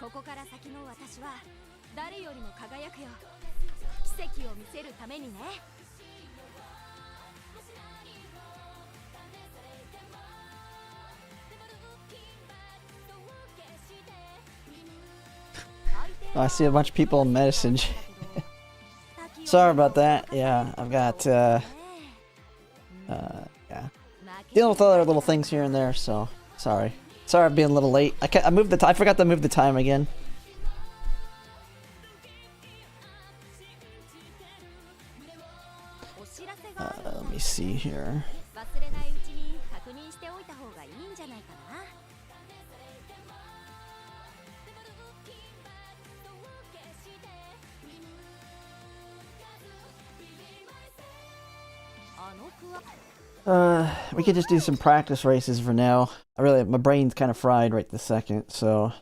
ここから先の私は誰よりも輝くよ。奇跡を見せるためにね。Oh, I see a bunch of people in message. Sorry about that. Yeah, I've got yeah, dealing with other little things here and there. So sorry. Sorry, I'm being a little late. I moved the I forgot to move the time again. Let me see here. We could just do some practice races for now. My brain's kind of fried right this second, so.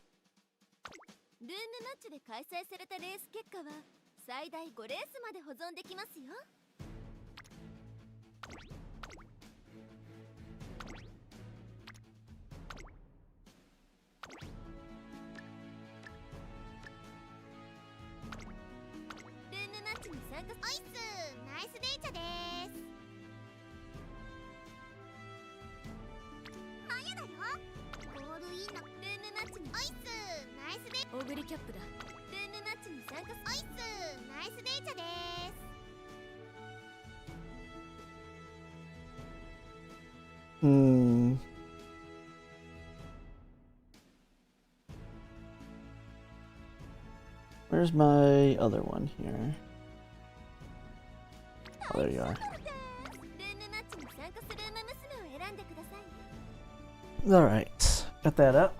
Where's my other one here? Oh, there you are. Alright, got that up.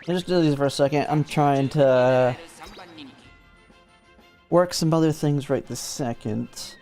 Just do these for a second. I'm trying to work some other things right this second.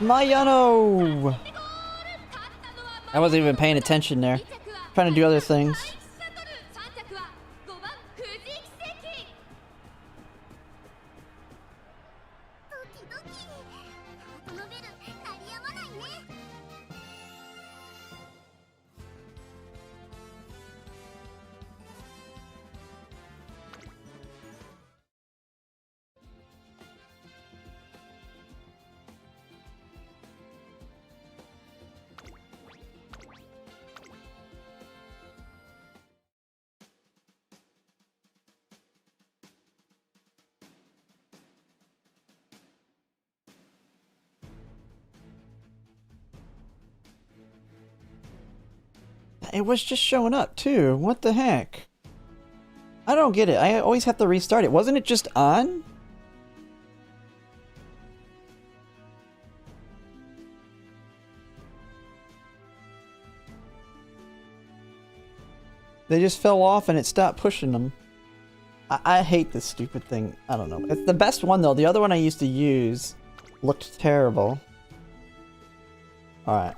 Mayano! I wasn't even paying attention there. Trying to do other things. it was just showing up too. What the heck? I don't get it. I always have to restart it. Wasn't it just on? They just fell off and it stopped pushing them. I hate this stupid thing. I don't know. It's the best one though. The other one I used to use looked terrible. Alright.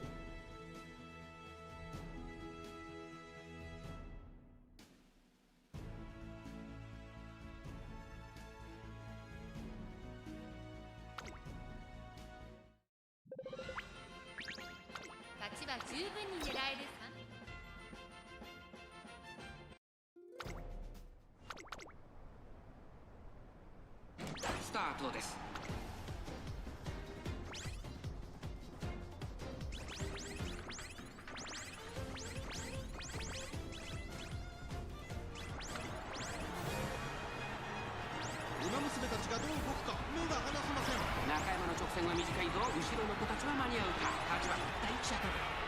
Umamusume たちがどう動くか目が離せません。中山の直線は短いぞ。後ろの子たちは間に合うか。8番第1車線。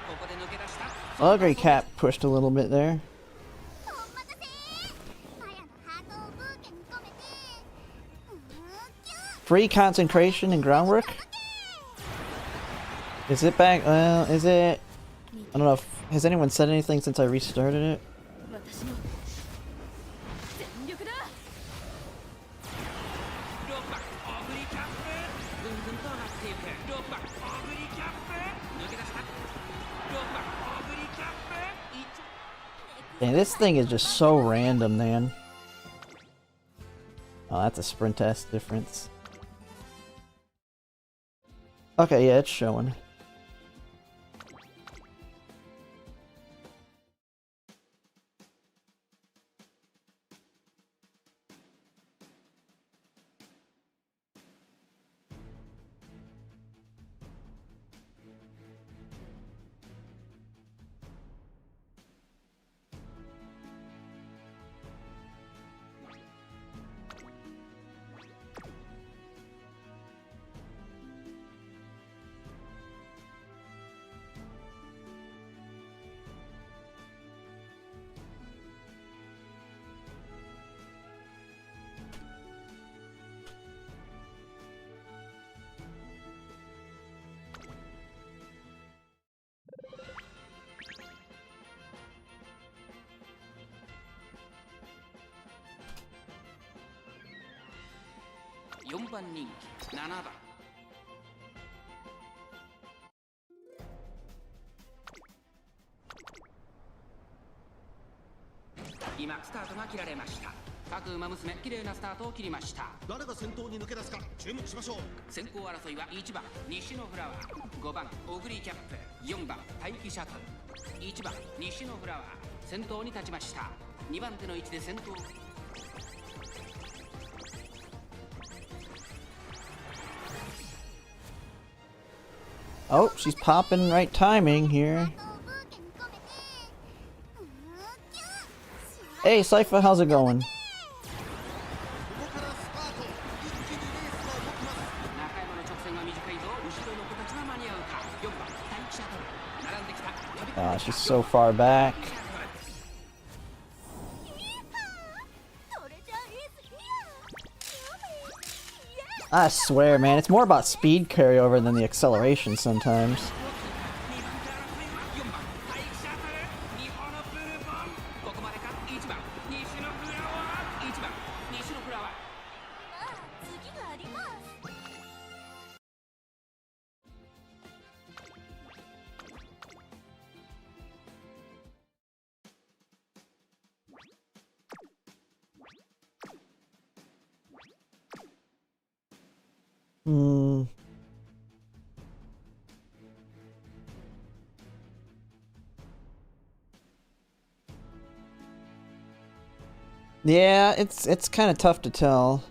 ここで抜け出した。 Ugly Cat pushed a little bit there. Free concentration and groundwork? Is it back? Is it? I don't know if, has anyone said anything since I restarted it? 私も全力だ。6番オグリキャップ。ぐんぐんと上がっていく。6番オグリキャップ。抜け出した。6番オグリキャップ。 Dang, this thing is just so random, man. Oh, that's a sprint test difference. Okay, yeah, it's showing. .4 番人気7番。今スタートが切られました。各馬娘綺麗なスタートを切りました。誰が先頭に抜け出すか注目しましょう。先行争いは1番西のフラワー、5番オグリーキャップ、4番待機シャトル、1番西のフラワー先頭に立ちました。2番手の位置で先頭。 Oh, she's popping right timing here. Hey, Sypha, how's it going? She's so far back. I swear, man, it's more about speed carryover than the acceleration sometimes. Yeah, it's kind of tough to tell.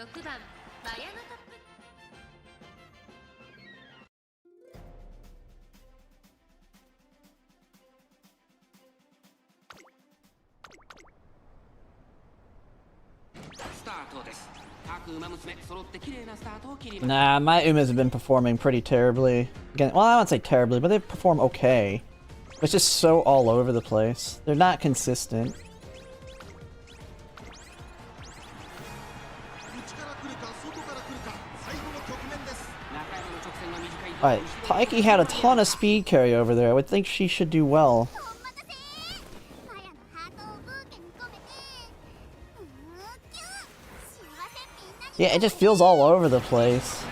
6番マヤのトップ。 スタートです。各馬娘揃って綺麗なスタートを切ります。 Nah, my Umas have been performing pretty terribly. Again, well, I don't say terribly, but they perform okay. It's just so all over the place. They're not consistent. Alright, Taiki had a ton of speed carry over there. I would think she should do well. Yeah, it just feels all over the place.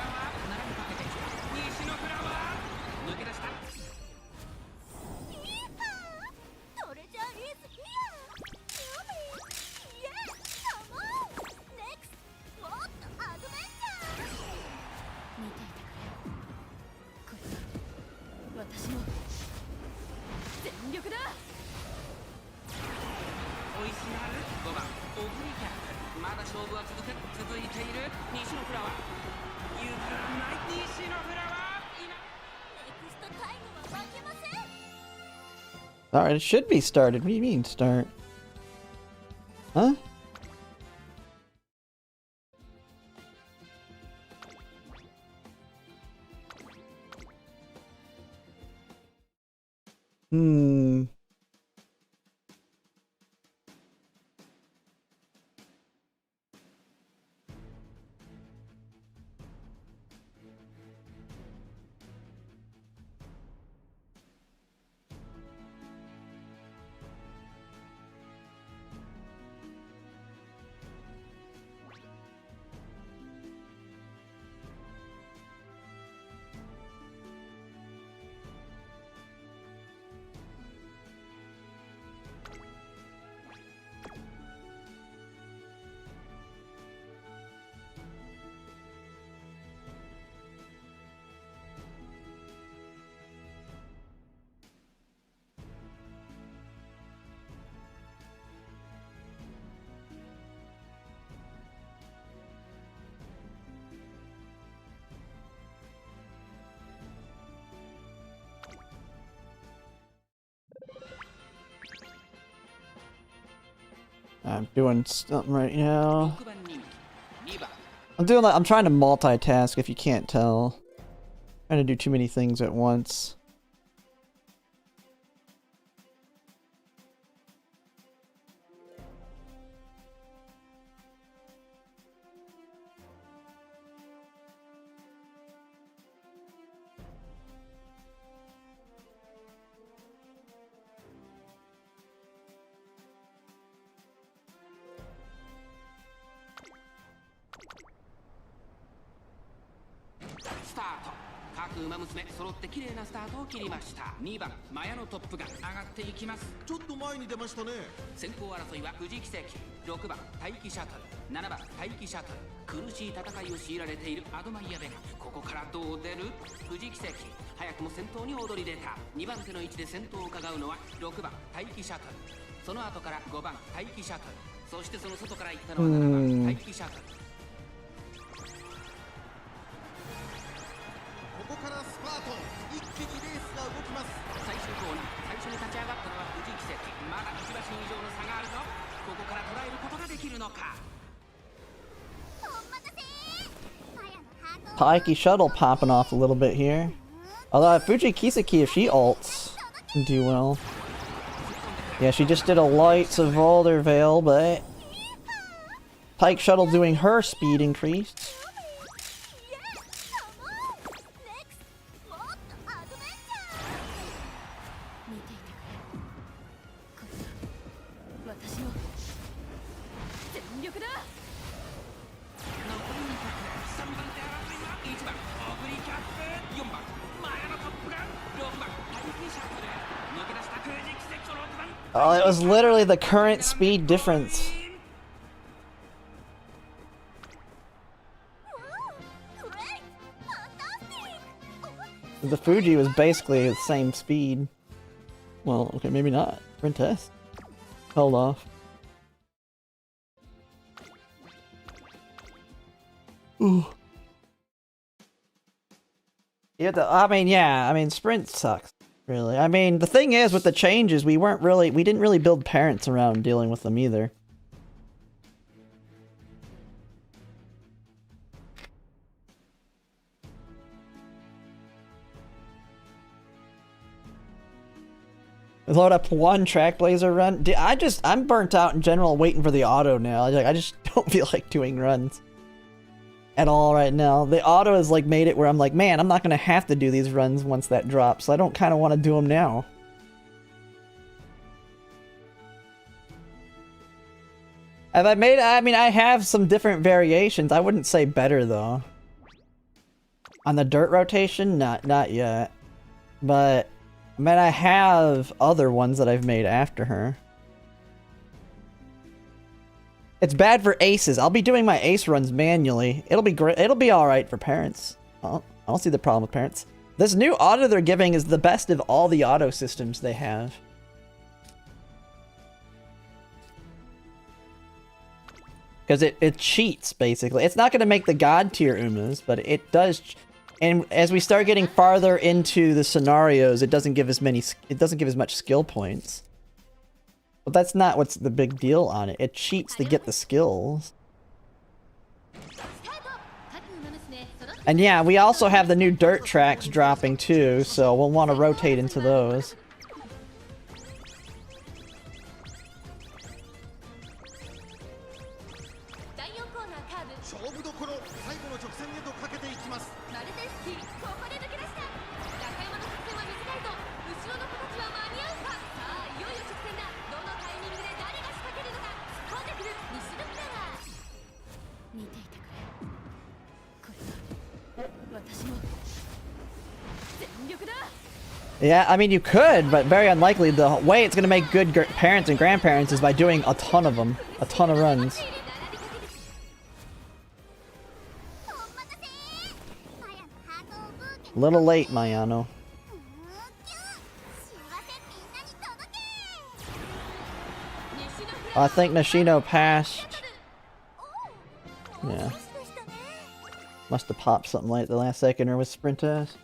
Alright, it should be started. What do you mean, start? Huh? Hmm. I'm doing something right now. I'm trying to multitask if you can't tell. Trying to do too many things at once. Taiki Shuttle popping off a little bit here. Although Fuji Kiseki, if she ults, can do well. Yeah, she just did a light of Valder Veil, but Pike Shuttle doing her speed increased. Oh, it was literally the current speed difference. The Fuji was basically the same speed. Well, okay, maybe not. Sprint test. Held off. I mean, sprint sucks, really. I mean, the thing is, with the changes, we didn't really build parents around dealing with them either. Load up one track blazer run. I'm burnt out in general waiting for the auto now. I just don't feel like doing runs at all right now. The auto has like made it where I'm like, man, I'm not gonna have to do these runs once that drops. So I don't kind of want to do them now. I mean, I have some different variations. I wouldn't say better though. On the dirt rotation, not yet. But I mean, I have other ones that I've made after her. It's bad for aces. I'll be doing my ace runs manually. It'll be great. It'll be all right for parents. I don't see the problem with parents. This new auto they're giving is the best of all the auto systems they have. Because it cheats, basically. It's not going to make the god tier Umas, but it does. And as we start getting farther into the scenarios, it doesn't give as much skill points. But that's not what's the big deal on it. It cheats to get the skills. And yeah, we also have the new dirt tracks dropping too, so we'll want to rotate into those. Yeah, I mean, you could, but very unlikely. The way it's going to make good parents and grandparents is by doing a ton of them. A ton of runs. A little late, Mayano. I think Nishino passed. Yeah. Must have popped something late the last second or was sprint test.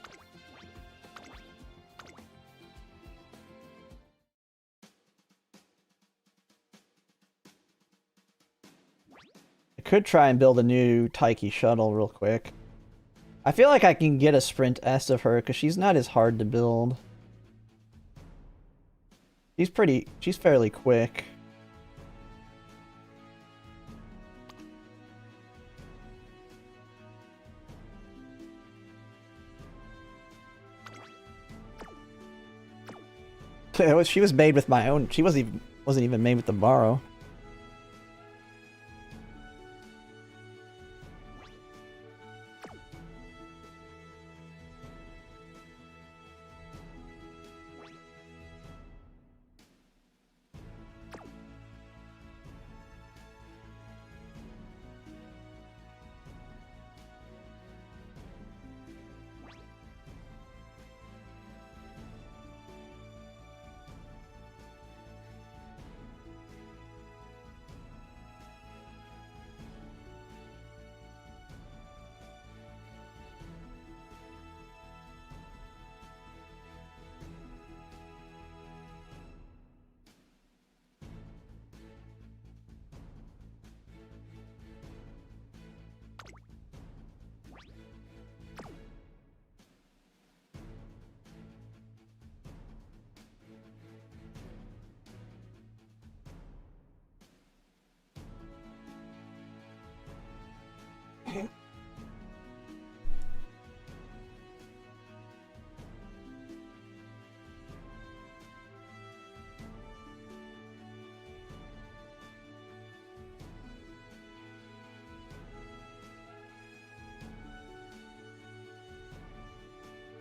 Could try and build a new Taiki shuttle real quick. I feel like I can get a sprint S of her because she's not as hard to build. She's fairly quick. She was made with my own. She wasn't even made with the borrow.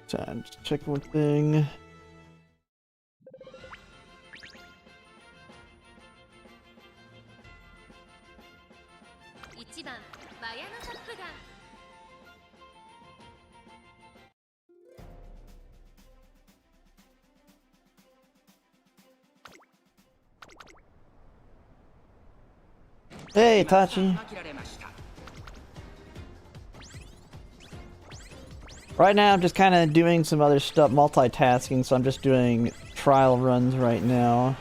Time to check one thing. Hey, Tachi. Right now I'm just kind of doing some other stuff, multitasking, so I'm just doing trial runs right now.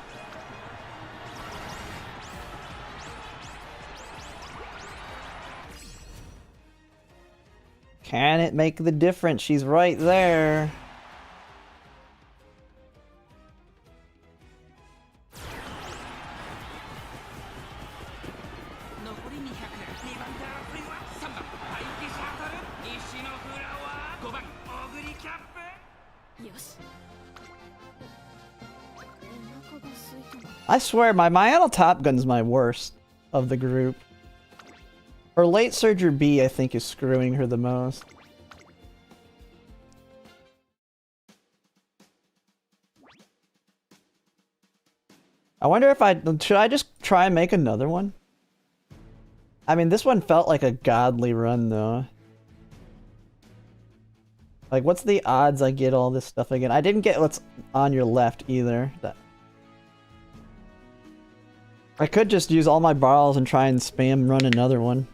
Can it make the difference? She's right there. I swear, my Myanmar Top Gun's my worst of the group. Her late surger B, I think, is screwing her the most. I wonder if should I just try and make another one? I mean, this one felt like a godly run, though. Like, what's the odds I get all this stuff again? I didn't get what's on your left, either. I could just use all my borrows and try and spam run another one.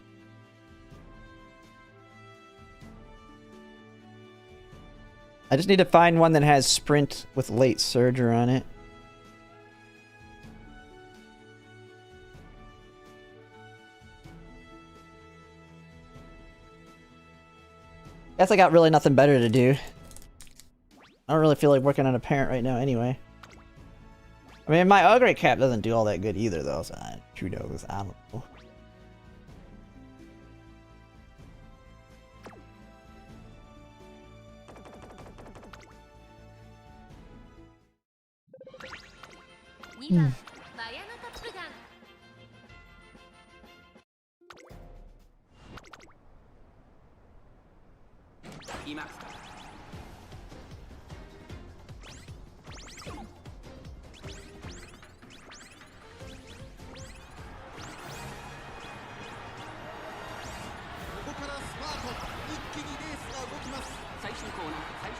I just need to find one that has sprint with late surger on it. Guess I got really nothing better to do. I don't really feel like working on a parent right now anyway. I mean, my upgrade cap doesn't do all that good either, though, so who knows? I don't know.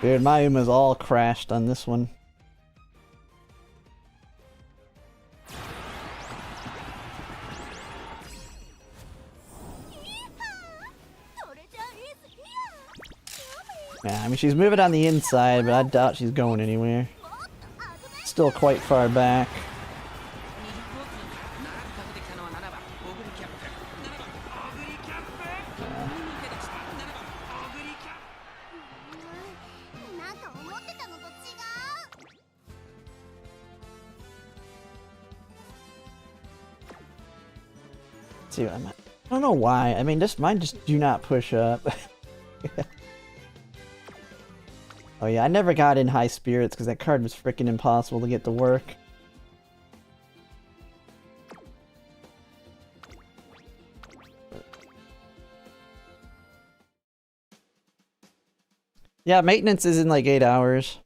Dude, my Uma's all crashed on this one. Yeah, I mean, she's moving on the inside, but I doubt she's going anywhere. Still quite far back. See what I don't know why. I mean, mine just do not push up. Oh yeah, I never got in high spirits because that card was freaking impossible to get to work. Yeah, maintenance is in like 8 hours.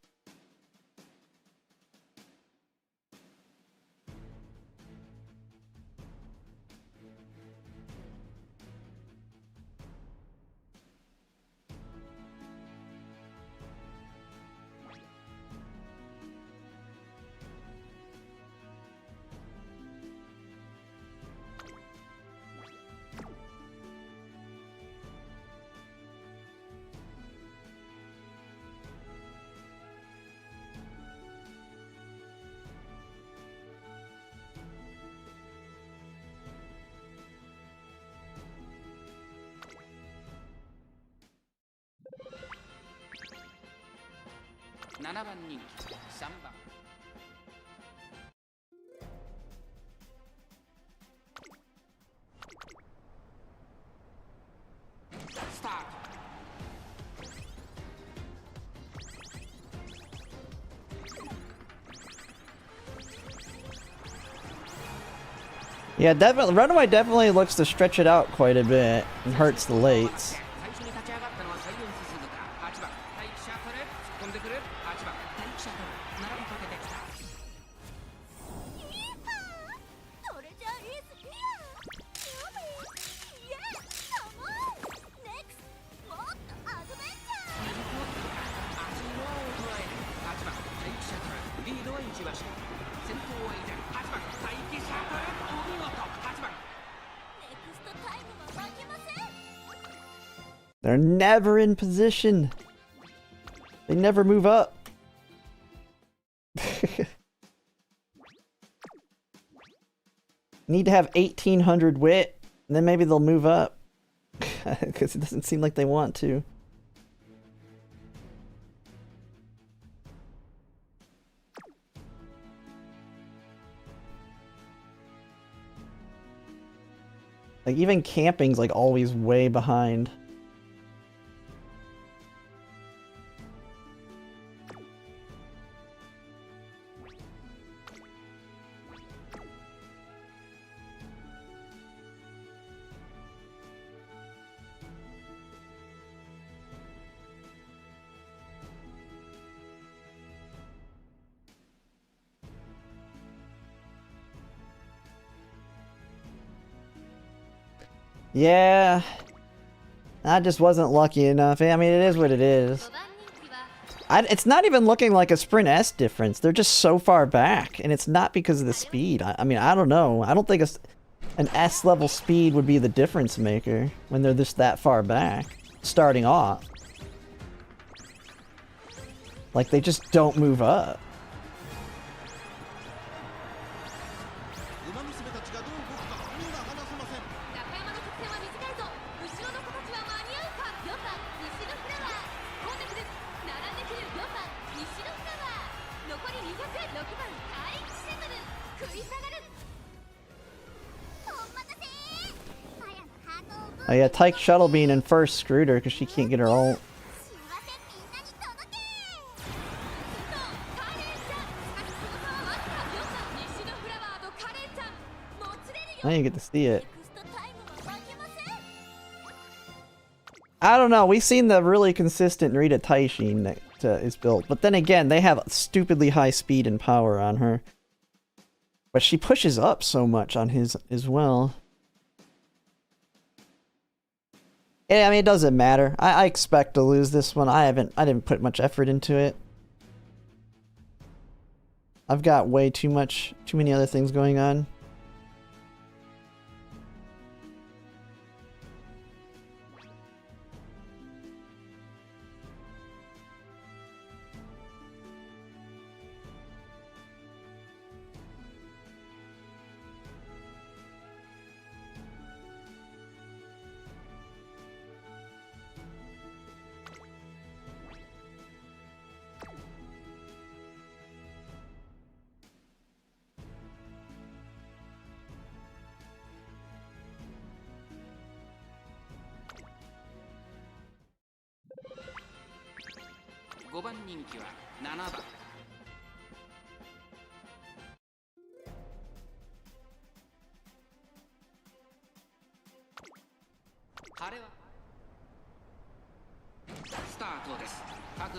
Yeah, definitely. Runaway definitely looks to stretch it out quite a bit and hurts the lates. They're never in position. They never move up. Need to have 1800 wit, and then maybe they'll move up. Because it doesn't seem like they want to. Like, even camping's like always way behind. Yeah, I just wasn't lucky enough. I mean, it is what it is. It's not even looking like a Sprint S difference. They're just so far back, and it's not because of the speed. I mean, I don't know. I don't think an S level speed would be the difference maker when they're just that far back, starting off. Like, they just don't move up. Oh yeah, Tyke Shuttle being in first screwed her because she can't get her ult. Now you get to see it. I don't know, we've seen the really consistent Rita Taishin that is built, but then again, they have stupidly high speed and power on her. But she pushes up so much on his as well. Yeah, I mean, it doesn't matter. I expect to lose this one. I didn't put much effort into it. I've got way too many other things going on.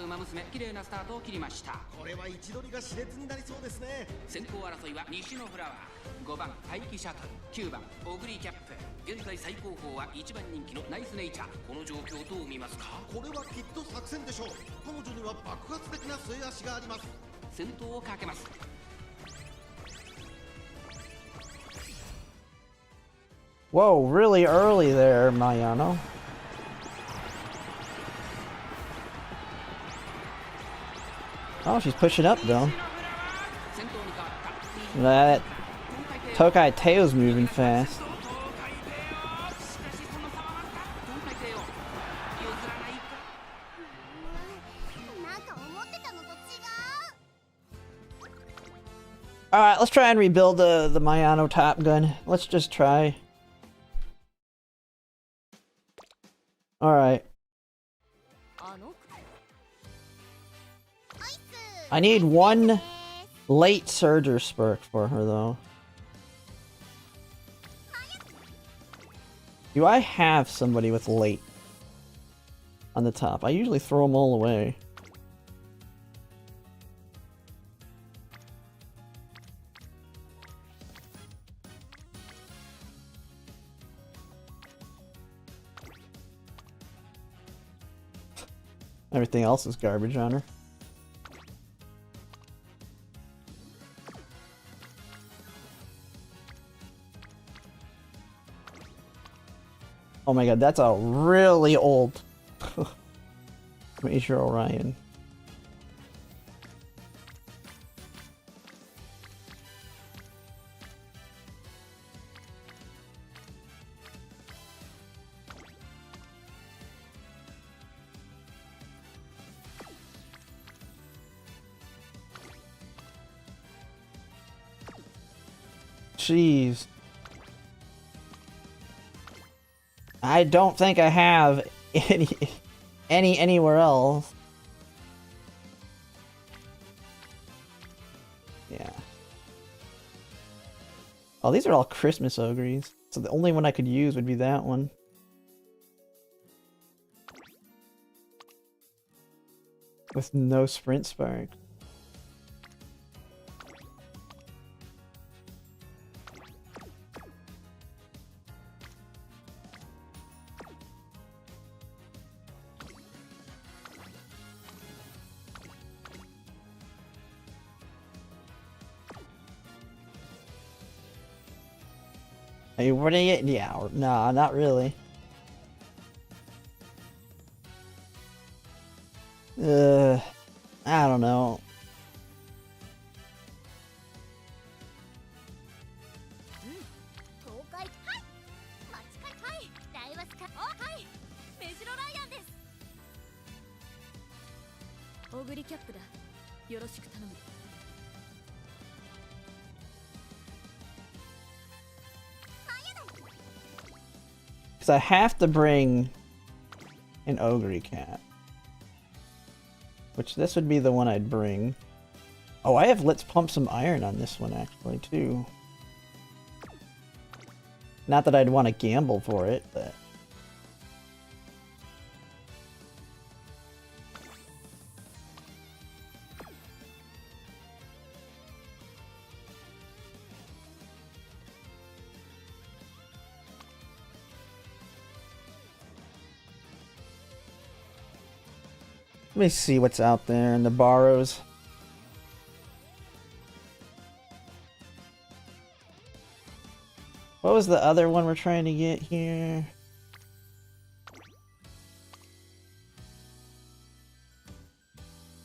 Umamusume 綺麗なスタートを切りました。これは位置取りが熾烈になりそうですね。先行争いは西のフラワー、5番大気シャトル、9番オグリーキャップ。現在最高峰は1番人気のナイスネイチャー。この状況どう見ますか？これはきっと作戦でしょう。彼女には爆発的な末脚があります。先頭をかけます。Whoa, really early there, Mayano. Oh, she's pushing up though. That Tokai Teo's moving fast. Alright, let's try and rebuild the Mayano Top Gun. Let's just try. Alright. I need one late Surger Spurk for her, though. Do I have somebody with late on the top? I usually throw them all away. Everything else is garbage on her. Oh my god, that's a really old Major Orion. Jeez. I don't think I have anywhere else. Yeah. Oh, these are all Christmas ogres. So the only one I could use would be that one. With no sprint spark. Are you running it? Yeah, nah, not really. I don't know. Because I have to bring an ogre cat. Which this would be the one I'd bring. Oh, I have Let's Pump Some Iron on this one actually too. Not that I'd want to gamble for it, but... Let me see what's out there in the borrows. What was the other one we're trying to get here?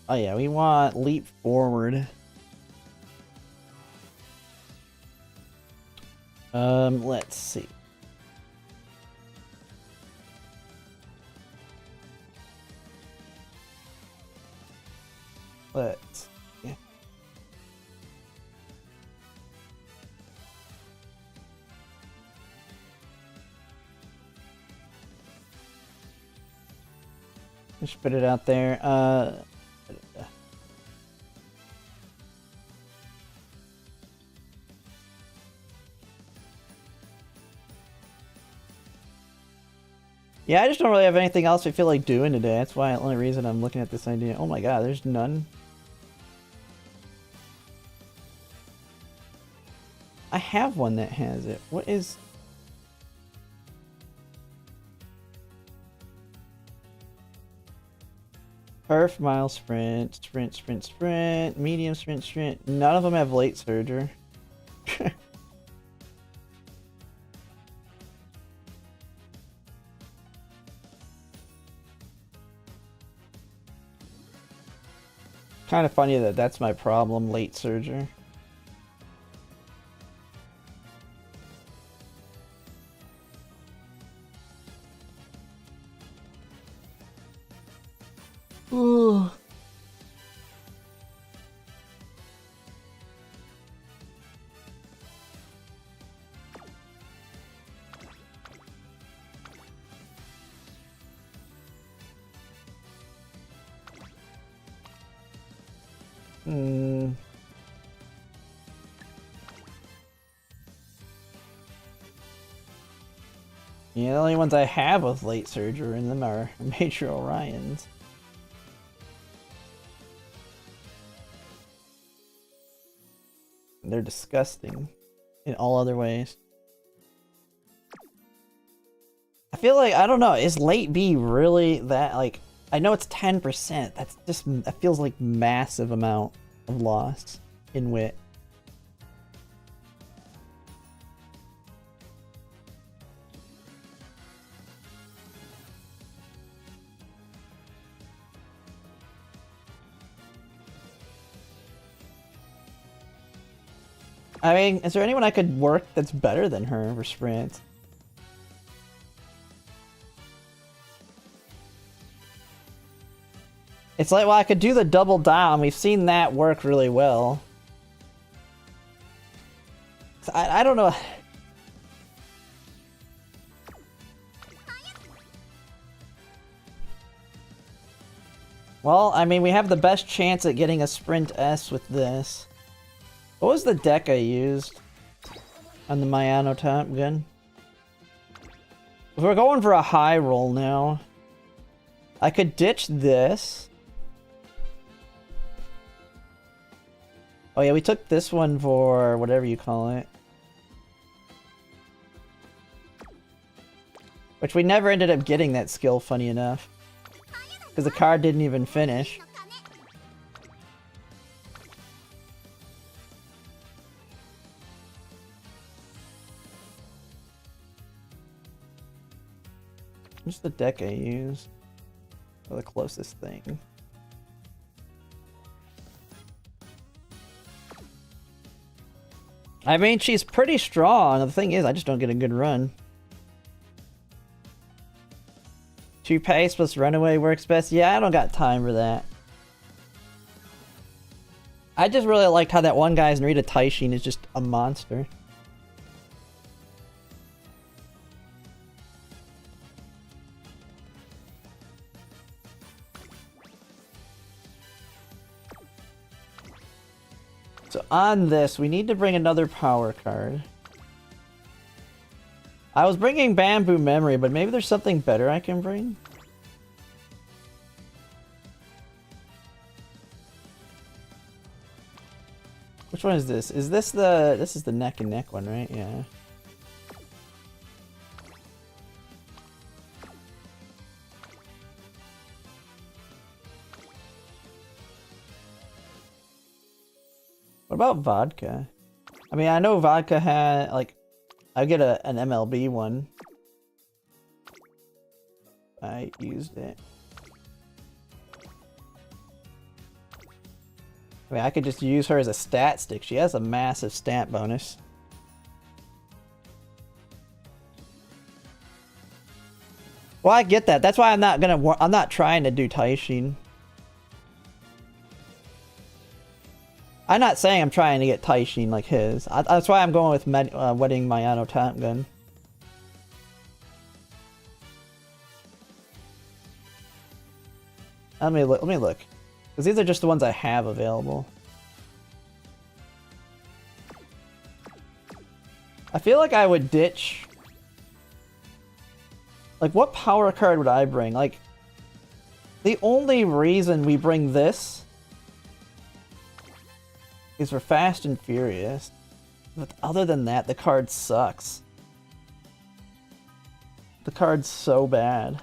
Oh yeah, we want Leap Forward. Let's see. Let's... yeah. Just put it out there. Yeah, I just don't really have anything else I feel like doing today. That's why the only reason I'm looking at this idea. Oh my god, there's none. I have one that has it. What is... Perf, mile, sprint, sprint, sprint, sprint, medium, sprint, sprint. None of them have late surger. Kind of funny that that's my problem, late surger. Ooh. Yeah, the only ones I have with late surger in them are Major Orions. They're disgusting in all other ways. I feel like, I don't know, is late B really that, like, I know it's 10%, that's just, that feels like massive amount of loss in wit. I mean, is there anyone I could work that's better than her for sprint? It's like, well, I could do the double down. We've seen that work really well. I don't know. Well, I mean, we have the best chance at getting a Sprint S with this. What was the deck I used on the Mayano Top Gun? We're going for a high roll now. I could ditch this. Oh yeah, we took this one for whatever you call it. Which we never ended up getting that skill, funny enough. Because the card didn't even finish. What's the deck I use? Or the closest thing. I mean, she's pretty strong. The thing is, I just don't get a good run. 2 pace plus runaway works best. Yeah, I don't got time for that. I just really liked how that one guy's Narita Taishin is just a monster. So on this, we need to bring another power card. I was bringing Bamboo Memory, but maybe there's something better I can bring? Which one is this? Is this the... This is the neck and neck one, right? Yeah. What about vodka? I mean, I know vodka had, like... I get an MLB one. I used it. I mean, I could just use her as a stat stick. She has a massive stat bonus. Well, I get that. That's why I'm not trying to do Taishin. I'm not saying I'm trying to get Taishin like his. That's why I'm going with Wedding Mayano Top Gun. Let me look. Because these are just the ones I have available. I feel like I would ditch... Like, what power card would I bring? Like, the only reason we bring this is for Fast and Furious. But other than that, the card sucks. The card's so bad.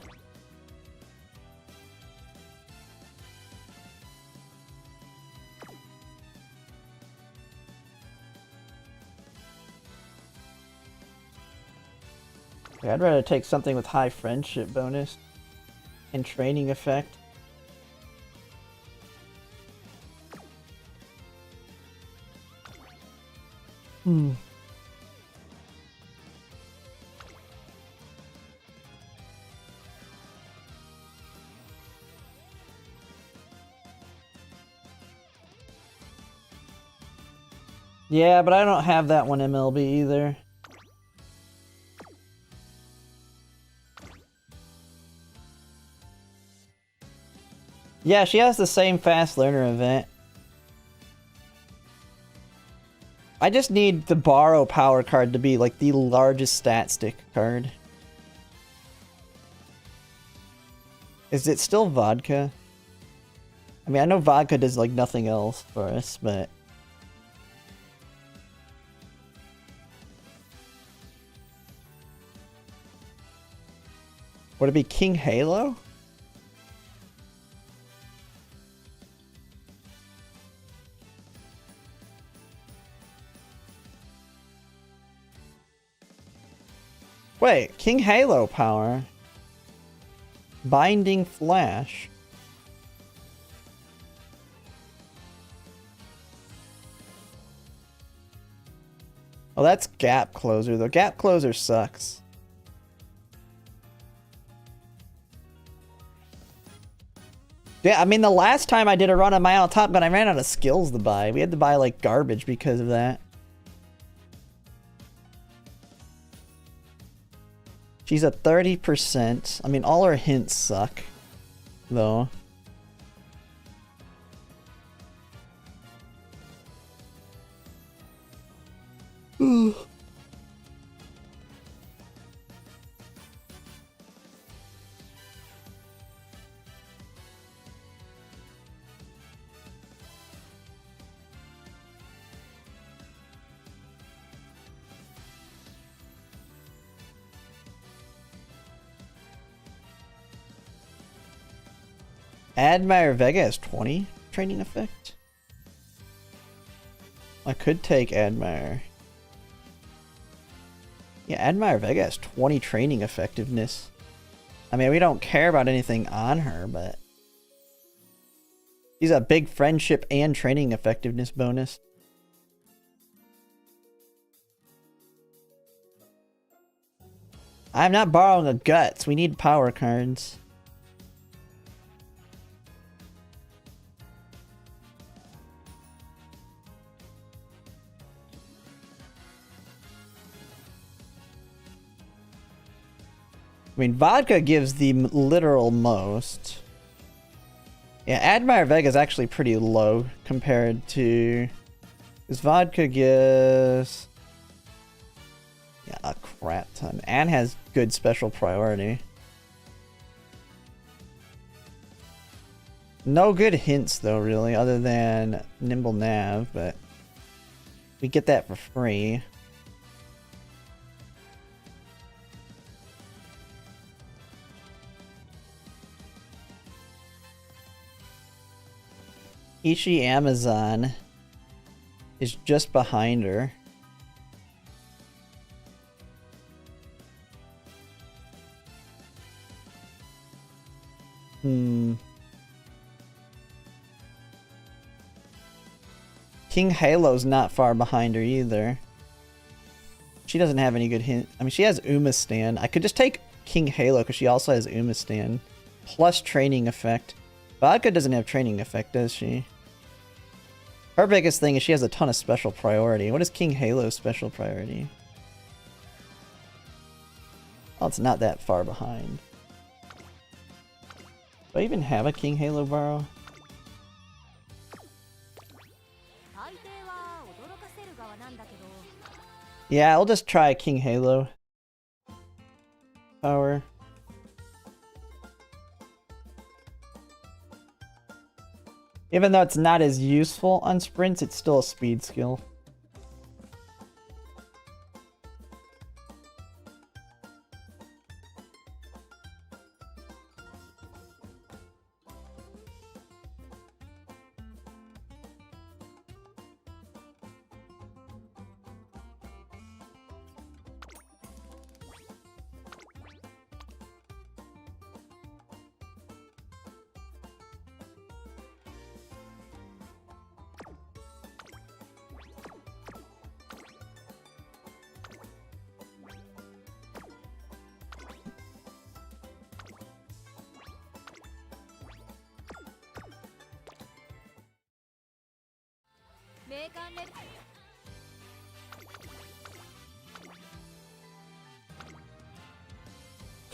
Yeah, I'd rather take something with high friendship bonus and training effect. Yeah, but I don't have that one MLB either. Yeah, she has the same fast learner event. I just need the borrow power card to be like the largest stat stick card. Is it still vodka? I mean, I know vodka does like nothing else for us, but... Would it be King Halo? Wait, King Halo power. Binding Flash. Oh, that's Gap Closer, though. Gap Closer sucks. Yeah, I mean, the last time I did a run on my own Top Gun, I ran out of skills to buy. We had to buy, like, garbage because of that. She's at 30%. I mean, all her hints suck, though. Admire Vega has 20 training effect. I could take Admire. Yeah, Admire Vega has 20 training effectiveness. I mean, we don't care about anything on her, but she's a big friendship and training effectiveness bonus. I'm not borrowing a guts. We need power cards. I mean, vodka gives the literal most. Yeah, Admire Vega is actually pretty low compared to... Because vodka gives... Yeah, a crap ton. And has good special priority. No good hints, though, really, other than Nimble Nav, but... We get that for free. Ichi Amazon is just behind her. King Halo's not far behind her either. She doesn't have any good hint. I mean, she has Umamusume. I could just take King Halo because she also has Umamusume. Plus training effect. Vodka doesn't have training effect, does she? Her biggest thing is she has a ton of special priority. What is King Halo's special priority? Oh, it's not that far behind. Do I even have a King Halo borrow? Yeah, I'll just try King Halo power. Even though it's not as useful on sprints, it's still a speed skill.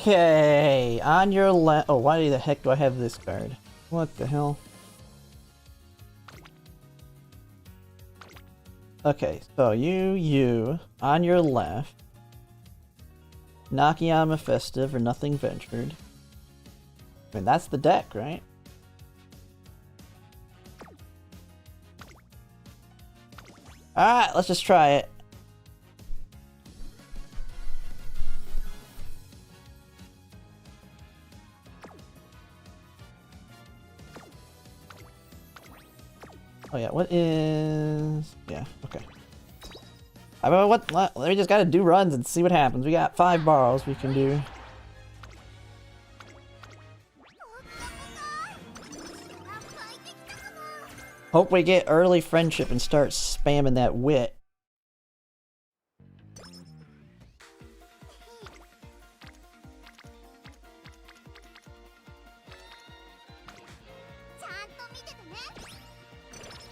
Okay, on your left. Oh, why the heck do I have this card? What the hell? Okay, so you, on your left. Nakayama Festive or Nothing Ventured. I mean, that's the deck, right? Alright, let's just try it. Oh yeah, what is... Yeah, okay. I mean, what? We just gotta do runs and see what happens. We got 5 borrows we can do. Hope we get early friendship and start spamming that wit.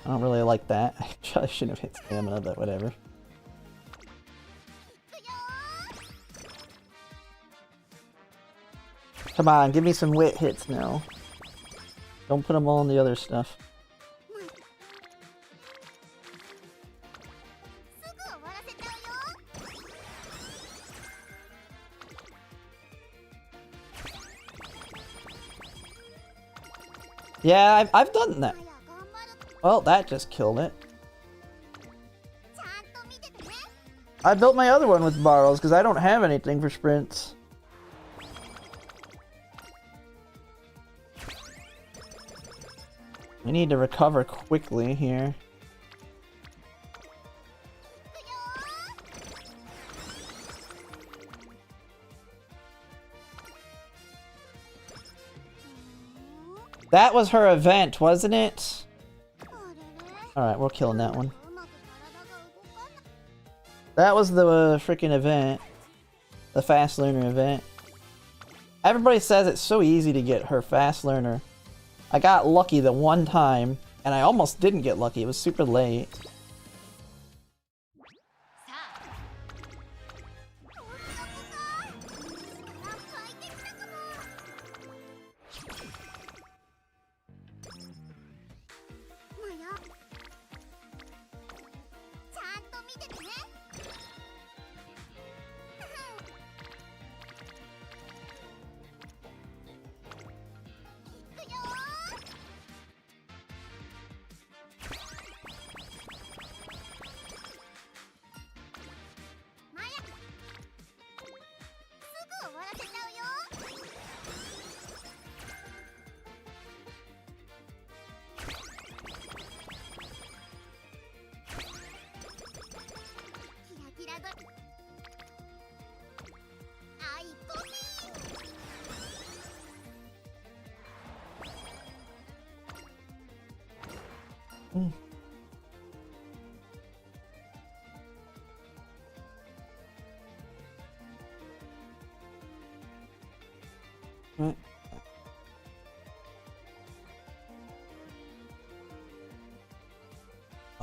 I don't really like that. I shouldn't have hit stamina, but whatever. Come on, give me some wit hits now. Don't put them all in the other stuff. Yeah, I've done that. Well, that just killed it. I built my other one with borrows because I don't have anything for sprints. We need to recover quickly here. That was her event, wasn't it? Alright, we're killing that one. That was the freaking event. The fast learner event. Everybody says it's so easy to get her fast learner. I got lucky the one time, and I almost didn't get lucky. It was super late.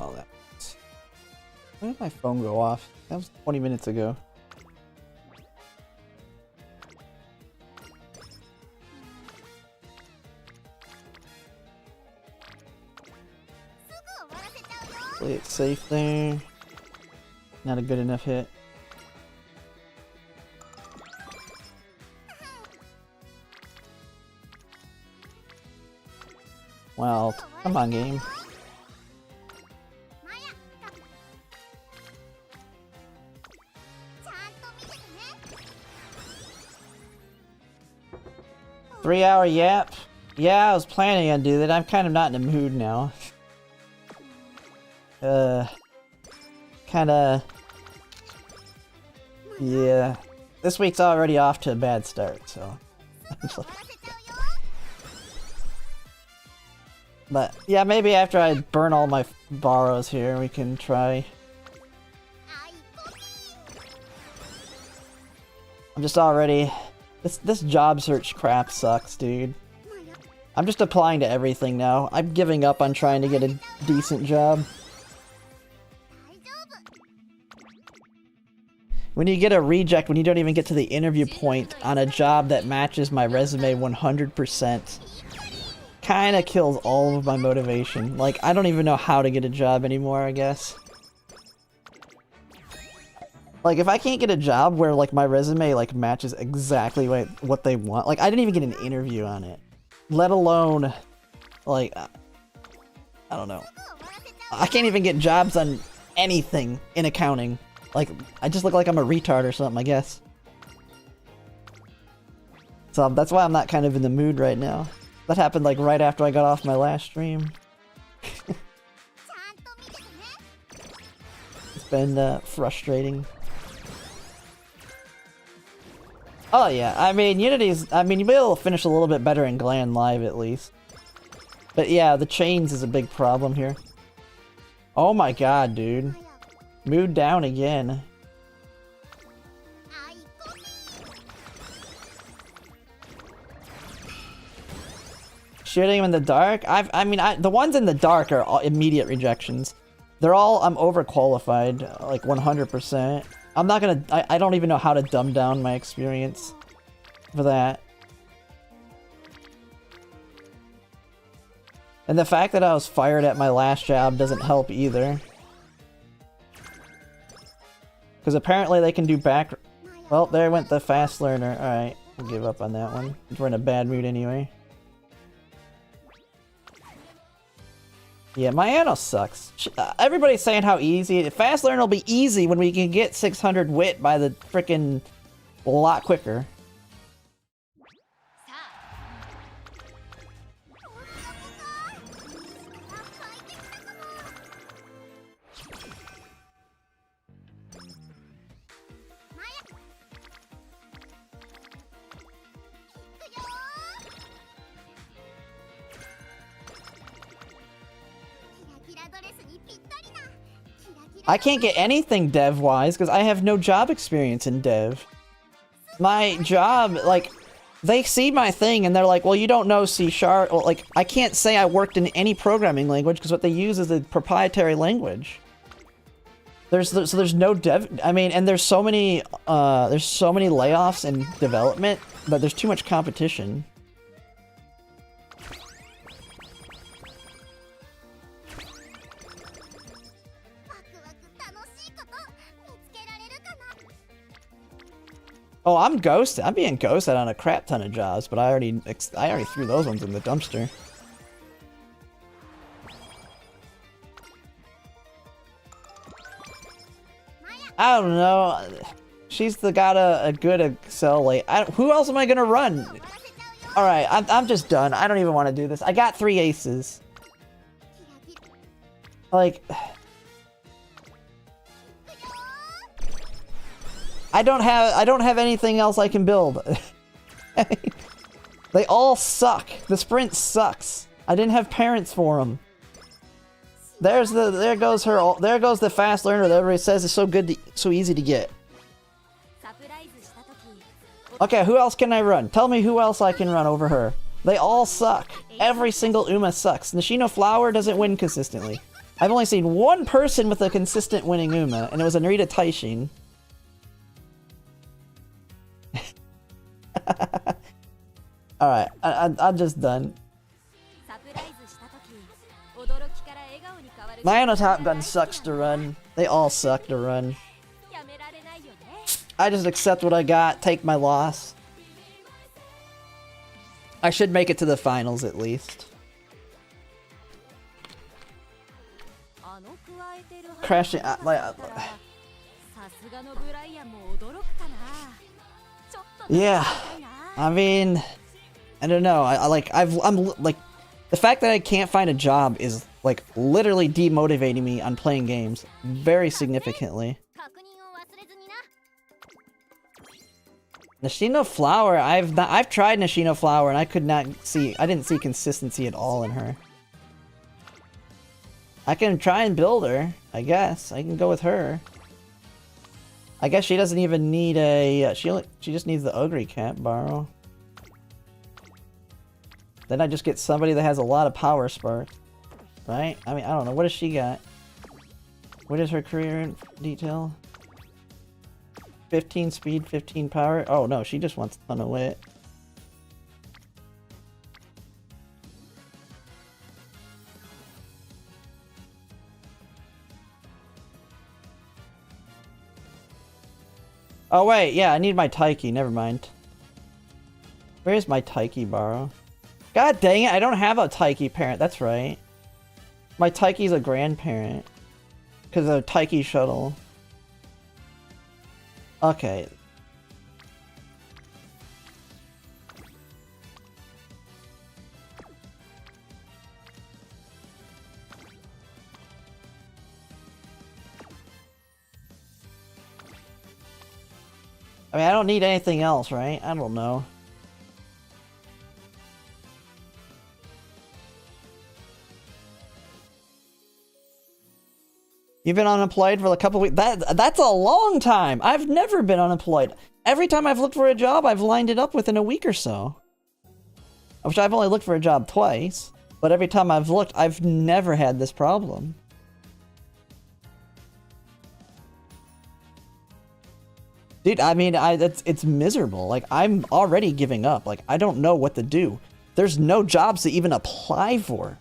Oh, that. When did my phone go off? That was 20 minutes ago. Play it safe there. Not a good enough hit. Well, come on, game. Three-hour yap? Yeah, I was planning on doing that. I'm kind of not in the mood now. Kinda... Yeah. This week's already off to a bad start, so... But, yeah, maybe after I burn all my borrows here, we can try... I'm just already... This job search crap sucks, dude. I'm just applying to everything now. I'm giving up on trying to get a decent job. When you get a reject, when you don't even get to the interview point on a job that matches my resume 100%, kinda kills all of my motivation. Like, I don't even know how to get a job anymore, I guess. Like, if I can't get a job where, like, my resume, like, matches exactly what they want. Like, I didn't even get an interview on it. Let alone, like, I don't know. I can't even get jobs on anything in accounting. Like, I just look like I'm a retard or something, I guess. So that's why I'm not kind of in the mood right now. That happened, like, right after I got off my last stream. It's been, frustrating. Oh yeah, I mean, Unity's... I mean, you'll be able to finish a little bit better in Gland Live, at least. But yeah, the chains is a big problem here. Oh my god, dude. Mood down again. Shooting him in the dark? I mean, the ones in the dark are all immediate rejections. They're all... I'm overqualified, like 100%. I'm not gonna... I don't even know how to dumb down my experience for that. And the fact that I was fired at my last job doesn't help either. Because apparently they can do back... Well, there went the fast learner. Alright, I'll give up on that one. We're in a bad mood anyway. Yeah, my Anno sucks. Everybody's saying how easy... Fast learn will be easy when we can get 600 wit by the frickin' a lot quicker. I can't get anything dev-wise because I have no job experience in dev. My job, like, they see my thing and they're like, well, you don't know C#. Well, like, I can't say I worked in any programming language because what they use is a proprietary language. So there's no dev. I mean, and there's so many layoffs in development, but there's too much competition. Oh, I'm ghosted. I'm being ghosted on a crap ton of jobs, but I already threw those ones in the dumpster. I don't know. She's got a good Excel late. Who else am I gonna run? All right, I'm just done. I don't even want to do this. I got 3 aces. Like. I don't have anything else I can build. They all suck. The sprint sucks. I didn't have parents for them. There goes the fast learner that everybody says is so good, so easy to get. Okay, who else can I run? Tell me who else I can run over her. They all suck. Every single Uma sucks. Nishino Flower doesn't win consistently. I've only seen one person with a consistent winning Uma, and it was Narita Taishin. Alright, I'm just done. My Anno Top Gun sucks to run. They all suck to run. I just accept what I got, take my loss. I should make it to the finals at least. Crashing... yeah, I mean, I don't know. I'm like, the fact that I can't find a job is like literally demotivating me on playing games very significantly. Nishino Flower, I've tried Nishino Flower and I didn't see consistency at all in her. I can try and build her, I guess. I can go with her. I guess she doesn't even need a... she just needs the Ogre Cap borrow. Then I just get somebody that has a lot of power sparks. Right? I mean, I don't know. What does she got? What is her career detail? 15 speed, 15 power? Oh no, she just wants a ton of wit. Oh wait, yeah, I need my Taiki, never mind. Where's my Taiki borrow? God dang it, I don't have a Taiki parent, that's right. My Taiki's a grandparent. Because of Taiki shuttle. Okay. I mean, I don't need anything else, right? I don't know. You've been unemployed for a couple weeks? That's a long time! I've never been unemployed. Every time I've looked for a job, I've lined it up within a week or so. Which I've only looked for a job twice. But every time I've looked, I've never had this problem. Dude, I mean, it's miserable. Like, I'm already giving up. Like, I don't know what to do. There's no jobs to even apply for.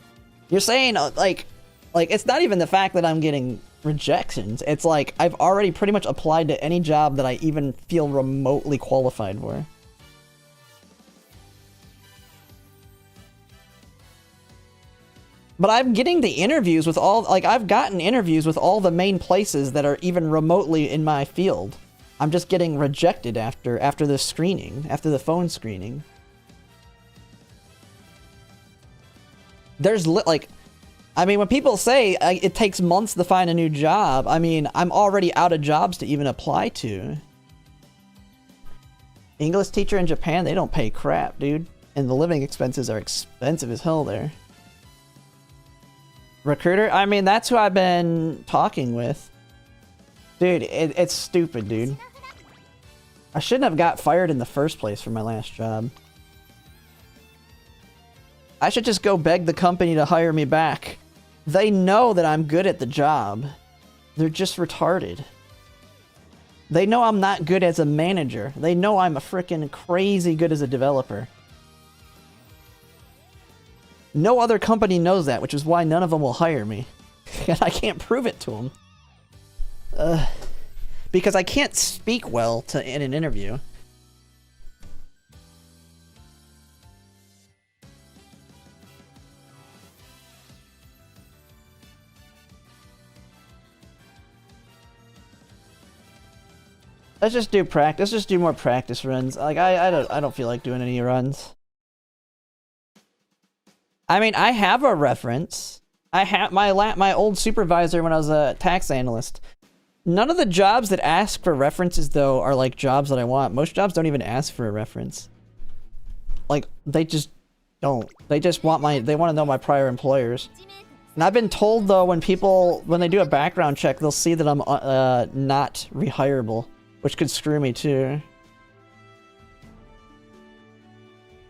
You're saying, like, it's not even the fact that I'm getting rejections. It's like, I've already pretty much applied to any job that I even feel remotely qualified for. But I'm getting the interviews with all, like, I've gotten interviews with all the main places that are even remotely in my field. I'm just getting rejected after the screening, after the phone screening. There's, like, I mean, when people say it takes months to find a new job, I mean, I'm already out of jobs to even apply to. English teacher in Japan, they don't pay crap, dude. And the living expenses are expensive as hell there. Recruiter? I mean, that's who I've been talking with. Dude, it's stupid, dude. I shouldn't have got fired in the first place for my last job. I should just go beg the company to hire me back. They know that I'm good at the job. They're just retarded. They know I'm not good as a manager. They know I'm a freaking crazy good as a developer. No other company knows that, which is why none of them will hire me. And I can't prove it to them. Because I can't speak well in an interview. Let's just do practice. Let's just do more practice runs. Like I don't feel like doing any runs. I mean, I have a reference. I have my old supervisor when I was a tax analyst. None of the jobs that ask for references though are like jobs that I want. Most jobs don't even ask for a reference. Like they just don't. They just want they want to know my prior employers. And I've been told though when they do a background check, they'll see that I'm not rehireable, which could screw me too.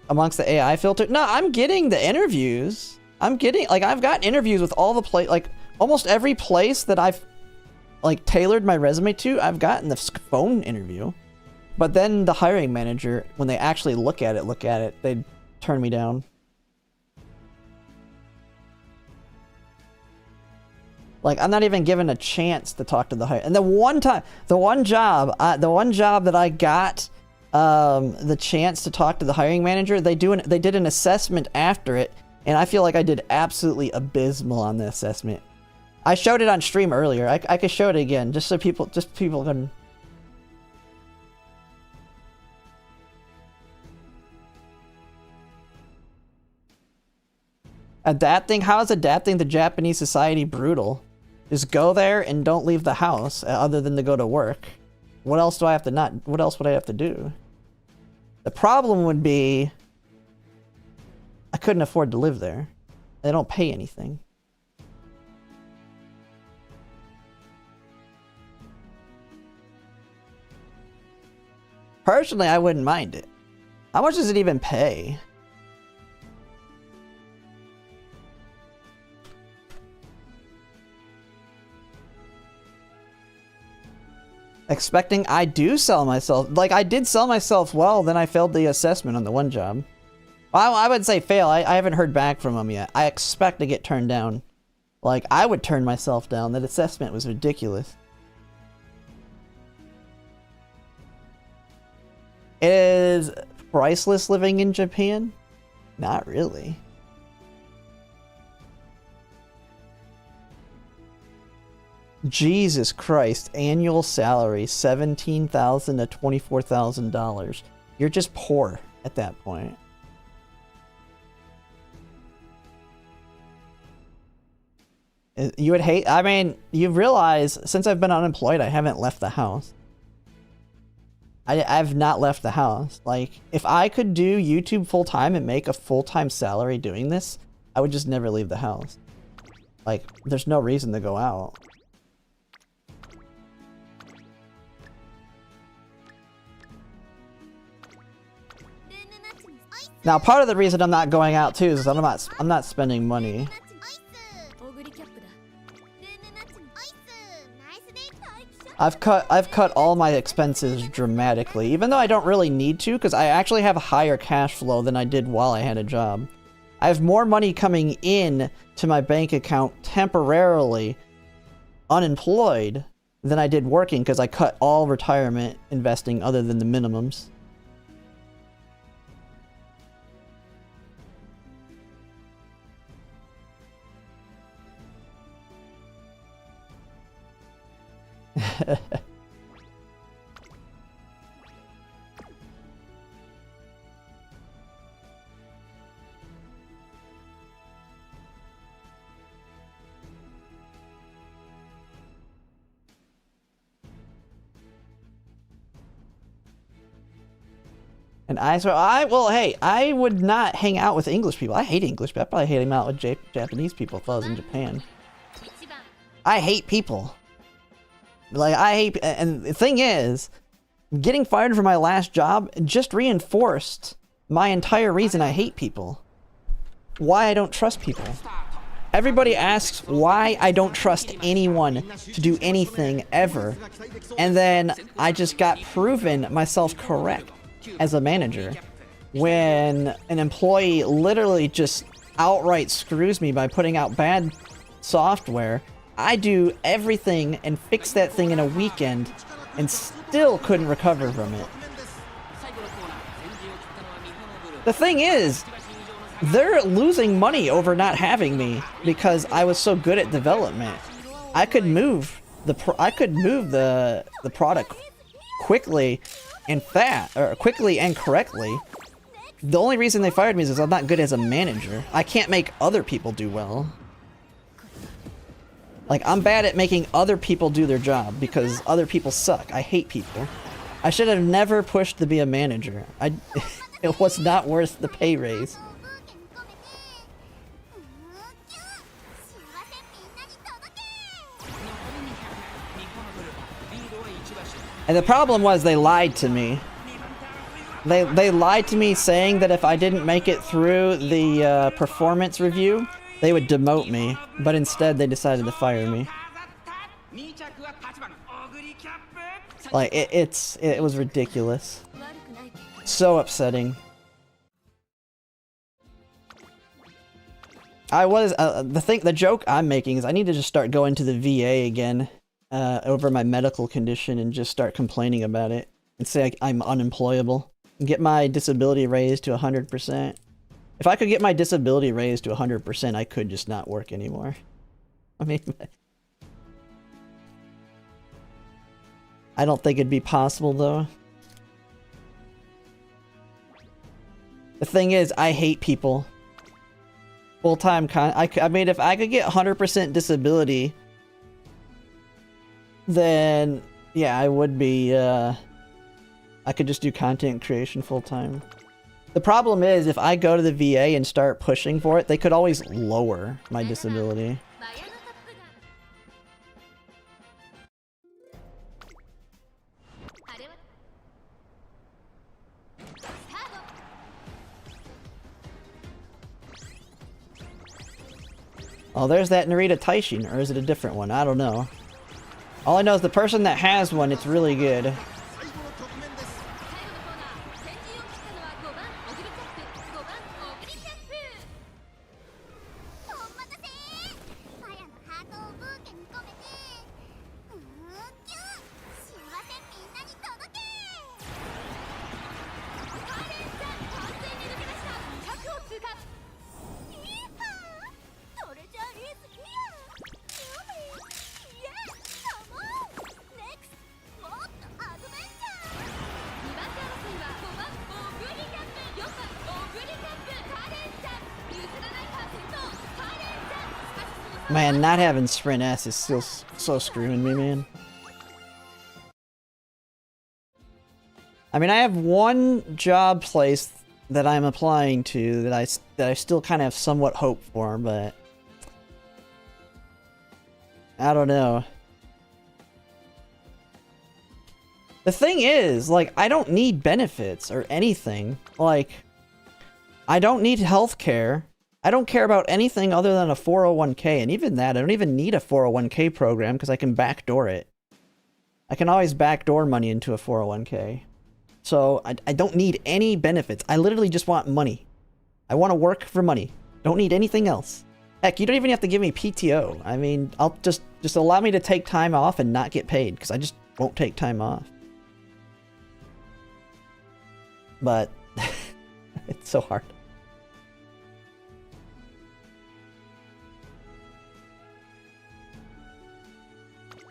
Amongst the AI filter? No, I'm getting the interviews. I'm getting, like, I've got interviews with all the like, almost every place that I've, like, tailored my resume to, I've gotten the phone interview. But then the hiring manager, when they actually look at it, they turn me down. Like, I'm not even given a chance to talk to the hire. And the one job that I got the chance to talk to the hiring manager, they did an assessment after it, and I feel like I did absolutely abysmal on the assessment. I showed it on stream earlier. I could show it again just so people can. Adapting? How is adapting to Japanese society brutal? Just go there and don't leave the house other than to go to work. What else would I have to do? The problem would be I couldn't afford to live there. They don't pay anything. Personally, I wouldn't mind it. How much does it even pay? Expecting I do sell myself. Like, I did sell myself well, then I failed the assessment on the one job. Well, I would say fail. I haven't heard back from them yet. I expect to get turned down. Like, I would turn myself down. That assessment was ridiculous. Is priceless living in Japan? Not really. Jesus Christ, annual salary $17,000 to $24,000. You're just poor at that point. You would hate, I mean, you realize since I've been unemployed, I haven't left the house. I've not left the house. Like, if I could do YouTube full-time and make a full-time salary doing this, I would just never leave the house. Like, there's no reason to go out. Now, part of the reason I'm not going out too is I'm not spending money. I've cut all my expenses dramatically, even though I don't really need to, because I actually have a higher cash flow than I did while I had a job. I have more money coming in to my bank account temporarily unemployed than I did working because I cut all retirement investing other than the minimums. And well, hey, I would not hang out with English people. I hate English people. I'd probably hang out with Japanese people if I was in Japan. I hate people. Like, and the thing is, getting fired from my last job just reinforced my entire reason I hate people. Why I don't trust people. Everybody asks why I don't trust anyone to do anything ever. And then I just got proven myself correct as a manager. When an employee literally just outright screws me by putting out bad software, I do everything and fix that thing in a weekend and still couldn't recover from it. The thing is, they're losing money over not having me because I was so good at development. I could move the product quickly and quickly and correctly. The only reason they fired me is because I'm not good as a manager. I can't make other people do well. Like, I'm bad at making other people do their job because other people suck. I hate people. I should have never pushed to be a manager. It was not worth the pay raise. And the problem was they lied to me. They lied to me saying that if I didn't make it through the performance review, they would demote me, but instead they decided to fire me. Like, it was ridiculous. So upsetting. The joke I'm making is I need to just start going to the VA again over my medical condition and just start complaining about it and say I'm unemployable. Get my disability raised to 100%. If I could get my disability raised to 100%, I could just not work anymore. I mean, I don't think it'd be possible, though. The thing is, I hate people. Full-time I mean, if I could get 100% disability, then, yeah, I would be, I could just do content creation full-time. The problem is, if I go to the VA and start pushing for it, they could always lower my disability. Oh, there's that Narita Taishin, or is it a different one? I don't know. All I know is the person that has one, it's really good. Man, not having Sprint S is still so screwing me, man. I mean, I have one job place that I'm applying to that I still kind of have somewhat hope for, but I don't know. The thing is, like, I don't need benefits or anything. Like, I don't need healthcare. I don't care about anything other than a 401k, and even that, I don't even need a 401k program because I can backdoor it. I can always backdoor money into a 401k. So I don't need any benefits. I literally just want money. I want to work for money. Don't need anything else. Heck, you don't even have to give me PTO. I mean, I'll just allow me to take time off and not get paid, because I just won't take time off. But it's so hard.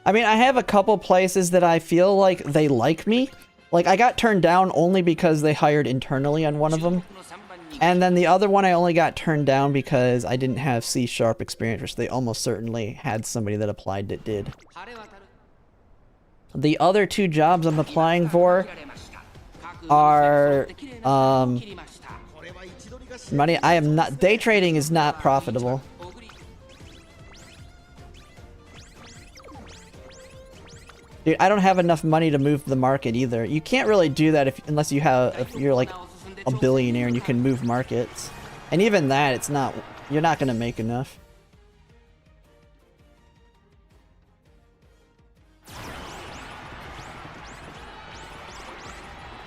I mean, I have a couple places that I feel like they like me. Like, I got turned down only because they hired internally on one of them. And then the other one I only got turned down because I didn't have C# experience, which they almost certainly had somebody that applied that did. The other two jobs I'm applying for are, money. I am not, day trading is not profitable. Dude, I don't have enough money to move the market either. You can't really do that unless you're like a billionaire and you can move markets. And even that, it's not, you're not gonna make enough.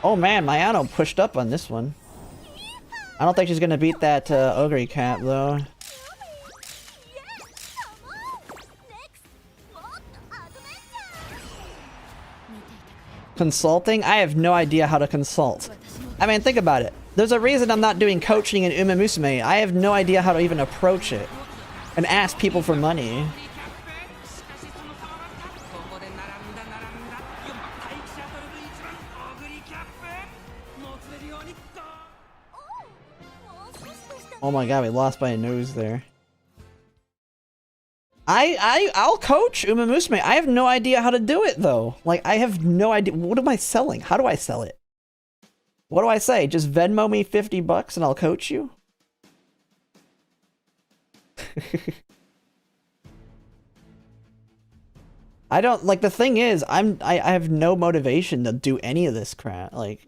Oh man, Mayano pushed up on this one. I don't think she's gonna beat that Ogre Cap though. Consulting? I have no idea how to consult. I mean, think about it. There's a reason I'm not doing coaching in Umamusume. I have no idea how to even approach it and ask people for money. Oh my god, we lost by a nose there. I'll coach Umamusume. I have no idea how to do it though. Like, I have no idea. What am I selling? How do I sell it? What do I say? Just Venmo me 50 bucks and I'll coach you? I don't, like, the thing is, I have no motivation to do any of this crap. Like,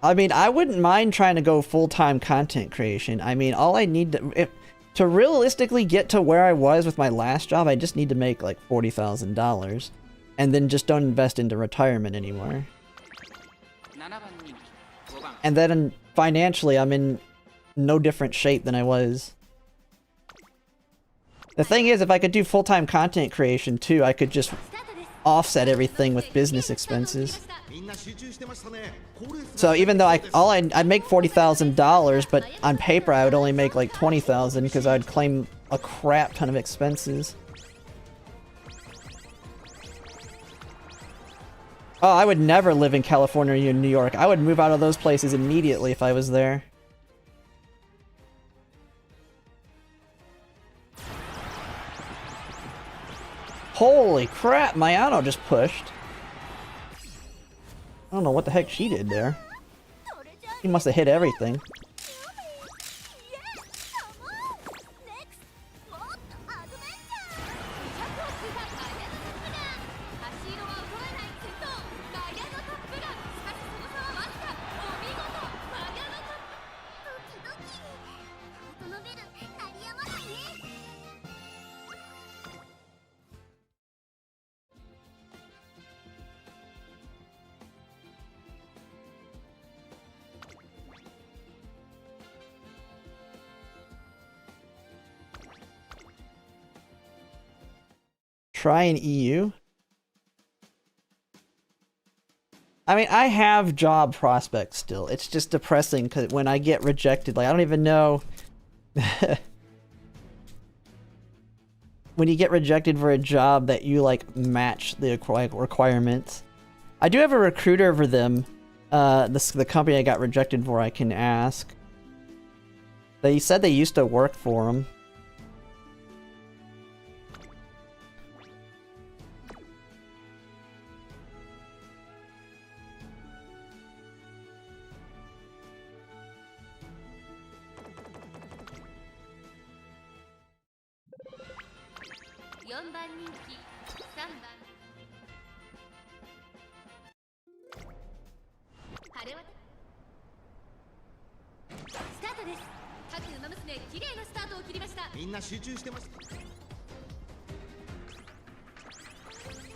I mean, I wouldn't mind trying to go full-time content creation. I mean, all I need to realistically get to where I was with my last job, I just need to make like $40,000 and then just don't invest into retirement anymore. And then financially, I'm in no different shape than I was. The thing is, if I could do full-time content creation too, I could just offset everything with business expenses. So even though I'd make $40,000, but on paper I would only make like $20,000 because I'd claim a crap ton of expenses. Oh, I would never live in California or New York. I would move out of those places immediately if I was there. Holy crap, Mayano just pushed. I don't know what the heck she did there. He must have hit everything. Try an EU? I mean, I have job prospects still. It's just depressing because when I get rejected, like, I don't even know. When you get rejected for a job that you, like, match the requirements. I do have a recruiter for them. The company I got rejected for, I can ask. They said they used to work for them.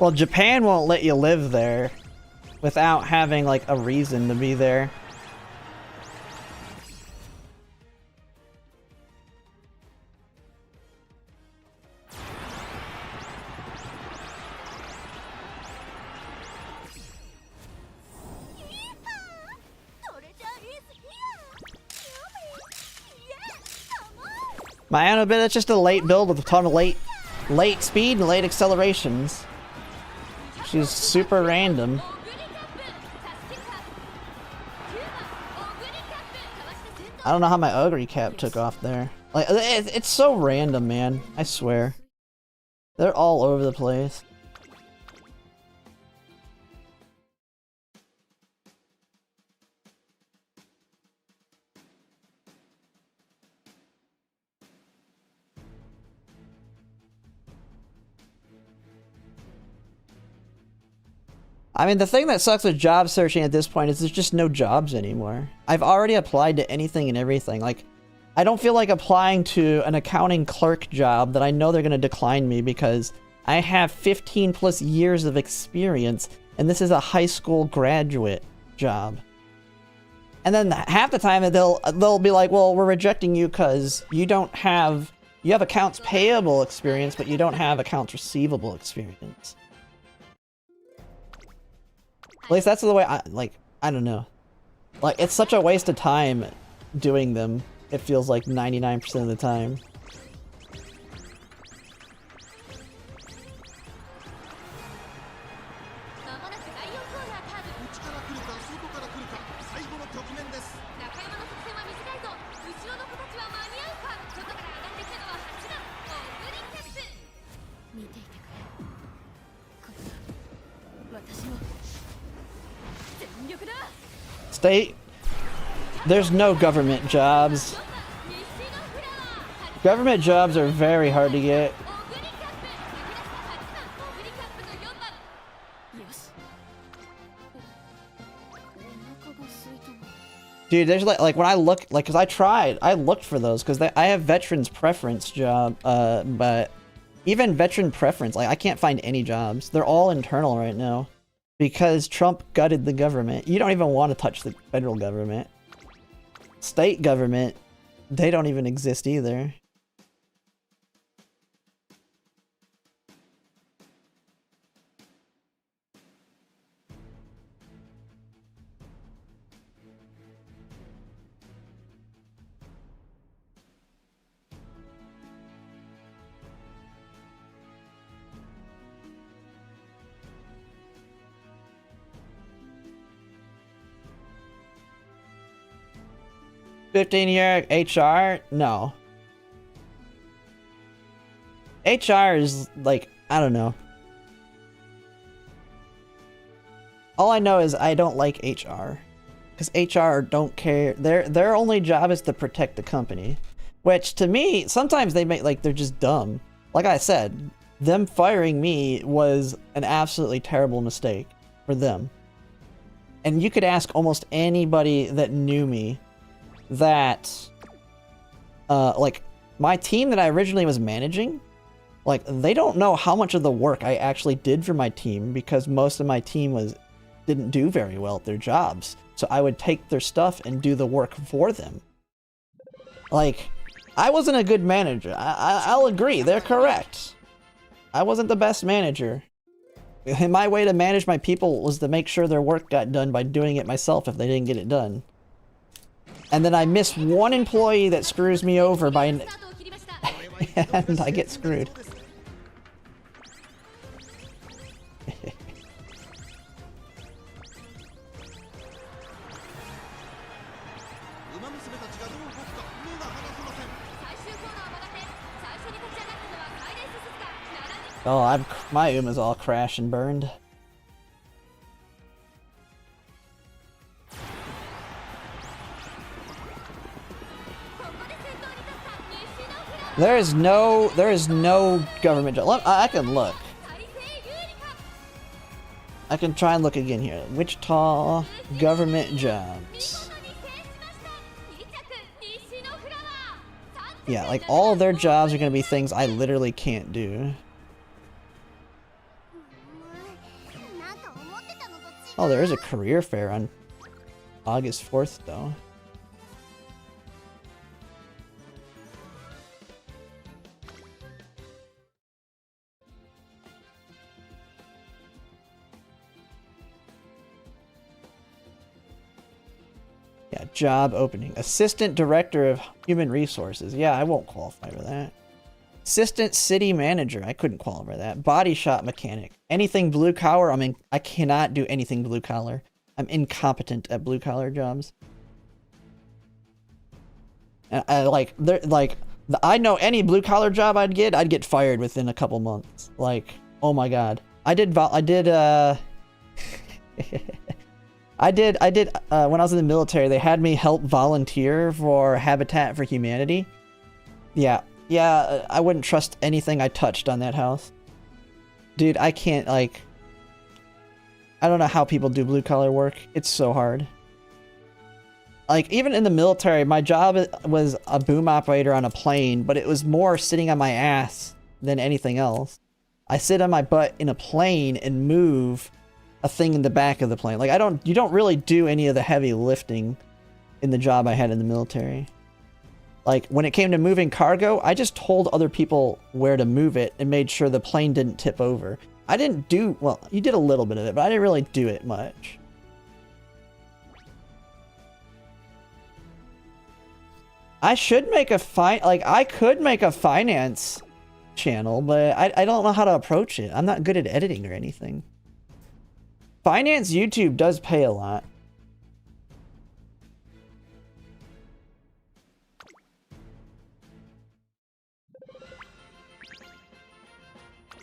Well, Japan won't let you live there. without having like a reason to be there. My Anna bit, it's just a late build with a ton of late speed and late accelerations. She's super random. I don't know how my Ogre cap took off there. Like, it's so random, man. I swear. They're all over the place. I mean, the thing that sucks with job searching at this point is there's just no jobs anymore. I've already applied to anything and everything. Like, I don't feel like applying to an accounting clerk job that I know they're going to decline me because I have 15 plus years of experience and this is a high school graduate job. And then half the time they'll be like, well, we're rejecting you because you have accounts payable experience, but you don't have accounts receivable experience. At least that's the way I don't know. Like, it's such a waste of time doing them. It feels like 99% of the time. State, there's no government jobs. Government jobs are very hard to get. Dude, there's like when I look, like, cause I looked for those cause I have veterans preference job, but even veteran preference, like I can't find any jobs. They're all internal right now. Because Trump gutted the government. You don't even want to touch the federal government. State government, they don't even exist either. $15-year HR? No. HR is like, I don't know. All I know is I don't like HR. Because HR don't care. Their only job is to protect the company. Which, to me, sometimes they make, like, they're just dumb. Like I said, them firing me was an absolutely terrible mistake for them. And you could ask almost anybody that knew me that, like, my team that I originally was managing, like, they don't know how much of the work I actually did for my team because most of my team didn't do very well at their jobs. So I would take their stuff and do the work for them. Like, I wasn't a good manager. I'll agree, they're correct. I wasn't the best manager. And my way to manage my people was to make sure their work got done by doing it myself if they didn't get it done. And then I miss one employee that screws me over by and I get screwed. Oh, my Uma's all crashed and burned. There is no government job. I can look. I can try and look again here. Wichita government jobs. Yeah, like all of their jobs are gonna be things I literally can't do. Oh, there is a career fair on August 4th, though. Yeah, job opening. Assistant Director of Human Resources. Yeah, I won't qualify for that. Assistant City Manager. I couldn't qualify for that. Body shop mechanic. Anything blue collar. I cannot do anything blue collar. I'm incompetent at blue collar jobs. And I know any blue collar job I'd get fired within a couple months. Like, oh my god. I did when I was in the military, they had me help volunteer for Habitat for Humanity. Yeah, I wouldn't trust anything I touched on that house. Dude, I can't, like... I don't know how people do blue-collar work. It's so hard. Like, even in the military, my job was a boom operator on a plane, but it was more sitting on my ass than anything else. I sit on my butt in a plane and move a thing in the back of the plane. Like, you don't really do any of the heavy lifting in the job I had in the military. Like, when it came to moving cargo, I just told other people where to move it and made sure the plane didn't tip over. I didn't do, well, you did a little bit of it, but I didn't really do it much. I should make a I could make a finance channel, but I don't know how to approach it. I'm not good at editing or anything. Finance YouTube does pay a lot.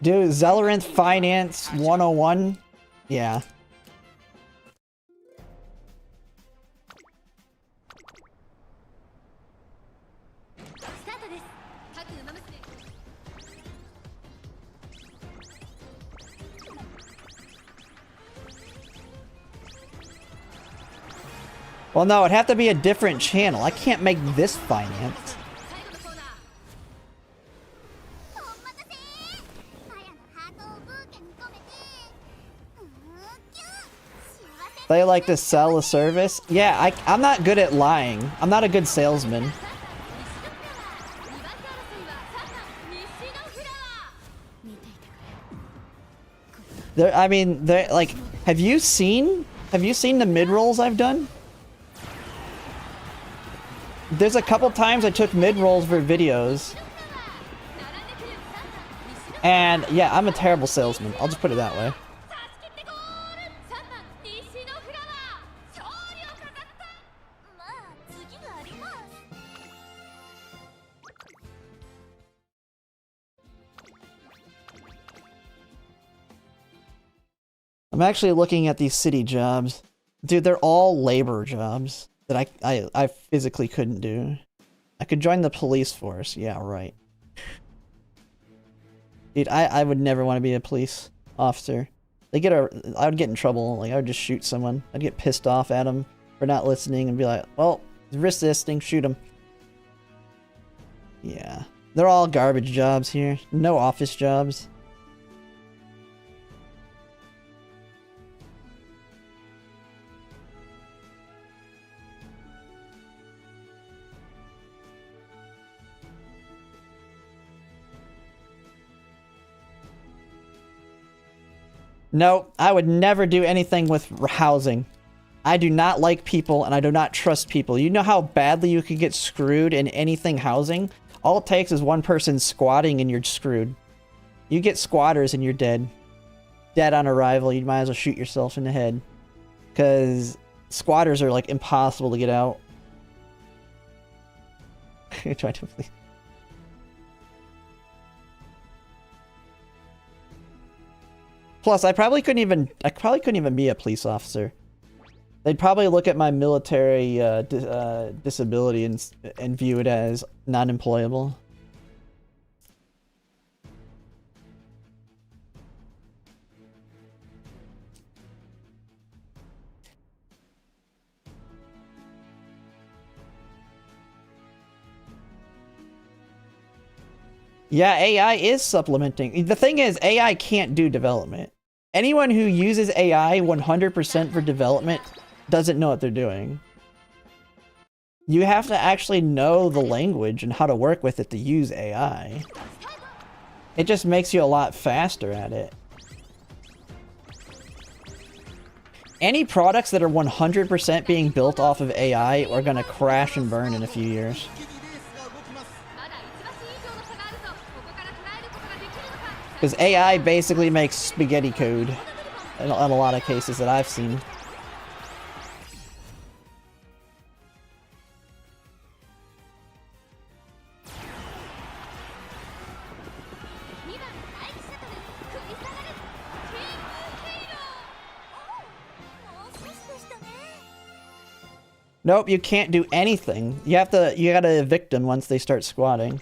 Dude, Zelleranth Finance 101? Yeah. Well, no, it'd have to be a different channel. I can't make this finance. They like to sell a service? Yeah, I'm not good at lying. I'm not a good salesman. Like, have you seen the mid-rolls I've done? There's a couple times I took mid-rolls for videos. And yeah, I'm a terrible salesman. I'll just put it that way. I'm actually looking at these city jobs. Dude, they're all labor jobs that I physically couldn't do. I could join the police force. Yeah, right. Dude, I would never want to be a police officer. I would get in trouble. Like, I would just shoot someone. I'd get pissed off at them for not listening and be like, well, resisting, shoot them. Yeah. They're all garbage jobs here. No office jobs. No, I would never do anything with housing. I do not like people and I do not trust people. You know how badly you could get screwed in anything housing? All it takes is one person squatting and you're screwed. You get squatters and you're dead. Dead on arrival, you might as well shoot yourself in the head. Because squatters are like impossible to get out. Try to please. Plus, I probably couldn't even be a police officer. They'd probably look at my military disability and view it as non-employable. Yeah, AI is supplementing. The thing is, AI can't do development. Anyone who uses AI 100% for development doesn't know what they're doing. You have to actually know the language and how to work with it to use AI. It just makes you a lot faster at it. Any products that are 100% being built off of AI are gonna crash and burn in a few years. Because AI basically makes spaghetti code in a lot of cases that I've seen. Nope, you can't do anything. You gotta evict them once they start squatting.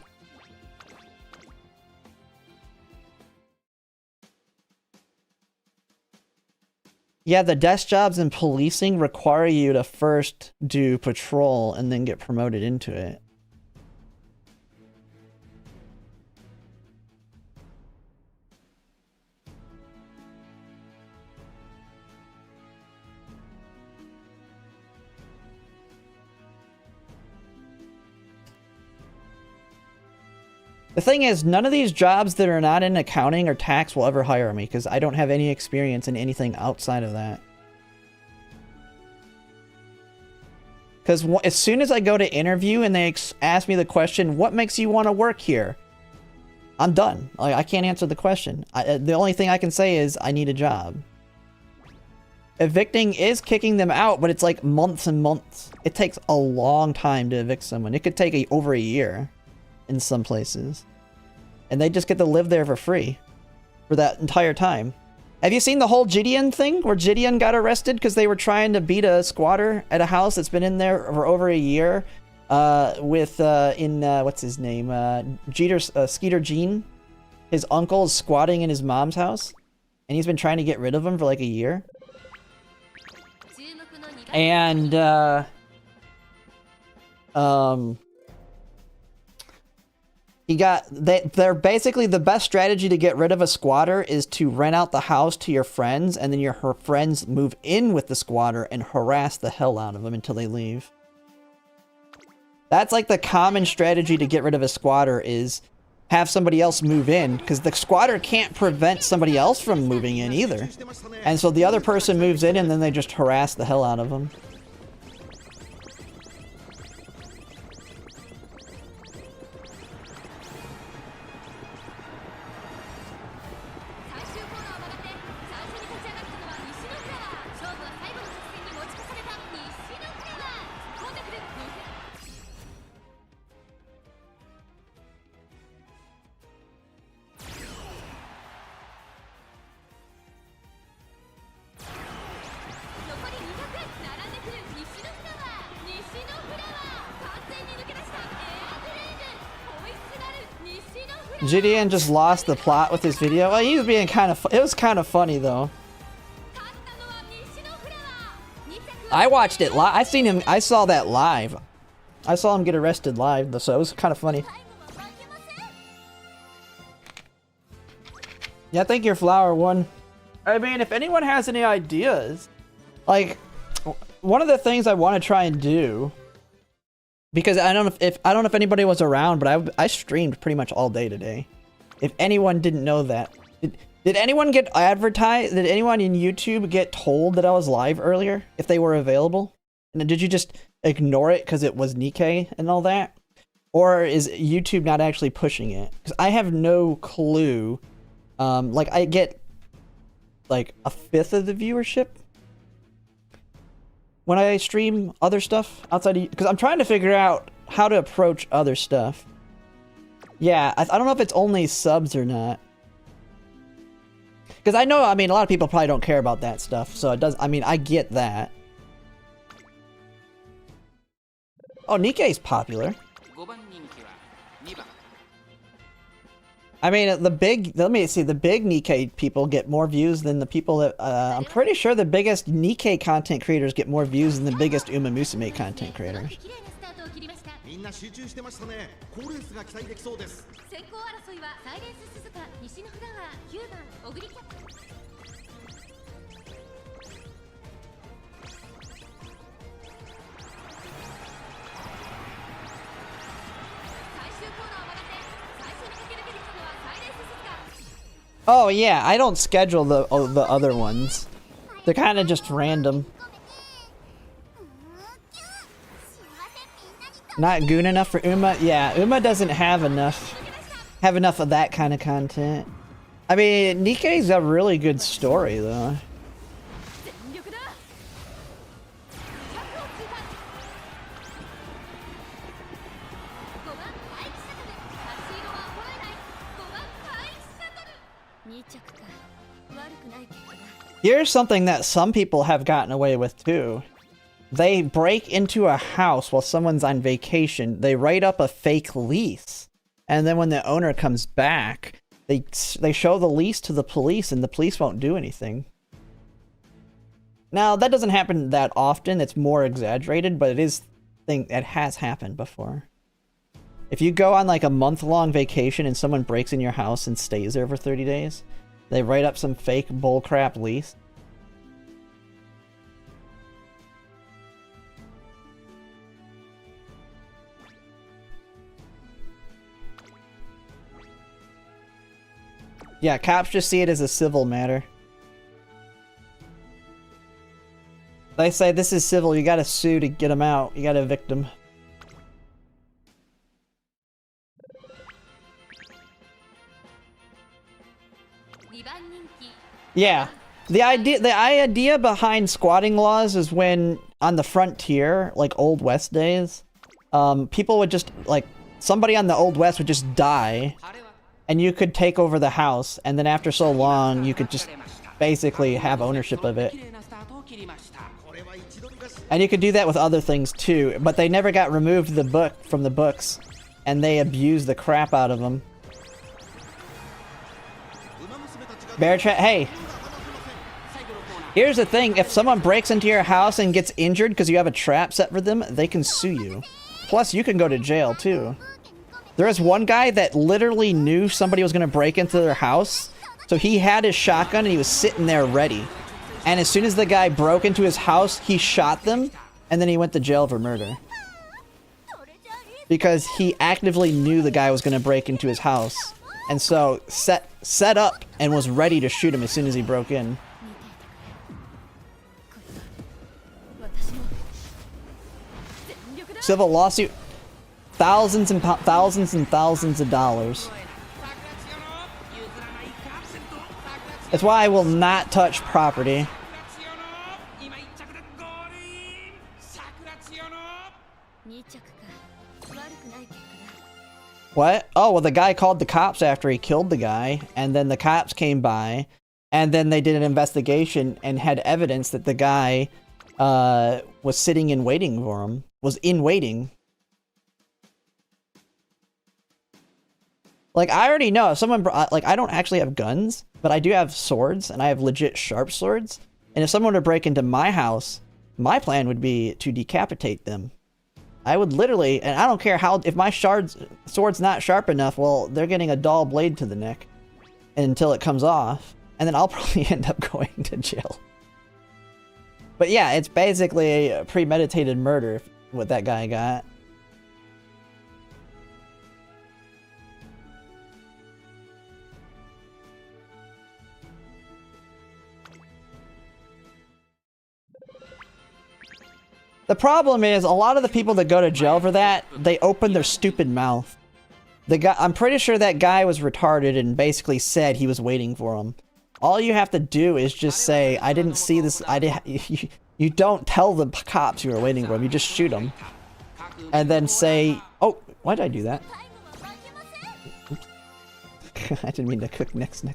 Yeah, the desk jobs in policing require you to first do patrol and then get promoted into it. The thing is, none of these jobs that are not in accounting or tax will ever hire me because I don't have any experience in anything outside of that. Because as soon as I go to interview and they ask me the question, what makes you want to work here? I'm done. Like, I can't answer the question. The only thing I can say is I need a job. Evicting is kicking them out, but it's like months and months. It takes a long time to evict someone. It could take over a year in some places. And they just get to live there for free for that entire time. Have you seen the whole Gideon thing where Gideon got arrested because they were trying to beat a squatter at a house that's been in there for over a year what's his name? Skeeter Jean. His uncle is squatting in his mom's house and he's been trying to get rid of him for like a year. And they're basically the best strategy to get rid of a squatter is to rent out the house to your friends, and then her friends move in with the squatter and harass the hell out of them until they leave. That's like the common strategy to get rid of a squatter is have somebody else move in, because the squatter can't prevent somebody else from moving in either. And so the other person moves in and then they just harass the hell out of them. Gideon just lost the plot with his video. Well, he was being kind of... It was kind of funny, though. I watched it live. I saw that live. I saw him get arrested live, so it was kind of funny. Yeah, thank you, Flower One. I mean, if anyone has any ideas, like, one of the things I want to try and do, because I don't know if anybody was around, but I streamed pretty much all day today. If anyone didn't know that, did anyone get advertised? Did anyone in YouTube get told that I was live earlier if they were available? And did you just ignore it because it was Nikkei and all that? Or is YouTube not actually pushing it? Because I have no clue. Like I get like a fifth of the viewership when I stream other stuff outside of, because I'm trying to figure out how to approach other stuff. Yeah, I don't know if it's only subs or not. Because I know, I mean, a lot of people probably don't care about that stuff, so it does, I mean, I get that. Oh, Nikkei's popular. I mean, let me see, the big Nikkei people get more views than the people that, I'm pretty sure the biggest Nikkei content creators get more views than the biggest Umamusume content creators. Oh yeah, I don't schedule the other ones. They're kind of just random. Not goon enough for Uma? Yeah, Uma doesn't have enough of that kind of content. I mean, Nikkei's a really good story though. Here's something that some people have gotten away with too. They break into a house while someone's on vacation. They write up a fake lease. And then when the owner comes back, they show the lease to the police and the police won't do anything. Now, that doesn't happen that often. It's more exaggerated, but it has happened before. If you go on like a month-long vacation and someone breaks in your house and stays there for 30 days, they write up some fake bullcrap lease. Yeah, cops just see it as a civil matter. They say this is civil, you gotta sue to get him out. You gotta evict him. Yeah. The idea behind squatting laws is when on the frontier, like Old West days, people would just like somebody on the Old West would just die and you could take over the house, and then after so long you could just basically have ownership of it. And you could do that with other things too, but they never got removed from the books, and they abused the crap out of them. Bear trap. Hey, here's the thing: if someone breaks into your house and gets injured because you have a trap set for them, they can sue you. Plus, you can go to jail too. There was one guy that literally knew somebody was going to break into their house, so he had his shotgun and he was sitting there ready. And as soon as the guy broke into his house, he shot them, and then he went to jail for murder. Because he actively knew the guy was going to break into his house, and so set up and was ready to shoot him as soon as he broke in. Civil lawsuit, thousands and thousands of dollars. That's why I will not touch property. What? Oh, well, the guy called the cops after he killed the guy, and then the cops came by, and then they did an investigation and had evidence that the guy was sitting in waiting for him, was in waiting. Like, I already know if someone, like, I don't actually have guns, but I do have swords, and I have legit sharp swords. And if someone were to break into my house, my plan would be to decapitate them. I would literally, and I don't care how, if my sword's not sharp enough, well, they're getting a dull blade to the neck until it comes off, and then I'll probably end up going to jail. But yeah, it's basically a premeditated murder, what that guy got. The problem is, a lot of the people that go to jail for that, they open their stupid mouth. I'm pretty sure that guy was retarded and basically said he was waiting for him. All you have to do is just say, I didn't see this, you don't tell the cops you were waiting for him, you just shoot them. And then say, oh, why did I do that? Oops. I didn't mean to click next.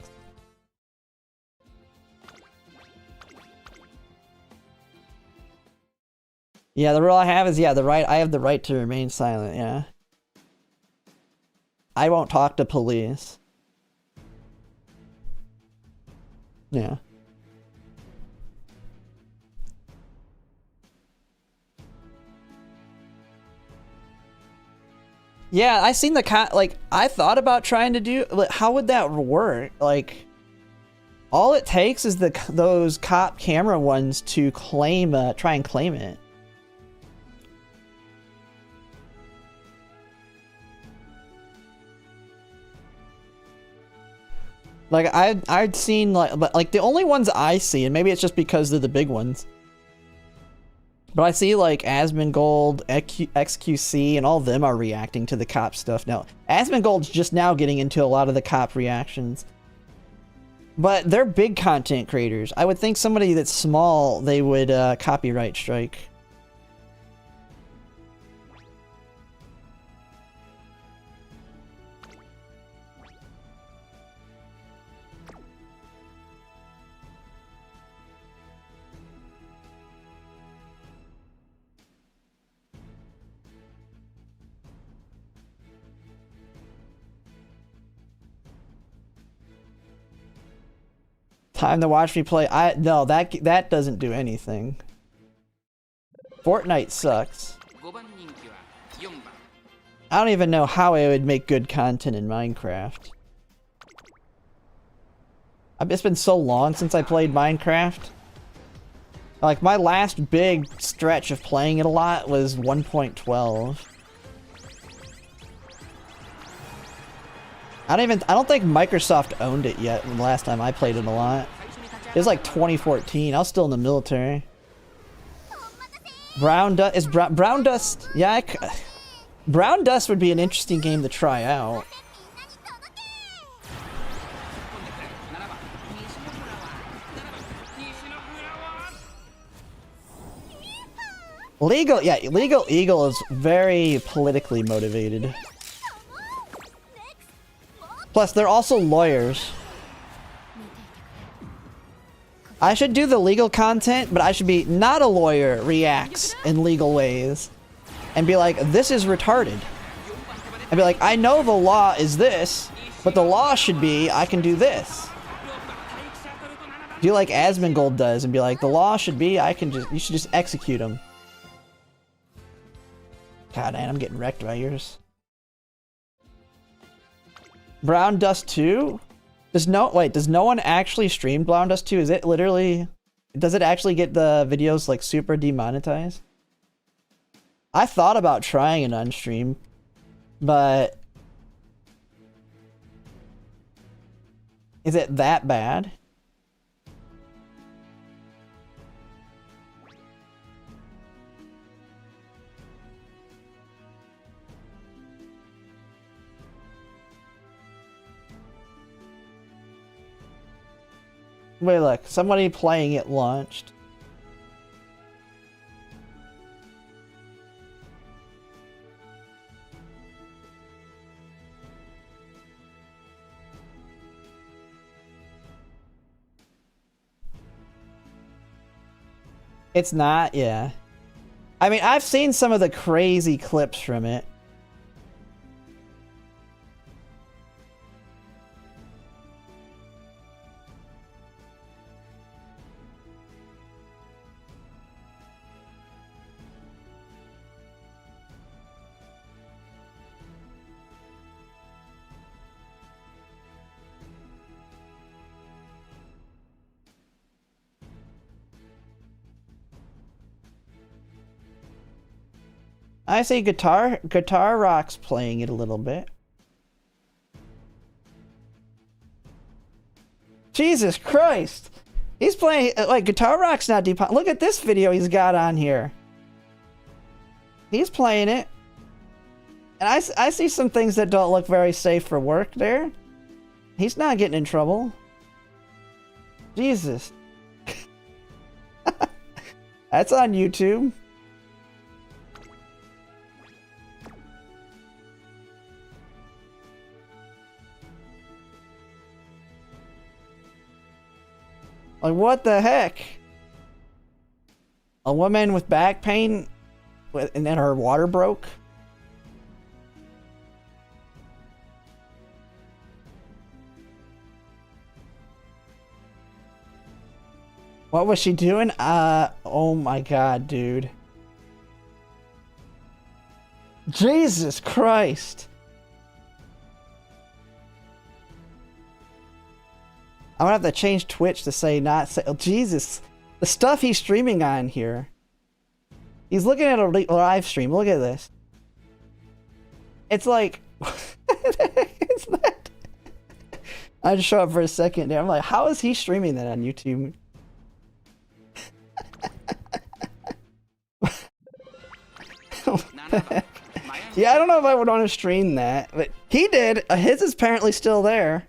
Yeah, the rule I have is, I have the right to remain silent, yeah. I won't talk to police. Yeah. Yeah, I seen the like, I thought about trying to do, like, how would that work? Like, all it takes is those cop camera ones to claim, try and claim it. Like I'd seen like the only ones I see, and maybe it's just because they're the big ones. But I see like Asmongold, XQC, and all of them are reacting to the cop stuff now. Asmongold's just now getting into a lot of the cop reactions. But they're big content creators. I would think somebody that's small, they would copyright strike. Time to watch me play. No, that doesn't do anything. Fortnite sucks. I don't even know how I would make good content in Minecraft. It's been so long since I played Minecraft. Like my last big stretch of playing it a lot was 1.12. I don't think Microsoft owned it yet the last time I played it a lot. It was like 2014. I was still in the military. Brown Dust Brown Dust. Yeah, Brown Dust would be an interesting game to try out. Legal Eagle is very politically motivated. Plus, they're also lawyers. I should do the legal content, but I should be not a lawyer reacts in legal ways. And be like, this is retarded. And be like, I know the law is this, but the law should be, I can do this. Do like Asmongold does and be like, the law should be, you should just execute him. God, man, I'm getting wrecked by yours. Brown Dust 2? Does no one actually stream Brown Dust 2? Is it literally... Does it actually get the videos like super demonetized? I thought about trying it on stream, but... Is it that bad? Wait, look. Somebody playing it launched. It's not, yeah. I mean, I've seen some of the crazy clips from it. I see Guitar Rock's playing it a little bit. Jesus Christ! He's playing, like, Guitar Rock's not deep. Look at this video he's got on here. He's playing it. And I see some things that don't look very safe for work there. He's not getting in trouble. Jesus. That's on YouTube. Like, what the heck? A woman with back pain and then her water broke? What was she doing? Oh my god, dude. Jesus Christ. I'm gonna have to change Twitch to say not say. Oh, Jesus, the stuff he's streaming on here. He's looking at a live stream. Look at this. It's like, it's that. I just show up for a second there. I'm like, how is he streaming that on YouTube? Yeah, I don't know if I would want to stream that, but he did. His is apparently still there.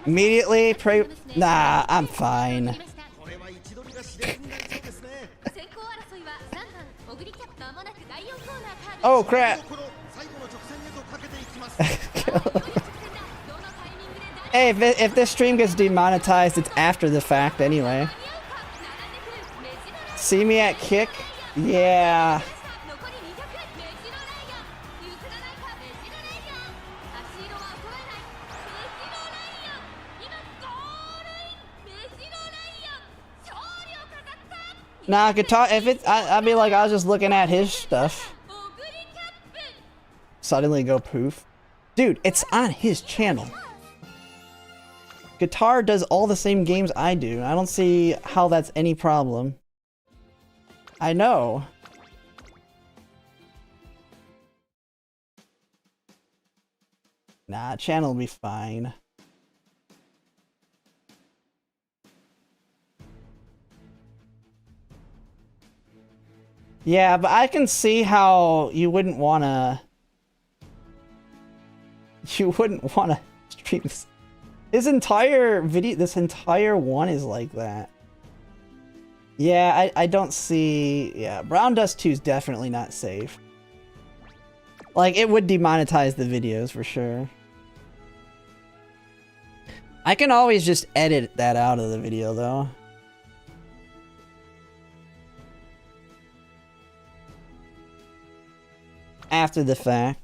Immediately pray. Nah, I'm fine. Oh crap. Hey, if this stream gets demonetized, it's after the fact anyway. See me at kick? Yeah. Nah, guitar. If it's, I'd be like, I was just looking at his stuff. Suddenly go poof. Dude, it's on his channel. Guitar does all the same games I do. I don't see how that's any problem. I know. Nah, channel will be fine. Yeah, but I can see how you wouldn't wanna... You wouldn't wanna stream this. His entire video, this entire one is like that. Yeah, I don't see... Yeah, Brown Dust 2 is definitely not safe. Like, it would demonetize the videos for sure. I can always just edit that out of the video, though. After the fact.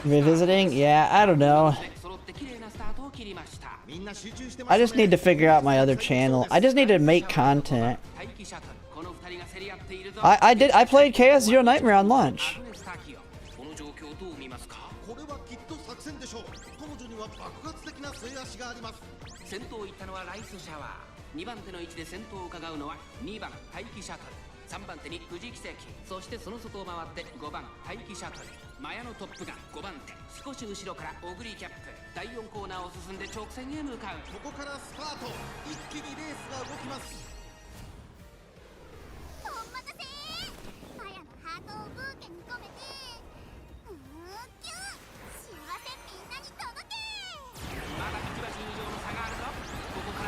Revisiting? Yeah, I don't know. I just need to figure out my other channel. I just need to make content. I played Chaos Zero Nightmare on launch.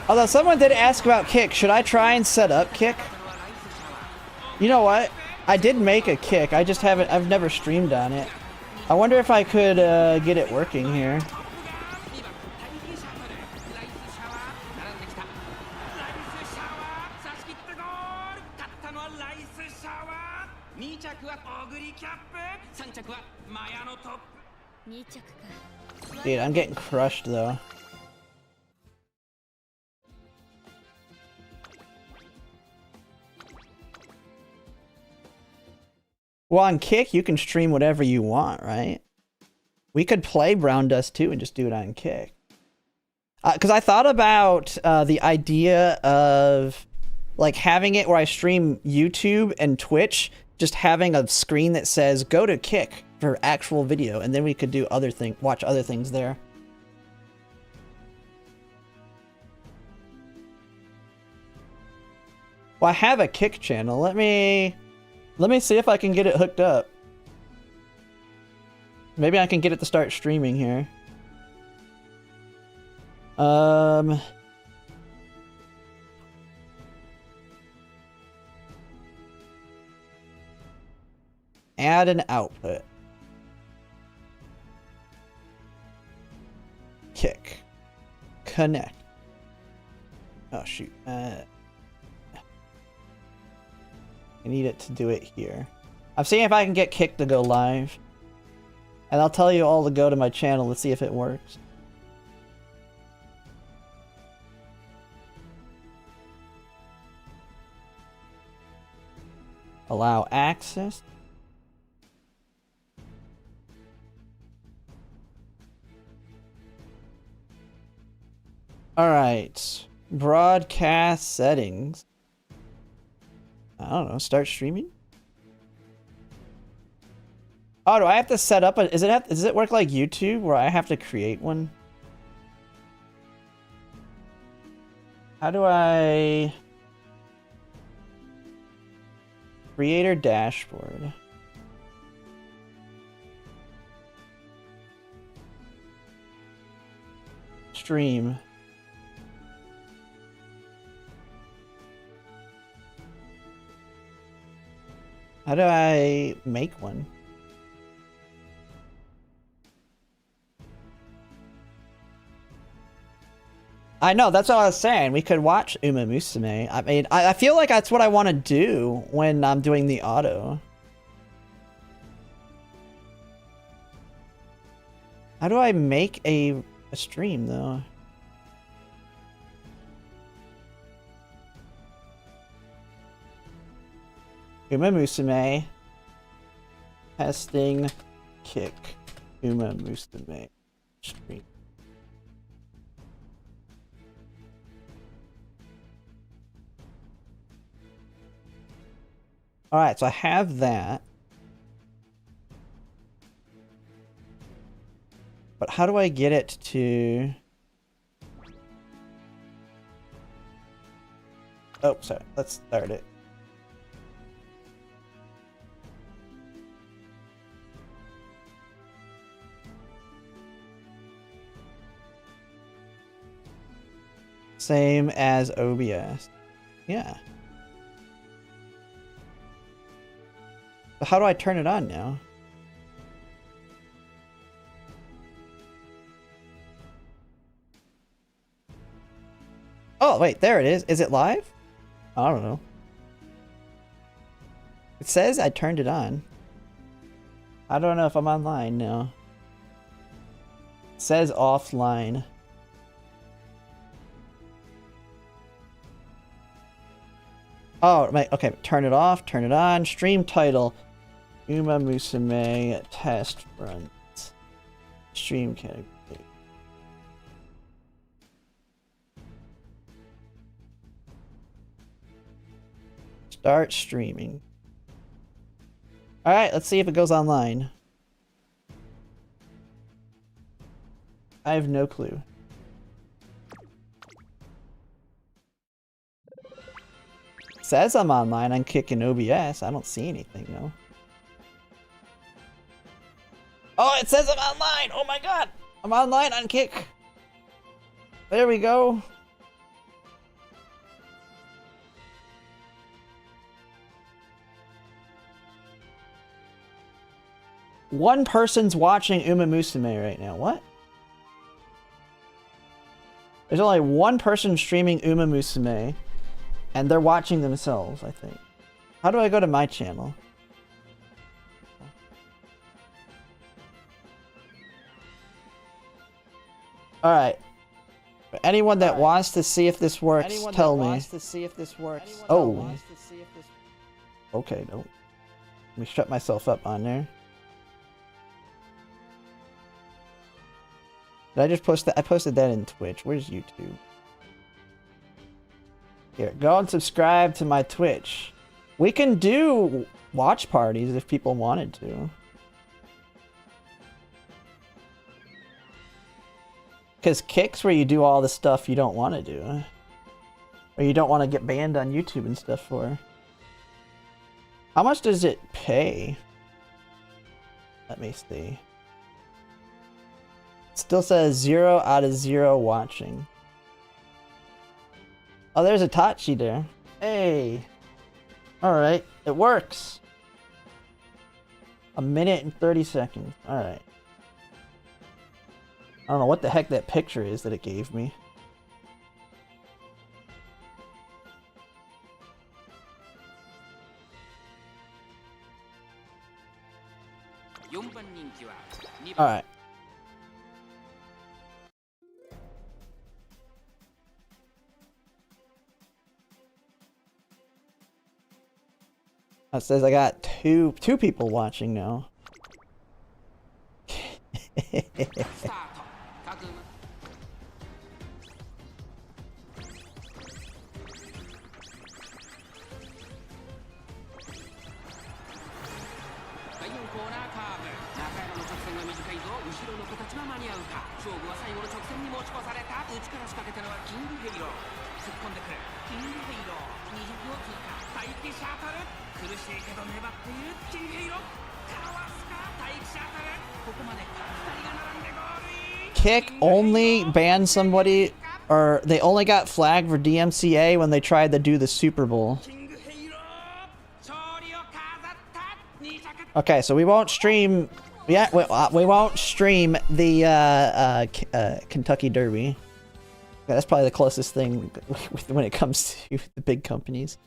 Although someone did ask about Kick, should I try and set up Kick? You know what? I did make a Kick, I just haven't, I've never streamed on it. I wonder if I could get it working here. Dude, I'm getting crushed though. Well, on Kick, you can stream whatever you want, right? We could play Brown Dust 2 and just do it on Kick. Because I thought about the idea of like having it where I stream YouTube and Twitch, just having a screen that says go to Kick for actual video, and then we could do other watch other things there. Well, I have a Kick channel. Let me see if I can get it hooked up. Maybe I can get it to start streaming here. Add an output. Kick. Connect. Oh shoot. I need it to do it here. I'm seeing if I can get Kick to go live. And I'll tell you all to go to my channel to see if it works. Allow access. Alright. Broadcast settings. I don't know. Start streaming? Oh, do I have to set up a... does it work like YouTube where I have to create one? How do I... Creator dashboard. Stream. How do I make one? I know, that's what I was saying. We could watch Umamusume. I mean, I feel like that's what I want to do when I'm doing the auto. How do I make a stream, though? Umamusume. Testing. Kick. Umamusume. Stream. Alright, so I have that. But how do I get it to... Oh, sorry. Let's start it. Same as OBS. Yeah. So how do I turn it on now? Oh, wait, there it is. Is it live? I don't know. It says I turned it on. I don't know if I'm online now. It says offline. Oh, okay, turn it off, turn it on. Stream title. Umamusume test run. Stream category. Start streaming. Alright, let's see if it goes online. I have no clue. It says I'm online on Kick and OBS. I don't see anything though. Oh, it says I'm online! Oh my god! I'm online on Kick! There we go. One person's watching Umamusume right now. What? There's only one person streaming Umamusume, and they're watching themselves, I think. How do I go to my channel? Alright. Anyone that wants to see if this works, tell me. Oh. Okay, no. Let me shut myself up on there. Did I just post that? I posted that in Twitch. Where's YouTube? Here, go and subscribe to my Twitch. We can do watch parties if people wanted to. Because Kick's where you do all the stuff you don't want to do. Or you don't want to get banned on YouTube and stuff for. How much does it pay? Let me see. Still says 0 out of 0 watching. Oh, there's a Tachi there. Hey. Alright, it works. 1 minute and 30 seconds. Alright. I don't know what the heck that picture is that it gave me. Alright. It says I got two people watching now. ろの子たちは間に合うか。勝負は最後の直線に持ち越された。内から仕掛けたのはキングヘイロー。突っ込んでくるキングヘイロー。200を通過。待機シャトル。苦しいけど粘っているキングヘイロー。かわすか待機シャトル。ここまで2人が並んでゴールイン。Kick only banned somebody, or they only got flagged for DMCA when they tried to do the Super Bowl. Okay, so we won't stream. Yeah, we won't stream the Kentucky Derby. Yeah, that's probably the closest thing when it comes to the big companies.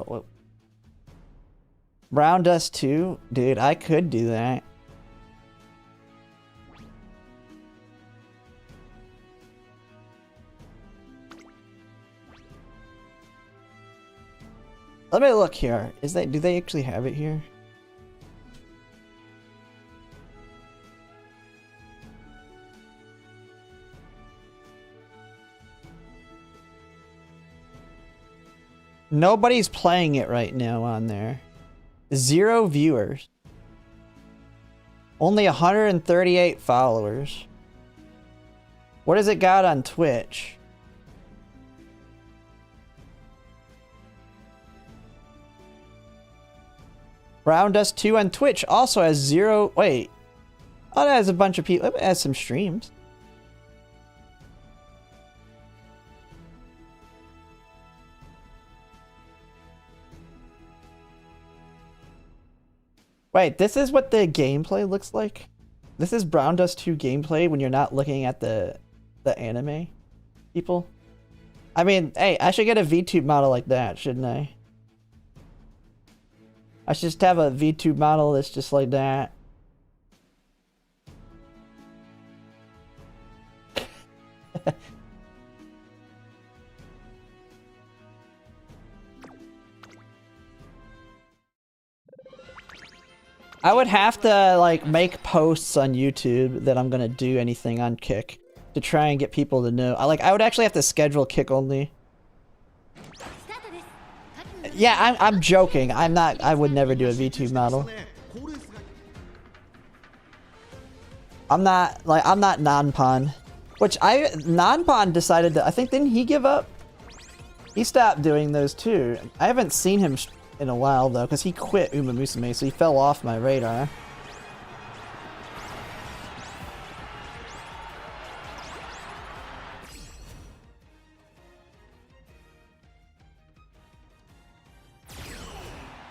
Oh, Brown Dust 2? Dude, I could do that. Let me look here. Do they actually have it here? Nobody's playing it right now on there. 0 viewers. Only 138 followers. What does it got on Twitch? Brown Dust 2 on Twitch also has 0. Wait. Oh, that has a bunch of people. It has some streams. Wait, this is what the gameplay looks like? This is Brown Dust 2 gameplay when you're not looking at the anime people? I mean, hey, I should get a VTube model like that, shouldn't I? I should just have a VTube model that's just like that. I would have to like make posts on YouTube that I'm gonna do anything on Kick to try and get people to know. I would actually have to schedule Kick only. Yeah, I'm joking. I would never do a VTube model. I'm not Nanpon. Nanpon decided to, I think, didn't he give up? He stopped doing those too. I haven't seen him in a while though, because he quit Umamusume, so he fell off my radar.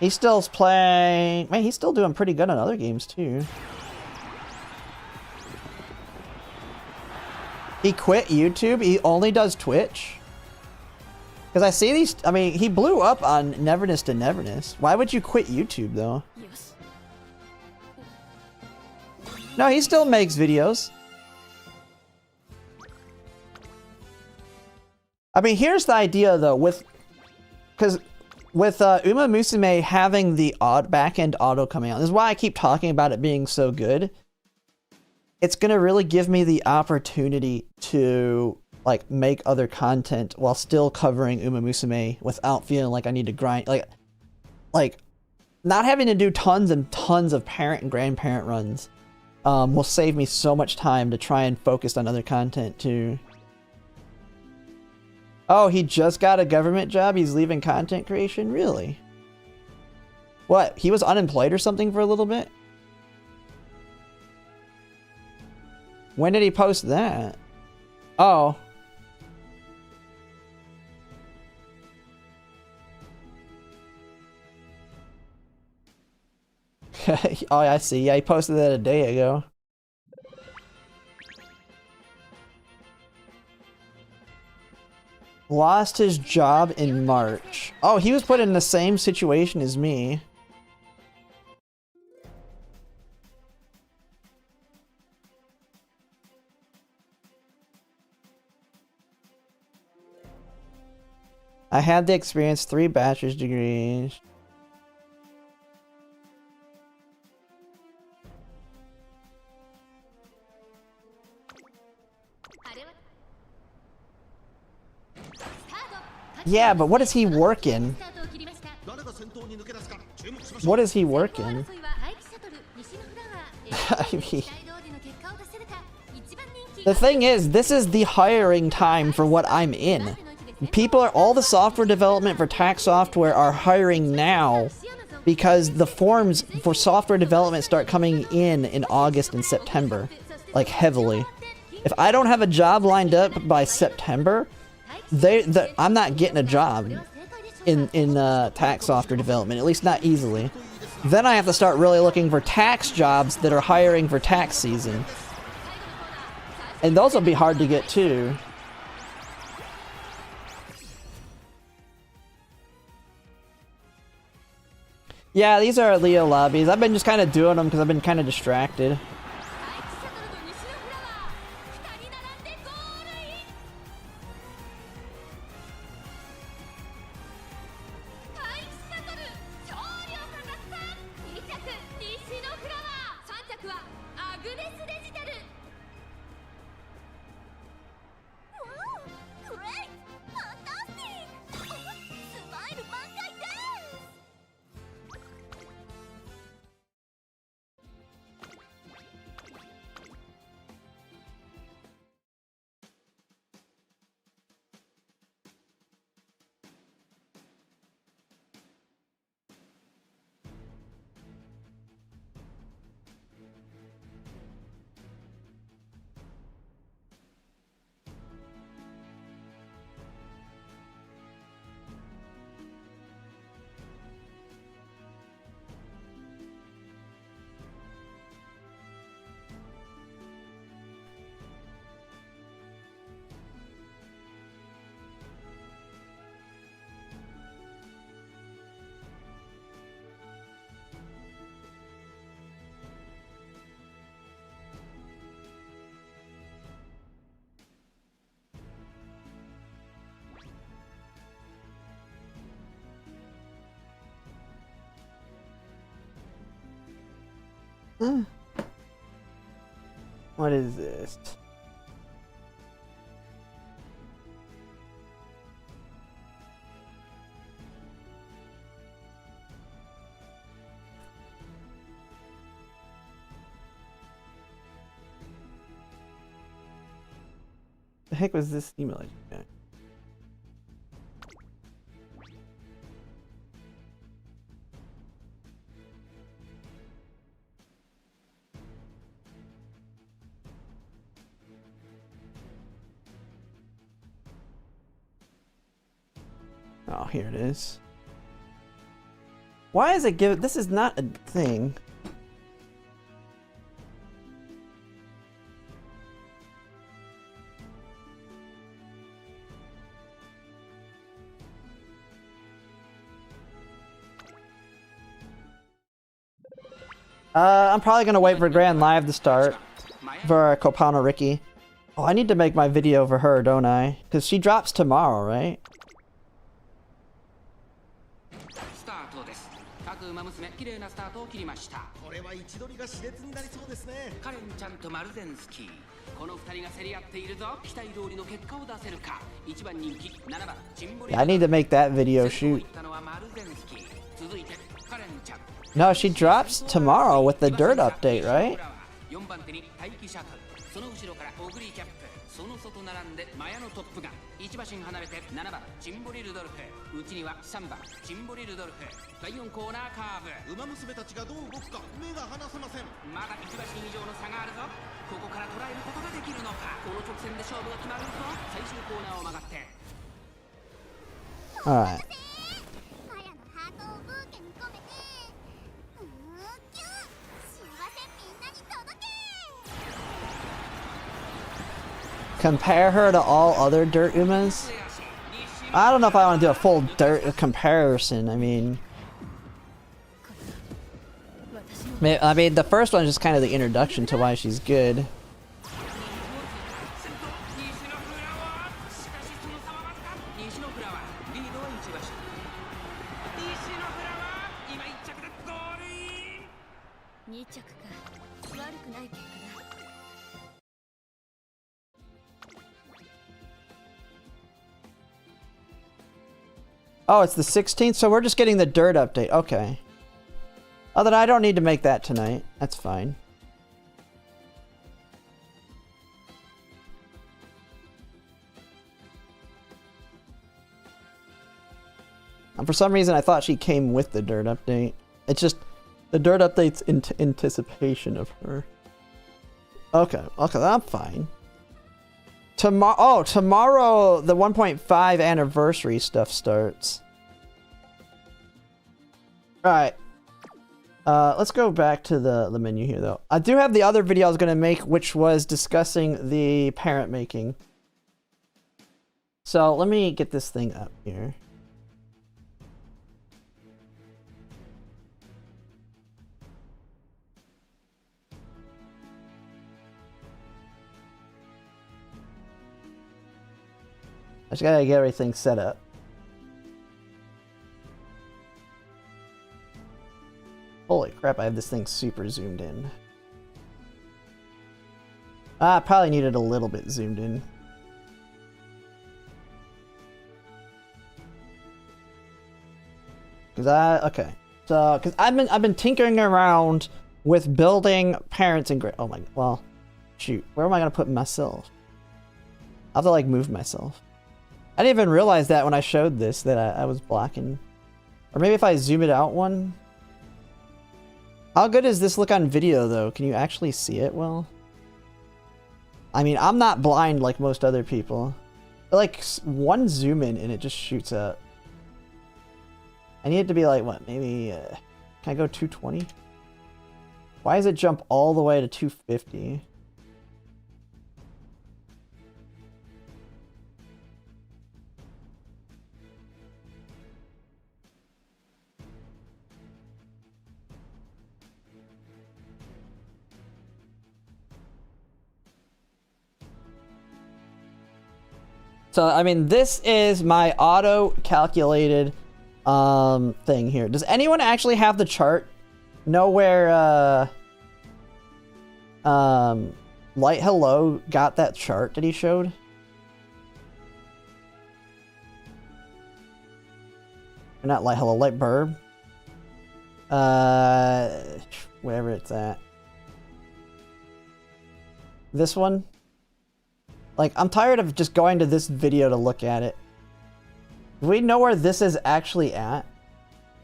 He still's playing. Man, he's still doing pretty good on other games too. He quit YouTube. He only does Twitch. Because I see these. I mean, he blew up on Neverness to Neverness. Why would you quit YouTube though? Yes. No, he still makes videos. I mean, here's the idea though, with Umamusume having the back-end auto coming out. This is why I keep talking about it being so good. It's gonna really give me the opportunity to like make other content while still covering Umamusume without feeling like I need to grind, like not having to do tons and tons of parent and grandparent runs will save me so much time to try and focus on other content too. Oh, he just got a government job? He's leaving content creation? Really? What? He was unemployed or something for a little bit? When did he post that? Oh. Oh, I see. Yeah, he posted that a day ago. Lost his job in March. Oh, he was put in the same situation as me. I had the experience, 3 bachelor's degrees. Yeah, but what is he working? What is he working? I mean, the thing is, this is the hiring time for what I'm in. All the software development for tax software are hiring now because the forms for software development start coming in August and September, like heavily. If I don't have a job lined up by September, I'm not getting a job in tax software development, at least not easily. Then I have to start really looking for tax jobs that are hiring for tax season. And those will be hard to get too. Yeah, these are Leo lobbies. I've been just kind of doing them because I've been kind of distracted. What is this? The heck was this email? Oh, here it is. Why is it give? This is not a thing. I'm probably gonna wait for Grand Live to start for Kopano Ricky. Oh, I need to make my video for her, don't I? Because she drops tomorrow, right? Yeah, I need to make that video shoot. No, she drops tomorrow with the dirt update, right? Alright. Compare her to all other dirt Umas? I don't know if I want to do a full dirt comparison. I mean, the first one is just kind of the introduction to why she's good. 2着か悪くない結果だ。 Oh, it's the 16th, so we're just getting the dirt update. Okay. Oh, then I don't need to make that tonight. That's fine. And for some reason, I thought she came with the dirt update. It's just the dirt update's in anticipation of her. Okay, okay, I'm fine. Tomorrow the 1.5 anniversary stuff starts. Alright. Let's go back to the menu here, though. I do have the other video I was going to make, which was discussing the parent making. So, let me get this thing up here. I just gotta get everything set up. Holy crap, I have this thing super zoomed in. I probably needed a little bit zoomed in. Okay. So, cause I've been tinkering around with building parents and oh my, well, shoot, where am I gonna put myself? I'll have to like move myself. I didn't even realize that when I showed this, that I was blocking. Or maybe if I zoom it out one. How good does this look on video, though? Can you actually see it well? I mean, I'm not blind like most other people. Like, one zoom in and it just shoots up. I need it to be like, what, maybe... can I go 220? Why does it jump all the way to 250? So, I mean, this is my auto-calculated thing here. Does anyone actually have the chart? Know where Light Hello got that chart that he showed? Or not Light Hello, Light Burb. Wherever it's at. This one? Like, I'm tired of just going to this video to look at it. Do we know where this is actually at?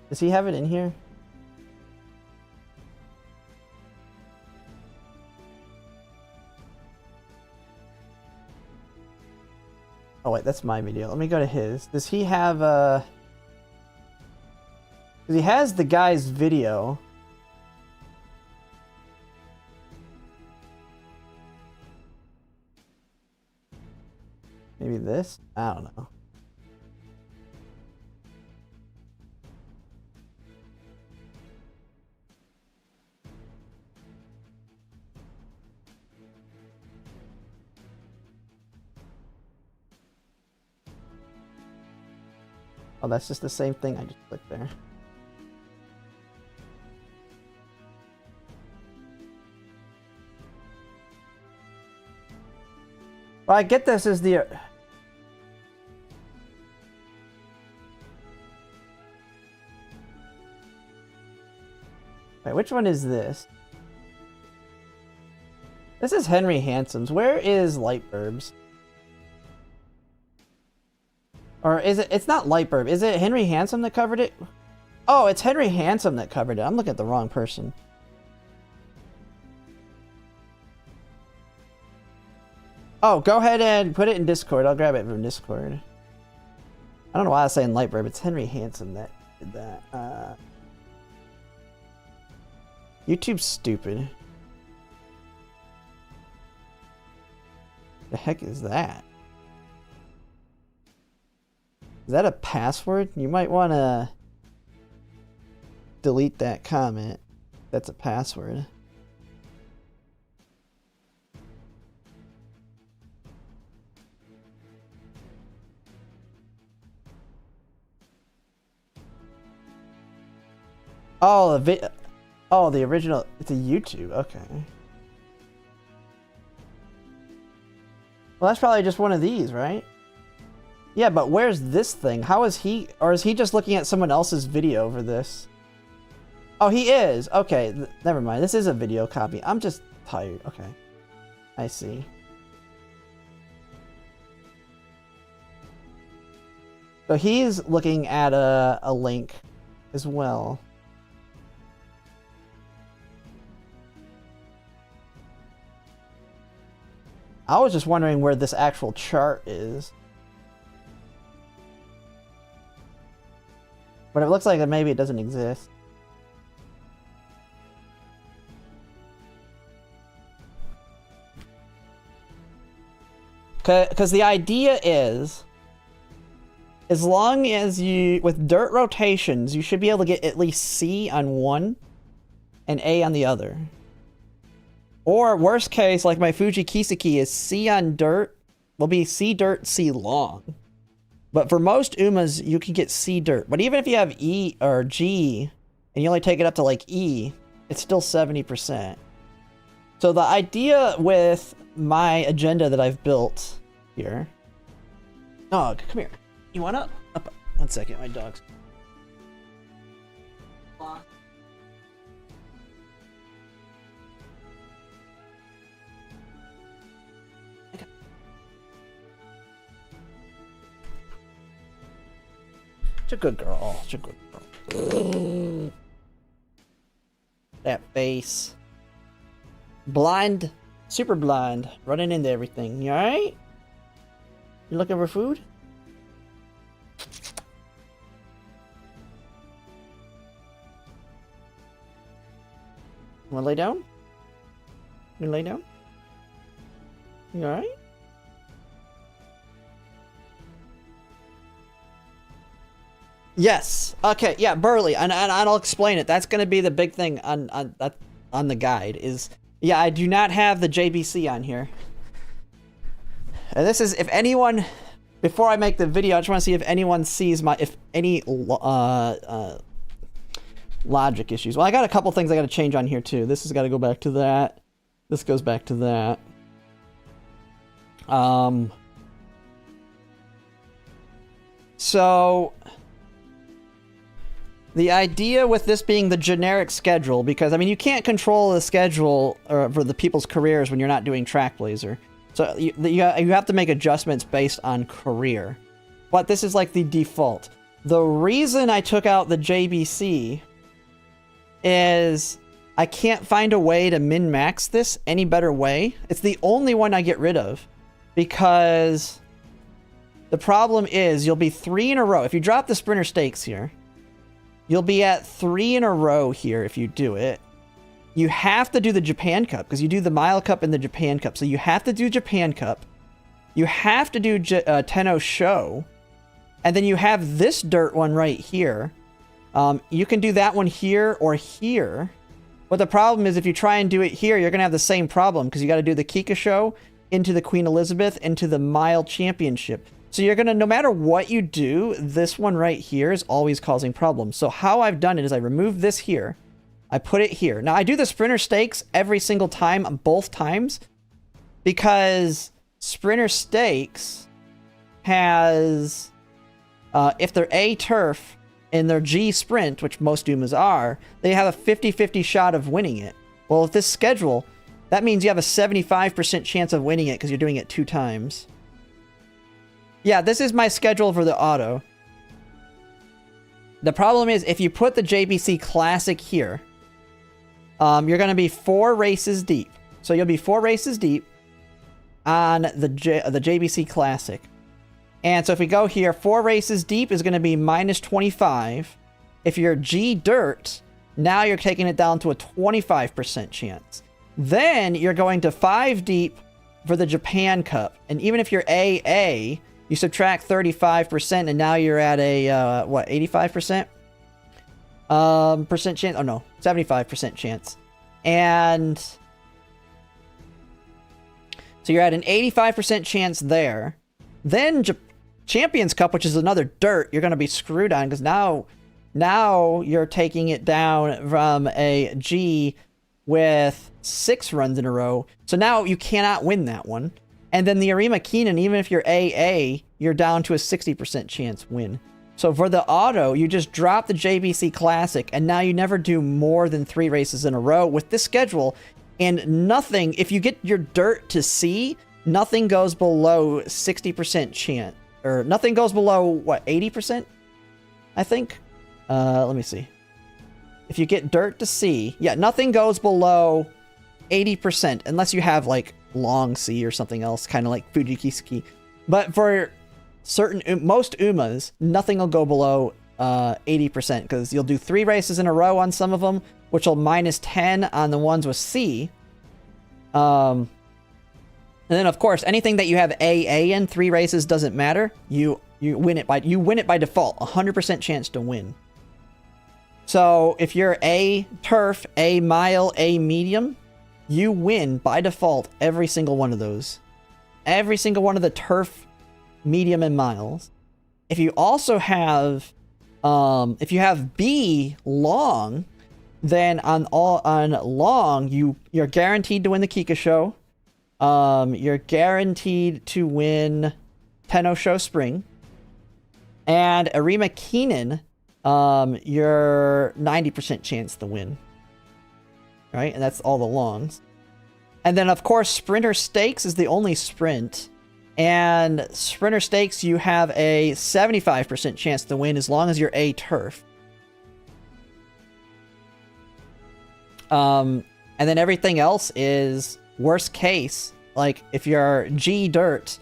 Does he have it in here? Oh wait, that's my video. Let me go to his. Does he have because he has the guy's video. Maybe this? I don't know. Oh, that's just the same thing I just clicked there. Well, I get this is the... Wait, which one is this? This is Henry Handsome's. Where is Lightburb's? Or is it... It's not Lightburb. Is it Henry Handsome that covered it? Oh, it's Henry Handsome that covered it. I'm looking at the wrong person. Oh, go ahead and put it in Discord. I'll grab it from Discord. I don't know why I was saying Lightburb. It's Henry Handsome that did that. YouTube's stupid. The heck is that? Is that a password? You might want to delete that comment. That's a password. Oh, Oh, the original. It's a YouTube. Okay. Well, that's probably just one of these, right? Yeah, but where's this thing? How is he... Or is he just looking at someone else's video for this? Oh, he is. Okay, never mind. This is a video copy. I'm just tired. Okay. I see. So he's looking at a link as well. I was just wondering where this actual chart is. But it looks like that maybe it doesn't exist. Because the idea is, as long as you, with dirt rotations, you should be able to get at least C on one and A on the other. Or worst case, like my Fuji Kiseki is C on dirt, will be C dirt, C long. But for most Umas, you can get C dirt. But even if you have E or G, and you only take it up to like E, it's still 70%. So the idea with my agenda that I've built here... Dog, come here. You want up? Up. 1 second, my dog's... It's a good girl. It's a good girl. That face. Blind. Super blind. Running into everything. You alright? You looking for food? Wanna lay down? You lay down? You alright? Yes. Okay. Yeah, Burley, and I'll explain it. That's going to be the big thing on the guide. Is yeah, I do not have the JBC on here. And this is, if anyone, before I make the video, I just want to see if anyone sees any logic issues. Well, I got a couple things I got to change on here too. This has got to go back to that. This goes back to that. So the idea with this being the generic schedule, because, I mean, you can't control the schedule for the people's careers when you're not doing Track Blazer. So you have to make adjustments based on career. But this is like the default. The reason I took out the JBC is I can't find a way to min-max this any better way. It's the only one I get rid of. Because the problem is you'll be 3 in a row. If you drop the Sprinter Stakes here, you'll be at 3 in a row here if you do it. You have to do the Japan Cup, because you do the Mile Cup and the Japan Cup. So you have to do Japan Cup. You have to do Tenno Show. And then you have this dirt one right here. You can do that one here or here. But the problem is if you try and do it here, you're going to have the same problem, because you got to do the Kika Show into the Queen Elizabeth, into the Mile Championship. So you're going to, no matter what you do, this one right here is always causing problems. So how I've done it is I remove this here. I put it here. Now I do the Sprinter Stakes every single time, both times, because Sprinter Stakes has, if they're A turf and they're G sprint, which most Dumas are, they have a 50-50 shot of winning it. Well, with this schedule, that means you have a 75% chance of winning it because you're doing it 2 times. Yeah, this is my schedule for the auto. The problem is if you put the JBC Classic here, you're going to be 4 races deep. So you'll be 4 races deep on the JBC Classic. And so if we go here, 4 races deep is going to be minus 25. If you're G Dirt, now you're taking it down to a 25% chance. Then you're going to 5 deep for the Japan Cup. And even if you're AA, you subtract 35%, and now you're at a, what, 85%? Percent chance? Oh, no, 75% chance. And so you're at an 85% chance there. Then Champions Cup, which is another dirt, you're going to be screwed on, because now Now you're taking it down from a G with 6 runs in a row. So now you cannot win that one. And then the Arima Keenan, even if you're AA, you're down to a 60% chance win. So for the auto, you just drop the JBC Classic, and now you never do more than 3 races in a row with this schedule. And nothing, if you get your dirt to C, nothing goes below 60% chance. Or nothing goes below, what, 80%? I think? Let me see. If you get dirt to C, yeah, nothing goes below 80%, unless you have, like, long C or something else, kind of like Fuji Kiseki. But for most Umas, nothing will go below 80%, because you'll do 3 races in a row on some of them, which will minus 10 on the ones with C. And then, of course, anything that you have AA in, 3 races doesn't matter. You win it by default, 100% chance to win. So if you're A turf, A mile, A medium, you win by default every single one of those. Every single one of the turf, medium, and miles. If you also have, if you have B long, then on long, you're guaranteed to win the Kika Show. You're guaranteed to win Tenno Show Spring. And Arima Keenan, you're 90% chance to win. Right? And that's all the longs. And then, of course, Sprinter Stakes is the only sprint. And Sprinter Stakes, you have a 75% chance to win as long as you're A turf. And then everything else is worst case. Like, if you're G dirt,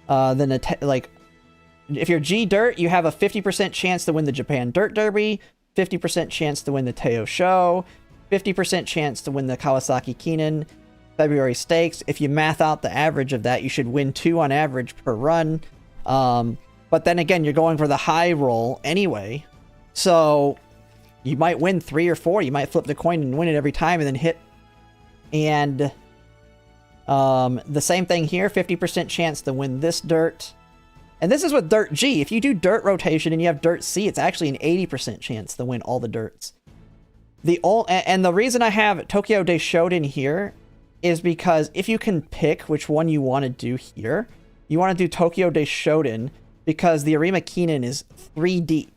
then if you're G dirt, you have a 50% chance to win the Japan Dirt Derby, 50% chance to win the Teo Show, 50% chance to win the Kawasaki Keenan February Stakes. If you math out the average of that, you should win 2 on average per run. But then again, you're going for the high roll anyway. So you might win 3 or 4. You might flip the coin and win it every time and then hit. And the same thing here, 50% chance to win this dirt. And this is with Dirt G. If you do Dirt Rotation and you have Dirt C, it's actually an 80% chance to win all the dirts. And the reason I have Tokyo Day Shoten here is because if you can pick which one you want to do here, you want to do Tokyo Day Shoten because the Arima Keenan is 3 deep.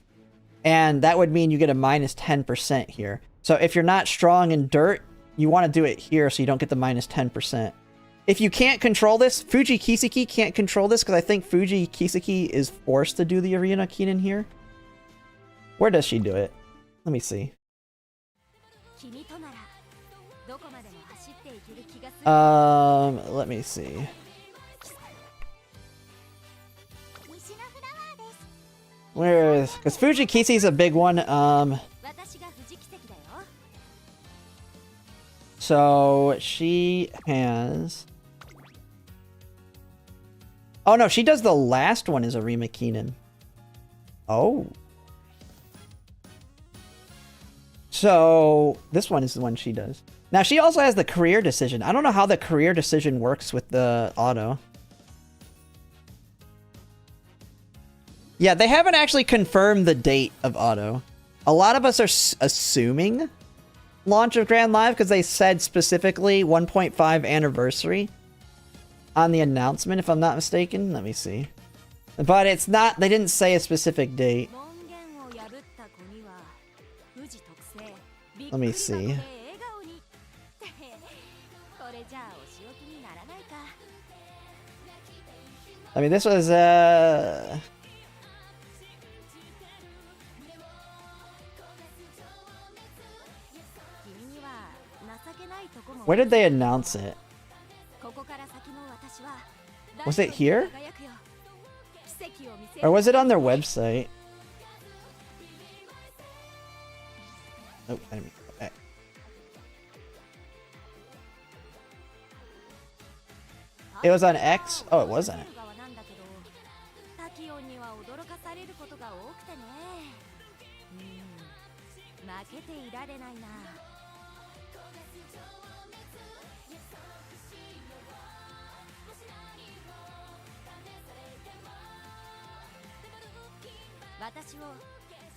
And that would mean you get a minus 10% here. So if you're not strong in dirt, you want to do it here so you don't get the minus 10%. If you can't control this, Fuji Kiseki can't control this because I think Fuji Kiseki is forced to do the Arima Keenan here. Where does she do it? Let me see. Let me see. Where is... Because Fuji Kiseki's a big one. So she has... Oh no, she does the last one as Arima Keenan. Oh. So this one is the one she does. Now she also has the career decision. I don't know how the career decision works with the auto. Yeah, they haven't actually confirmed the date of auto. A lot of us are assuming launch of Grand Live because they said specifically 1.5 anniversary on the announcement, if I'm not mistaken. Let me see. But it's not, they didn't say a specific date. Let me see. I mean, this was, where did they announce it? Was it here? Or was it on their website? Oh, I didn't mean to go back. It was on X? Oh, it was on it.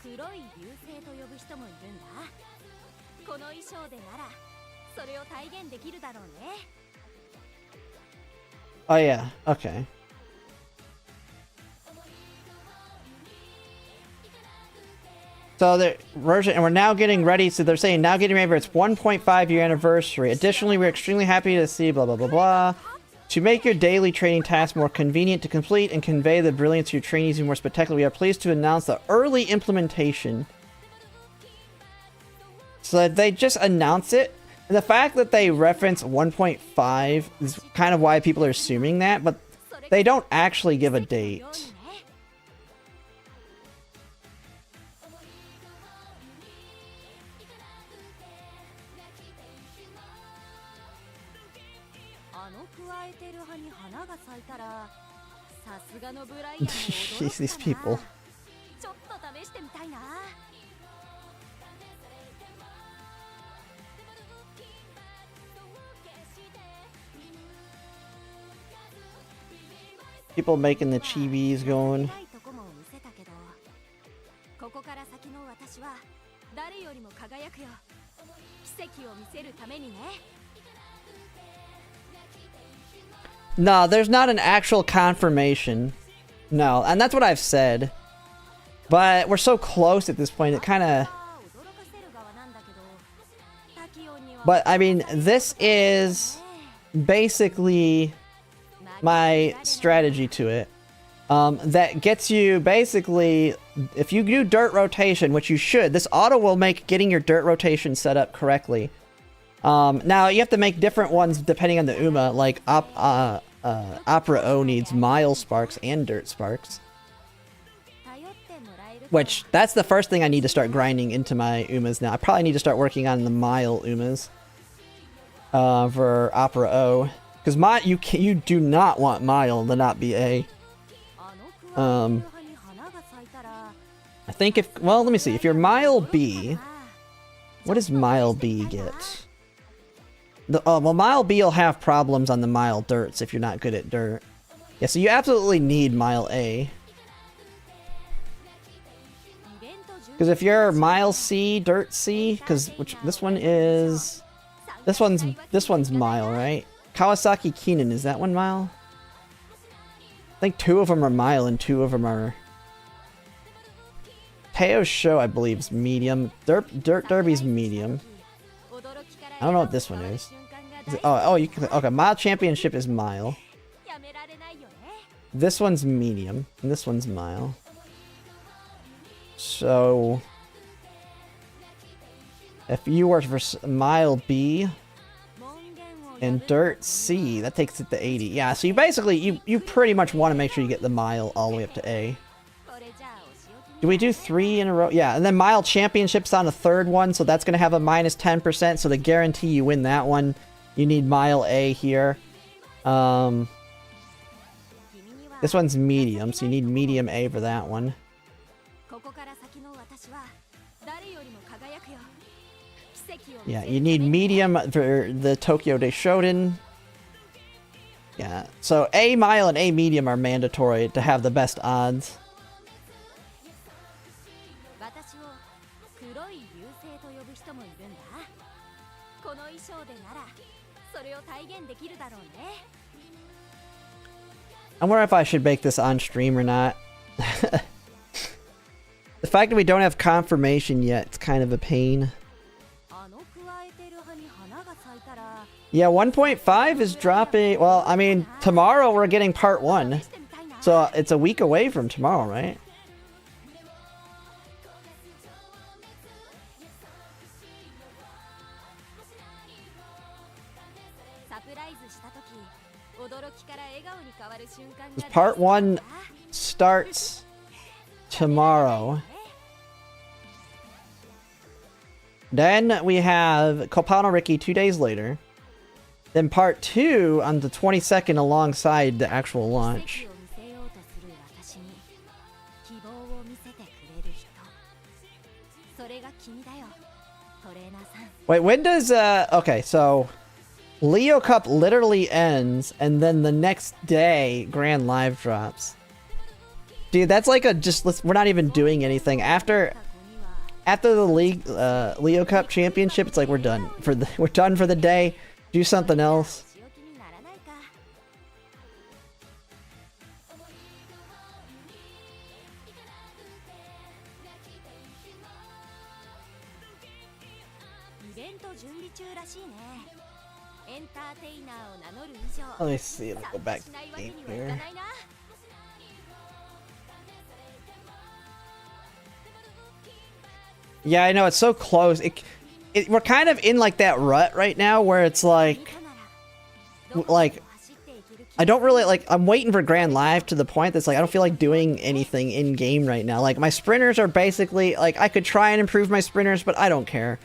黒い流星と呼ぶ人もいるんだ。この衣装でならそれを体現できるだろうね。 Oh yeah, okay. So the version, and we're now getting ready. So they're saying now getting ready for its 1.5 year anniversary. Additionally, we're extremely happy to see blah blah blah blah. To make your daily training tasks more convenient to complete and convey the brilliance of your trainees even more spectacular, we are pleased to announce the early implementation. So they just announce it. And the fact that they reference 1.5 is kind of why people are assuming that, but they don't actually give a date. Jeez, these people. People making the chibis going. No, there's not an actual confirmation. No, and that's what I've said. But we're so close at this point, it kind of... But, I mean, this is basically my strategy to it. That gets you, basically, if you do dirt rotation, which you should, this auto will make getting your dirt rotation set up correctly. Now, you have to make different ones depending on the Uma, like Opera O needs Mile Sparks and Dirt Sparks. Which, that's the first thing I need to start grinding into my Umas now. I probably need to start working on the Mile Umas. For Opera O. Because you do not want Mile to not be A. I think if... Well, let me see. If you're Mile B... What does Mile B get? Well, Mile B will have problems on the Mile Dirts if you're not good at Dirt. Yeah, so you absolutely need Mile A. Because if you're Mile C, Dirt C, because this one is... This one's Mile, right? Kawasaki Keenan, is that one Mile? I think 2 of them are Mile and 2 of them are... Teo's Show, I believe, is medium. Dirt Derby's medium. I don't know what this one is. You can... Okay, Mile Championship is Mile. This one's medium, and this one's Mile. So... If you were for Mile B and Dirt C, that takes it to 80. Yeah, so you basically, you pretty much want to make sure you get the Mile all the way up to A. Do we do 3 in a row? Yeah, and then Mile Championship's on the third one, so that's going to have a minus 10%, so to guarantee you win that one, you need Mile A here. This one's medium, so you need medium A for that one. Yeah, you need medium for the Tokyo Daishoden. Yeah, so A Mile and A Medium are mandatory to have the best odds. I wonder if I should make this on stream or not. The fact that we don't have confirmation yet, it's kind of a pain. Yeah, 1.5 is dropping. Well, I mean, tomorrow we're getting part 1. So it's a week away from tomorrow, right? Part 1 starts tomorrow. Then we have Kopano Riki 2 days later. Then part 2 on the 22nd alongside the actual launch. Wait, when does, okay, so Leo Cup literally ends, and then the next day, Grand Live drops. Dude, that's like a we're not even doing anything. After after the league Leo Cup championship, it's like we're done we're done for the day. Do something else. 仕置きにならないか。 イベント準備中らしいね。エンターテイナーを名乗る以上、 Let me see. Let me go back 参加しない to わ the け game にはいか here. ないな。 Yeah, I know, it's so close. We're kind of in like that rut right now where it's like I don't really like, I'm waiting for Grand Live to the point that's like I don't feel like doing anything in game right now. Like my sprinters are basically like I could try and improve my sprinters, but I don't care.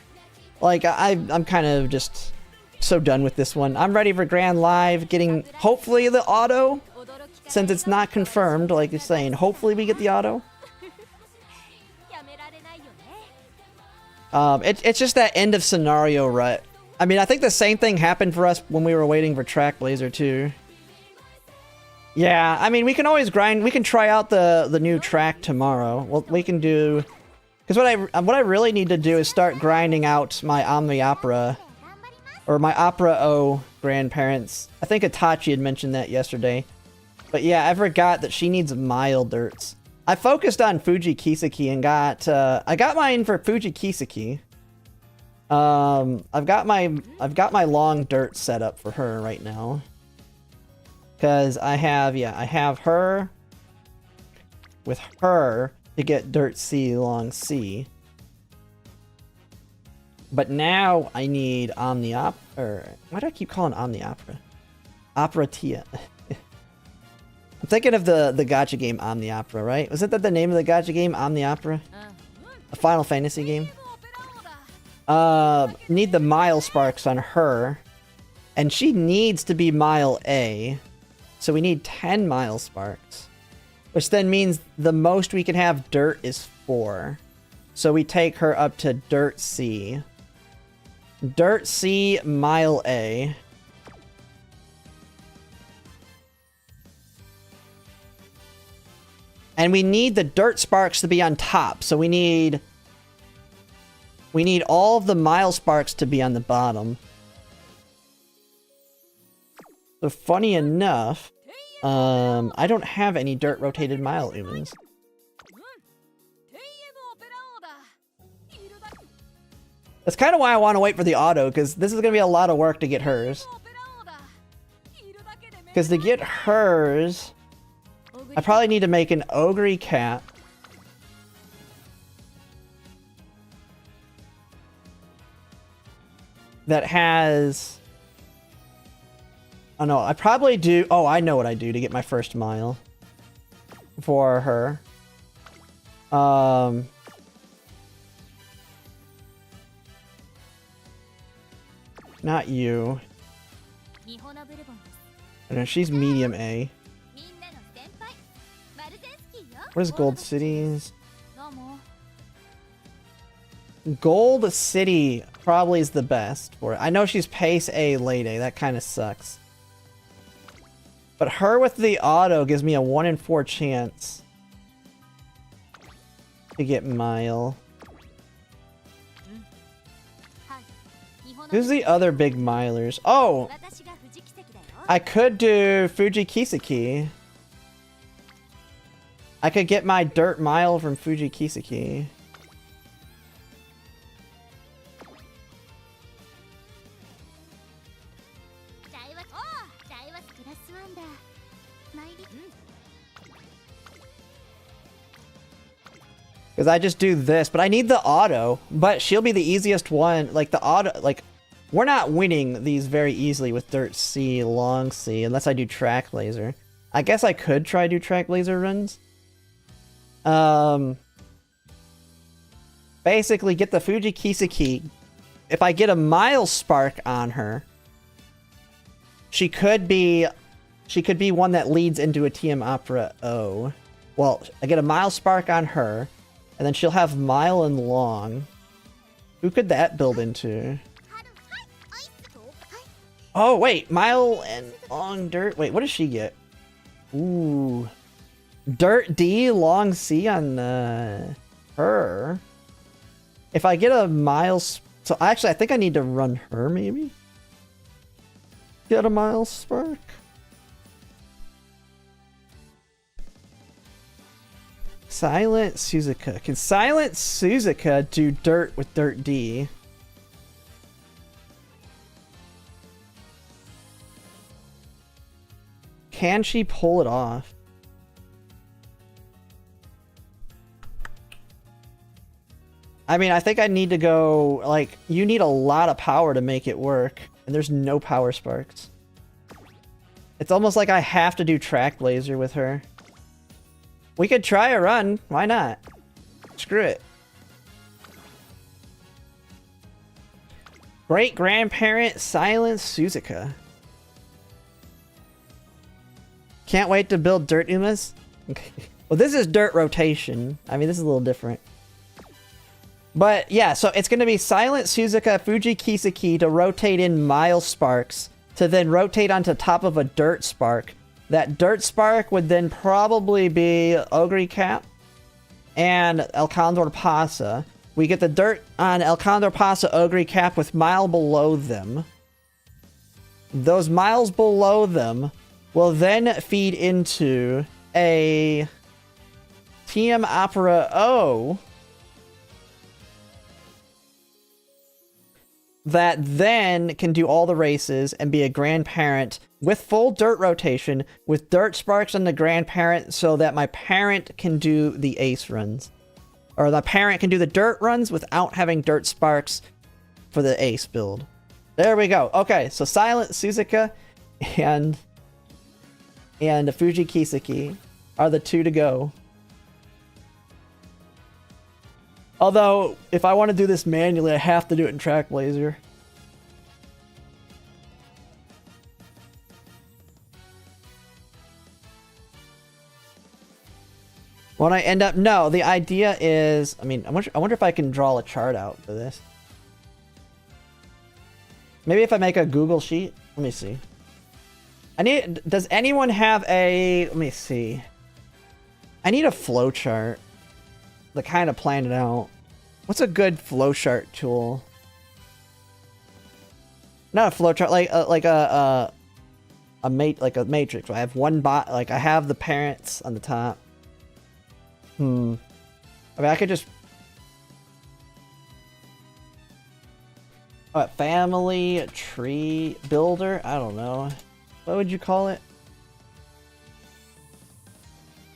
Like I'm kind of just so done with this one. I'm ready for Grand Live, getting hopefully the auto, since it's not confirmed. Like it's saying, hopefully we get the auto. やめられないよね。 It's just that end of scenario rut. I mean, I think the same thing happened for us when we were waiting for Track Blazer too. Yeah, I mean, we can always grind. We can try out the new track tomorrow. Well, we can do, because what I really need to do is start grinding out my Omni Opera, or my Opera O grandparents. I think Itachi had mentioned that yesterday. But yeah, I forgot that she needs mild dirts. I focused on Fuji Kiseki and got I got mine for Fuji Kiseki. I've got my long dirt set up for her right now. Cause I have her with her to get dirt C long C. But now I need Omni Opera, or why do I keep calling Omni Opera? Opera Tia. I'm thinking of the gacha game Omni Opera, right? Wasn't that the name of the gacha game, Omni Opera? A Final Fantasy game? Need the Mile Sparks on her. And she needs to be Mile A. So we need 10 Mile Sparks. Which then means the most we can have dirt is 4. So we take her up to Dirt C. Dirt C, Mile A. And we need the dirt sparks to be on top. So we need all of the mile sparks to be on the bottom. So funny enough, I don't have any dirt rotated mile humans. That's kind of why I want to wait for the auto, because this is going to be a lot of work to get hers. Because to get hers, I probably need to make an Ogre cat. That has... Oh no, I probably do... Oh, I know what I do to get my first mile. For her. Not you. I know, she's medium A. Where's Gold Cities? Gold City probably is the best for it. I know she's pace A, late A. That kind of sucks. But her with the auto gives me a 1 in 4 chance to get mile. Who's the other big milers? Oh! I could do Fuji Kiseki. I could get my dirt mile from Fuji Kiseki. Because I just do this, but I need the auto. But she'll be the easiest one. Like, the auto, like, we're not winning these very easily with Dirt C, Long C, unless I do Track Laser. I guess I could try to do Track Laser runs. Basically, get the Fuji Kiseki. If I get a Mile Spark on her, she could be one that leads into a TM Opera O. Well, I get a Mile Spark on her. And then she'll have Mile and Long. Who could that build into? Oh, wait. Mile and Long Dirt. Wait, what does she get? Ooh. Dirt D, Long C on her. If I get a Miles... So actually, I think I need to run her, maybe? Get a Miles Spark? Silent Suzuka. Can Silent Suzuka do dirt with Dirt D? Can she pull it off? I mean, I think I need to go, like, you need a lot of power to make it work. And there's no power sparks. It's almost like I have to do Track Blazer with her. We could try a run. Why not? Screw it. Great-grandparent Silent Suzuka. Can't wait to build dirt Umas. Well, this is dirt rotation. I mean, this is a little different. But yeah, so it's going to be Silent Suzuka, Fuji Kiseki to rotate in Miles Sparks to then rotate onto top of a Dirt Spark. That Dirt Spark would then probably be Ogre Cap and El Condor Pasa. We get the dirt on El Condor Pasa Ogre Cap with Mile below them. Those miles below them will then feed into a TM Opera O that then can do all the races and be a grandparent with full dirt rotation with dirt sparks on the grandparent so that my parent can do the ace runs. Or the parent can do the dirt runs without having dirt sparks for the ace build. There we go. Okay, so Silent Suzuka and Fuji Kiseki are the two to go. Although, if I want to do this manually, I have to do it in Track Blazer. When I end up... No, the idea is... I mean, I wonder if I can draw a chart out for this. Maybe if I make a Google sheet? Let me see. Does anyone have a... Let me see. I need a flowchart to kind of plan it out. What's a good flowchart tool? Not a flowchart, like a matrix. I have one bot, like I have the parents on the top. I mean, I could just family tree builder. I don't know. What would you call it?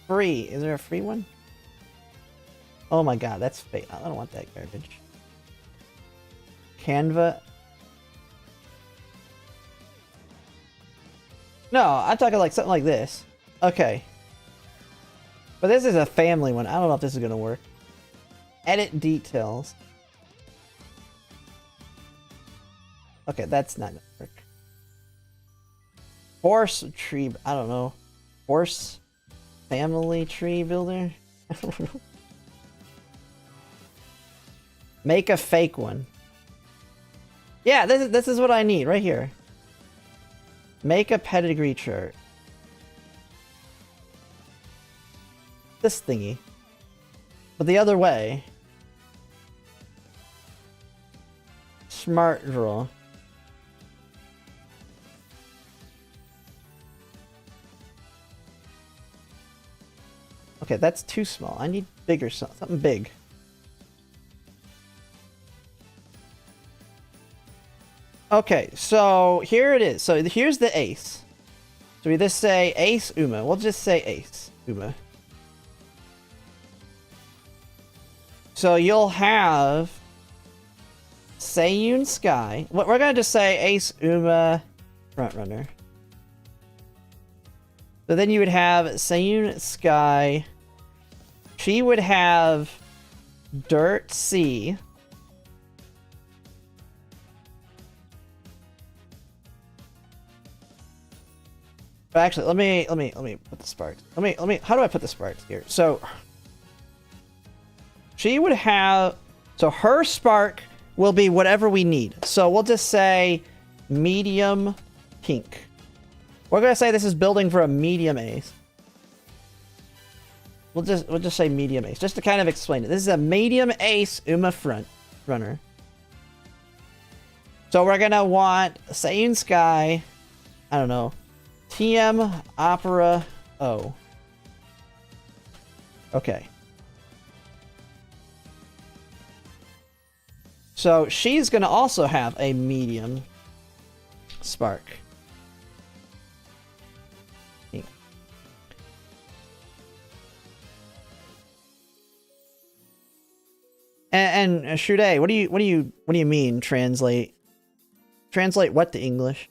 Free. Is there a free one? Oh my god, that's fake. I don't want that garbage. Canva. No, I'm talking like something like this. Okay. But this is a family one. I don't know if this is going to work. Edit details. Okay, that's not going to work. Horse tree. I don't know. Horse family tree builder? I don't know. Make a fake one. Yeah, this is what I need right here. Make a pedigree chart. This thingy. But the other way. Smart draw. Okay, that's too small. I need bigger, something big. Okay, so here it is. So here's the ace. So we just say ace Uma. We'll just say ace Uma. So you'll have Seiyun Sky. We're gonna just say ace Uma frontrunner. So then you would have Seiyun Sky. She would have Dirt C. But actually, let me put the sparks. Let me. How do I put the sparks here? So she would have. So her spark will be whatever we need. So we'll just say medium pink. We're gonna say this is building for a medium ace. We'll just say medium ace, just to kind of explain it. This is a medium ace Uma front. runner. So we're gonna want Seiyun Sky, I don't know, TM Opera O. Okay. So she's gonna also have a medium spark. And Shude, what do you mean translate? Translate what to English?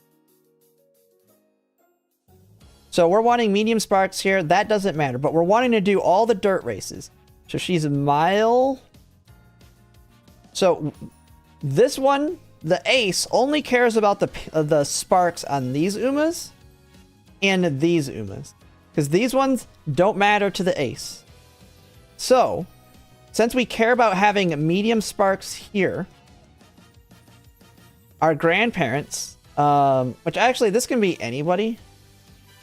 So we're wanting medium sparks here. That doesn't matter, but we're wanting to do all the dirt races. So she's a mile. So this one, the ace, only cares about the sparks on these Umas and these Umas, because these ones don't matter to the ace. So since we care about having medium sparks here, our grandparents, which actually this can be anybody.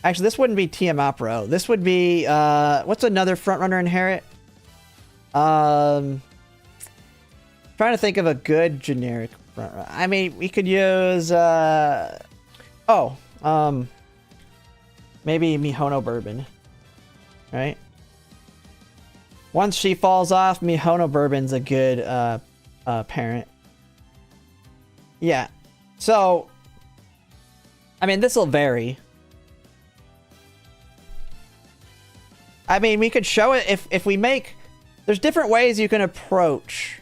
Actually, this wouldn't be TM Opera. This would be, what's another frontrunner inherit? Trying to think of a good generic frontrunner. I mean, we could use, maybe Mihono Bourbon, right? Once she falls off, Mihono Bourbon's a good, parent. Yeah. So, I mean, this will vary. I mean, we could show it if we make... There's different ways you can approach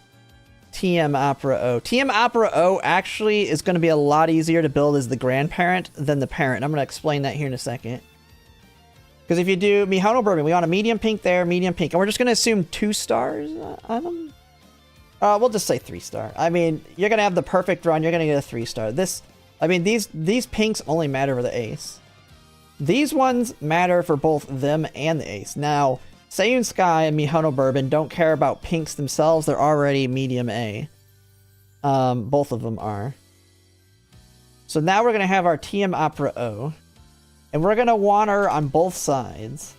TM Opera O. TM Opera O actually is going to be a lot easier to build as the grandparent than the parent. I'm going to explain that here in a second. Because if you do Mihono Bourbon, we want a medium pink there, medium pink. And we're just going to assume 2 stars on them. We'll just say 3-star. I mean, you're going to have the perfect run. You're going to get a 3-star. I mean, these pinks only matter for the ace. These ones matter for both them and the ace. Now, Seiyun Sky and Mihono Bourbon don't care about pinks themselves. They're already medium A. Both of them are. So now we're going to have our TM Opera O. And we're going to want her on both sides.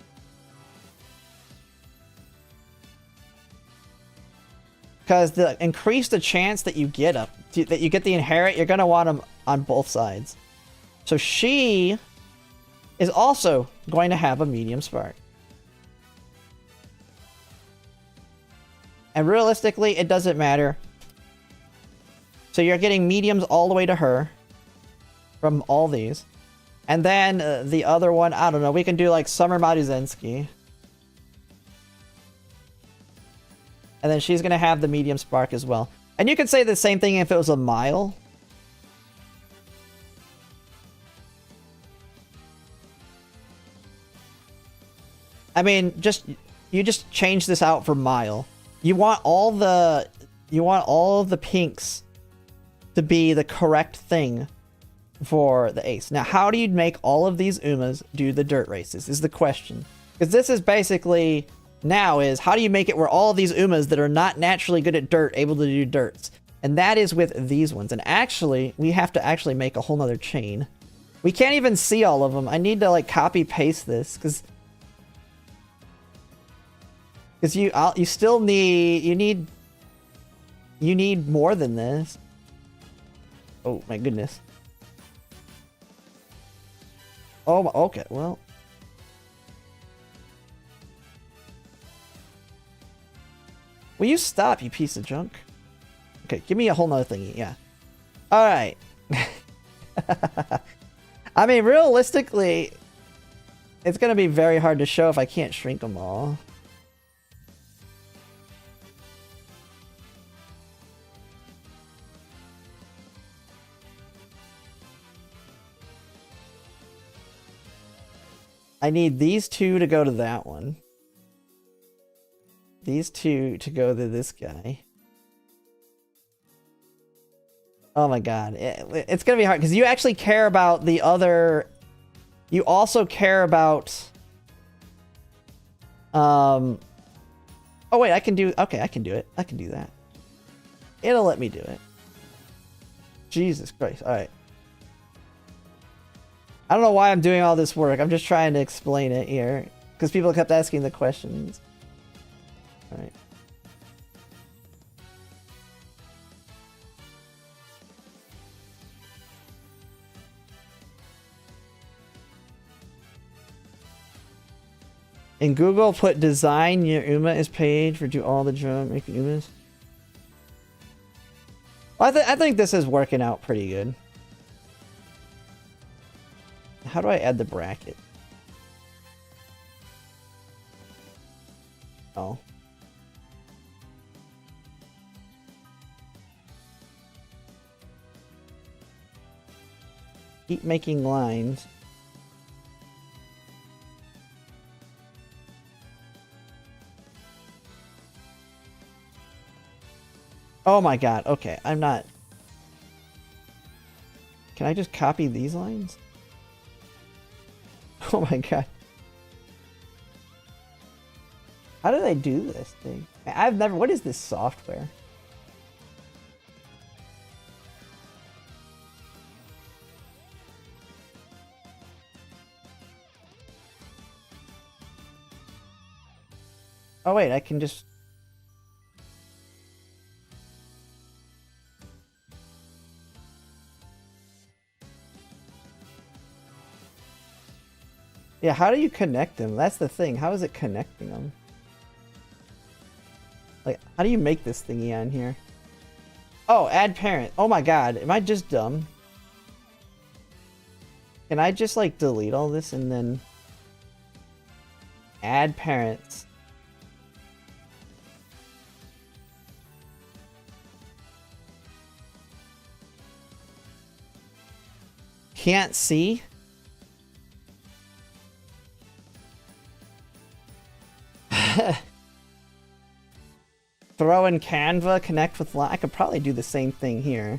Because to increase the chance that you get the inherit, you're going to want them on both sides. So she is also going to have a medium spark. And realistically, it doesn't matter. So you're getting mediums all the way to her from all these. And then the other one, I don't know, we can do like Summer Maruzensky. And then she's going to have the medium spark as well. And you could say the same thing if it was a mile. I mean, you just change this out for mile. You want all of the pinks to be the correct thing for the ace. Now, how do you make all of these Umas do the dirt races is the question. Because this is basically now is how do you make it where all of these Umas that are not naturally good at dirt able to do dirts? And that is with these ones. And actually, we have to actually make a whole nother chain. We can't even see all of them. I need to like copy paste this because you still need you need more than this. Oh my goodness. Oh, okay, well. Will you stop, you piece of junk? Okay, give me a whole nother thingy, yeah. Alright. I mean, realistically, it's gonna be very hard to show if I can't shrink them all. I need these 2 to go to that one. These 2 to go to this guy. Oh my god. It's gonna be hard because you actually care about the other... You also care about... Oh wait, I can do... Okay, I can do it. I can do that. It'll let me do it. Jesus Christ. Alright. I don't know why I'm doing all this work. I'm just trying to explain it here. Because people kept asking the questions. Alright. In Google, put design your Uma is page for do all the drum making Umas. Well, I think this is working out pretty good. How do I add the bracket? Oh. Keep making lines. Oh my god, okay, I'm not... Can I just copy these lines? Oh my god. How do they do this thing? I've never... What is this software? Oh wait, I can just... Yeah, how do you connect them? That's the thing. How is it connecting them? Like, how do you make this thingy on here? Oh, add parent. Oh my god, am I just dumb? Can I just, like, delete all this and then... Add parents. Can't see? Throw in Canva, connect with line. I could probably do the same thing here.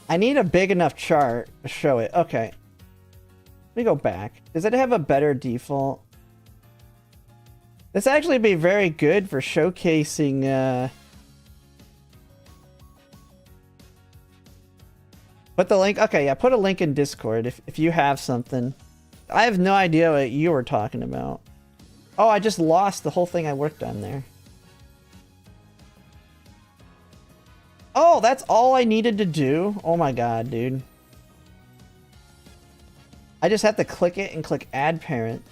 I need a big enough chart to show it. Okay. Let me go back. Does it have a better default? This actually be very good for showcasing, Put the link. Okay, yeah, put a link in Discord if you have something. I have no idea what you were talking about. Oh, I just lost the whole thing I worked on there. Oh, that's all I needed to do? Oh my god, dude. I just have to click it and click add parent.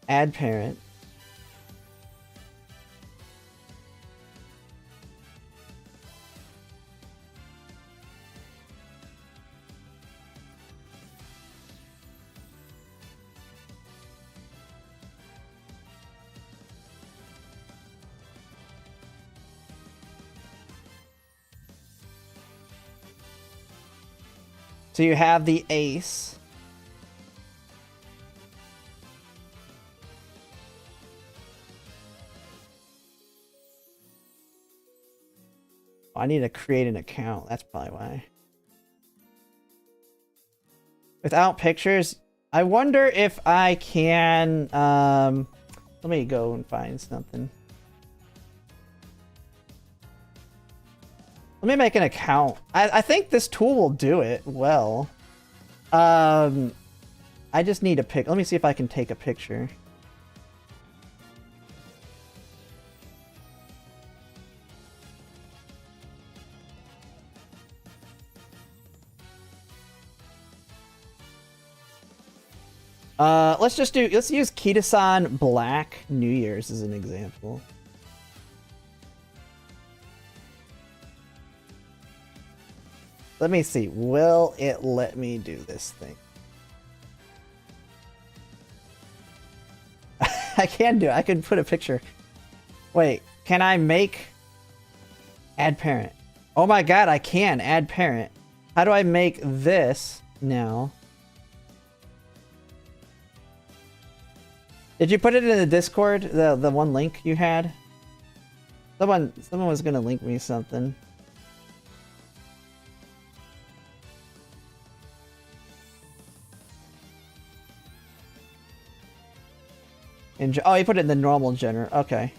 Add parent. So you have the ace. I need to create an account. That's probably why. Without pictures, I wonder if I can... let me go and find something. Let me make an account. I think this tool will do it well. I just need a pic. Let me see if I can take a picture. Let's use Kitasan Black New Year's as an example. Let me see. Will it let me do this thing? I can do it. I can put a picture. Wait, can I make... Add parent. Oh my god, I can add parent. How do I make this now? Did you put it in the Discord? The one link you had? Someone was gonna link me something. Oh, he put it in the normal genre. Okay.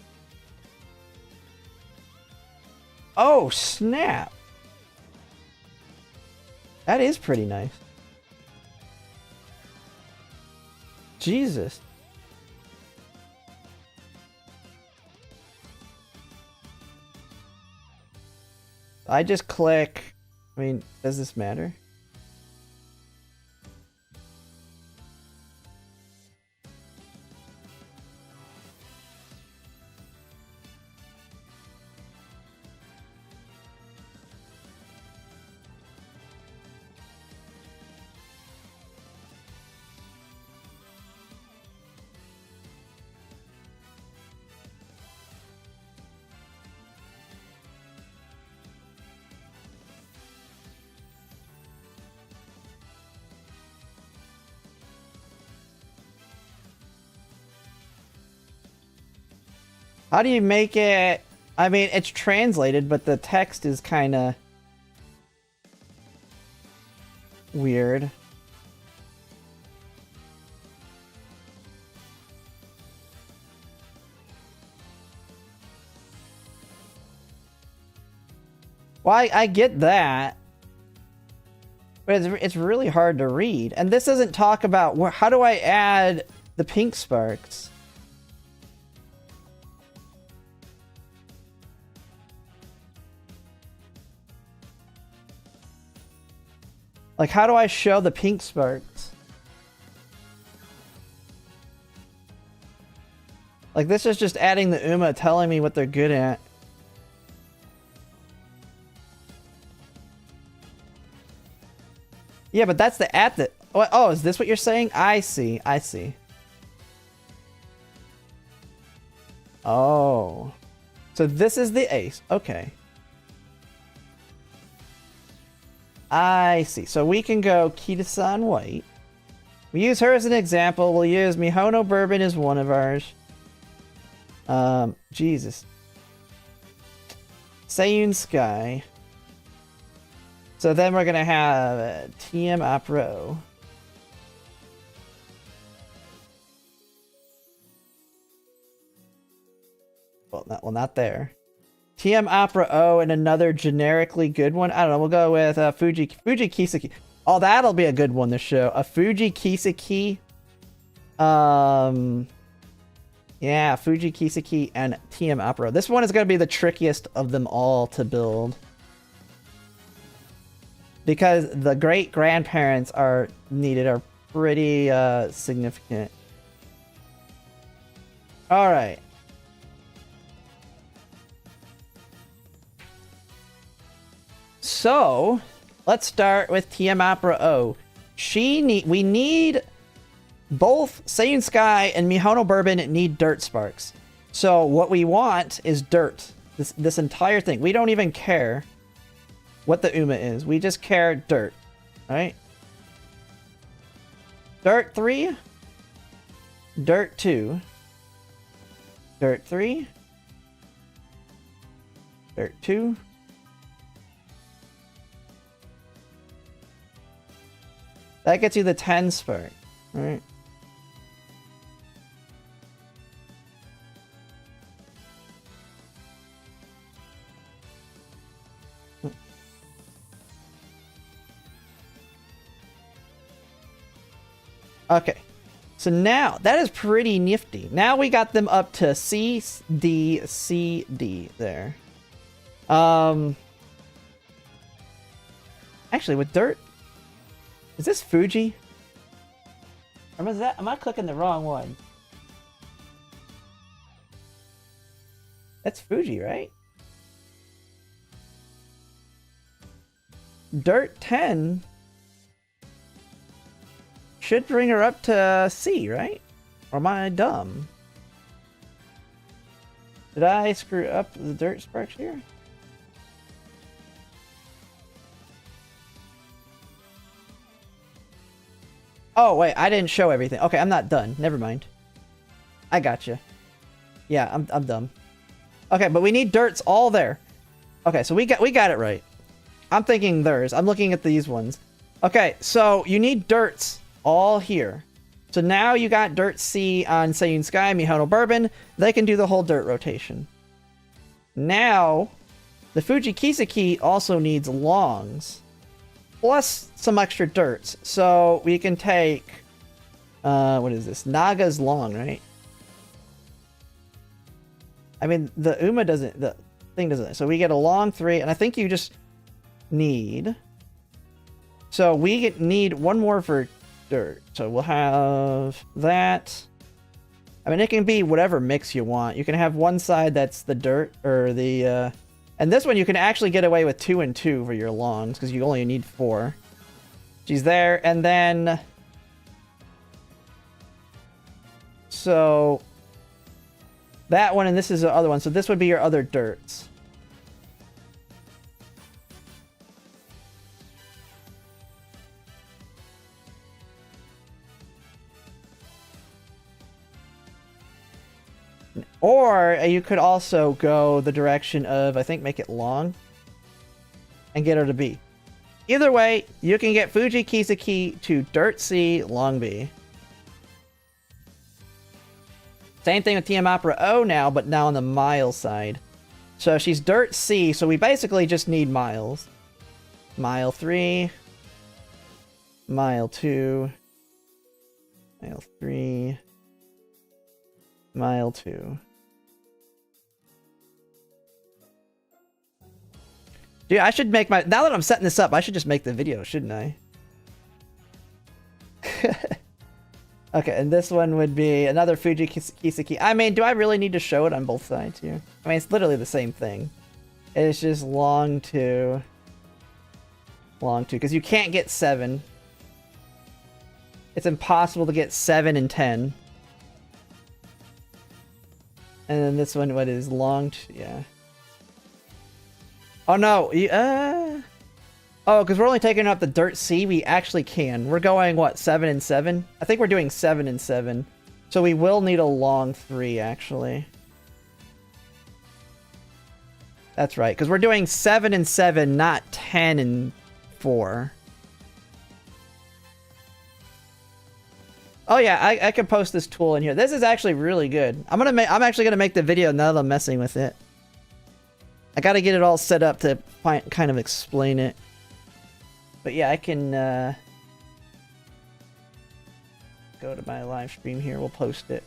Oh, snap. That is pretty nice. Jesus. I just click I mean, does this matter? How do you make it? I mean, it's translated, but the text is kind of weird. Well, I get that, but it's really hard to read. And this doesn't talk about how do I add the pink sparks? Like, how do I show the pink sparks? Like, this is just adding the Uma, telling me what they're good at. Yeah, but that's the at the... Oh, is this what you're saying? I see. I see. Oh. So this is the ace. Okay. I see. So we can go Kita-san white. We use her as an example. We'll use Mihono Bourbon as one of ours. Jesus. Seiyun Sky. So then we're gonna have TM Opera. Well, not there. TM Opera O and another generically good one. I don't know. We'll go with Fuji Kiseki. Oh, that'll be a good one to show. A Fuji Kiseki. Yeah, Fuji Kiseki and TM Opera. This one is going to be the trickiest of them all to build. Because the great-grandparents are pretty significant. Alright. So, let's start with TM Opera O. We need both Seiyun Sky and Mihono Bourbon need dirt sparks. So what we want is dirt. This entire thing. We don't even care what the Uma is. We just care dirt. Alright? Dirt 3. Dirt 2. Dirt 3. Dirt 2. That gets you the 10 spark. Alright. Okay. So now, that is pretty nifty. Now we got them up to C, D, C, D there. Actually, with dirt... Is this Fuji? Or is that... Am I clicking the wrong one? That's Fuji, right? Dirt 10... should bring her up to C, right? Or am I dumb? Did I screw up the dirt sparks here? Oh, wait, I didn't show everything. Okay, I'm not done. Never mind. I gotcha. Yeah, I'm dumb. Okay, but we need dirts all there. Okay, so we got it right. I'm thinking theirs. I'm looking at these ones. Okay, so you need dirts all here. So now you got dirt C on Seiyun Sky, Mihono Bourbon. They can do the whole dirt rotation. Now, the Fuji Kiseki also needs longs. Plus some extra dirts. So we can take... what is this? Naga's long, right? I mean, the Uma doesn't... The thing doesn't... So we get a long 3, and I think you just need... So we need one more for dirt. So we'll have that. I mean, it can be whatever mix you want. You can have one side that's the dirt, or the, and this one you can actually get away with 2 and 2 for your longs, because you only need 4. She's there, and then... So... That one, and this is the other one, so this would be your other dirts. Or you could also go the direction of, I think, make it long and get her to B. Either way, you can get Fuji Kiseki to Dirt C, Long B. Same thing with TM Opera O now, but now on the Miles side. So she's Dirt C, so we basically just need Miles. Mile 3. Mile 2. Mile 3. Mile 2. Dude, I should make my... Now that I'm setting this up, I should just make the video, shouldn't I? Okay, and this one would be another Fuji Kiseki. I mean, do I really need to show it on both sides here? I mean, it's literally the same thing. It's just long 2. Long 2, because you can't get 7. It's impossible to get 7 and 10. And then this one, what is long 2? Yeah. Oh no, oh, because we're only taking up the Dirt C, we actually can. We're going, what, 7 and 7? I think we're doing 7 and 7. So we will need a long 3, actually. That's right, because we're doing 7 and 7, not 10 and 4. Oh yeah, I can post this tool in here. This is actually really good. I'm actually gonna make the video now that I'm messing with it. I gotta get it all set up to kind of explain it. But yeah, I can go to my live stream here. We'll post it.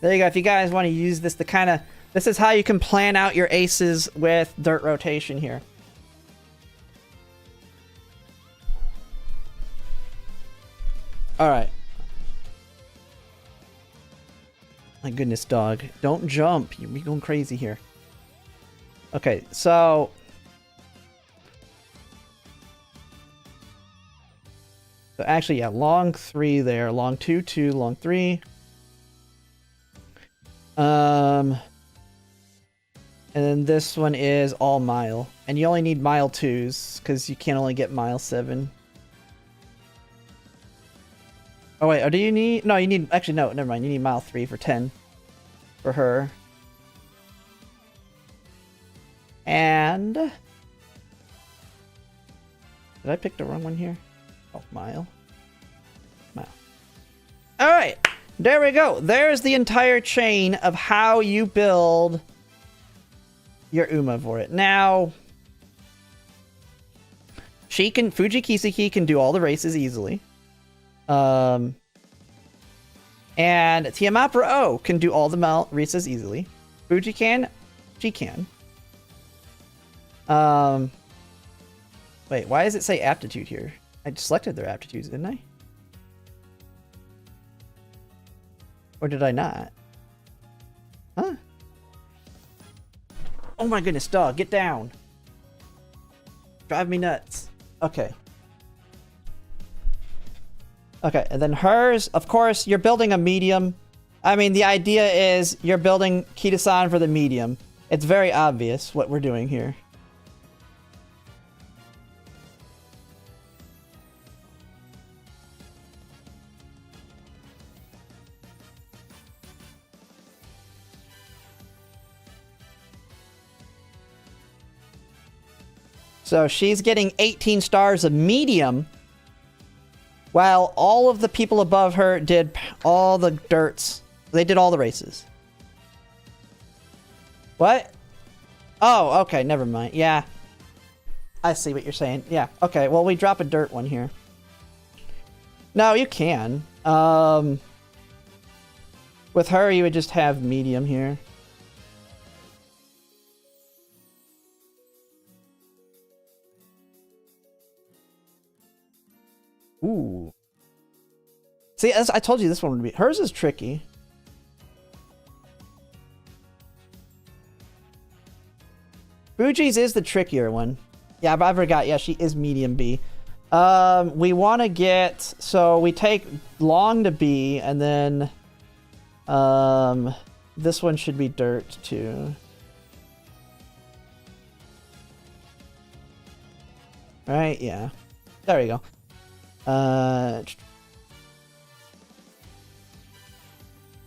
There you go. If you guys want to use this to kind of... This is how you can plan out your aces with dirt rotation here. Alright. My goodness, dog. Don't jump. You're going crazy here. Okay, so... So actually, yeah, long 3 there. Long 2, 2, long 3. And then this one is all mile. And you only need mile 2s, because you can only get mile 7. Oh wait, or do you need... No, you need... Actually, no, never mind. You need mile 3 for 10. For her. And... Did I pick the wrong one here? Oh, mile. Mile. Alright! There we go. There's the entire chain of how you build your Uma for it. Now... Fuji Kiseki can do all the races easily. And Tiamapra O can do all the races easily. Fuji can. She can. Wait, why does it say aptitude here? I selected their aptitudes, didn't I? Or did I not? Huh? Oh my goodness, dog, get down. Drive me nuts. Okay. Okay, and then hers, of course, you're building a medium. I mean, the idea is you're building Kita-san for the medium. It's very obvious what we're doing here. So she's getting 18 stars of medium, while all of the people above her did all the dirts. They did all the races. What? Oh, okay, never mind. Yeah. I see what you're saying. Yeah, okay, well, we drop a dirt one here. No, you can. With her, you would just have medium here. Ooh. See, as I told you, this one would be... Hers is tricky. Fuji's is the trickier one. Yeah, I forgot. Yeah, she is medium B. We want to get... So we take long to B, and then... This one should be dirt, too. Right? Yeah. There we go.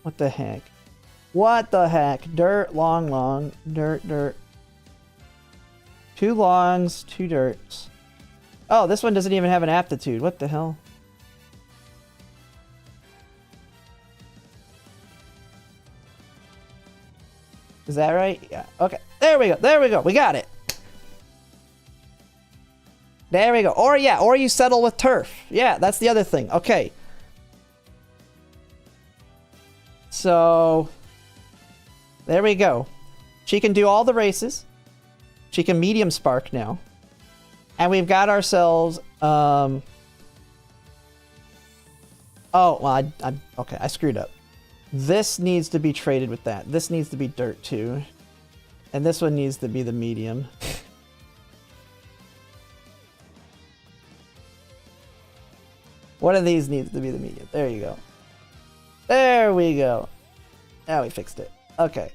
What the heck? What the heck? Dirt, long, long. Dirt, dirt. 2 longs, 2 dirts. Oh, this one doesn't even have an aptitude. What the hell? Is that right? Yeah. Okay. There we go. There we go. We got it. There we go. Or yeah, or you settle with turf. Yeah, that's the other thing. Okay. So there we go. She can do all the races. She can medium spark now. And we've got ourselves oh, well, okay, I screwed up. This needs to be traded with that. This needs to be dirt too. And this one needs to be the medium. One of these needs to be the medium. There you go. There we go. Now we fixed it. Okay.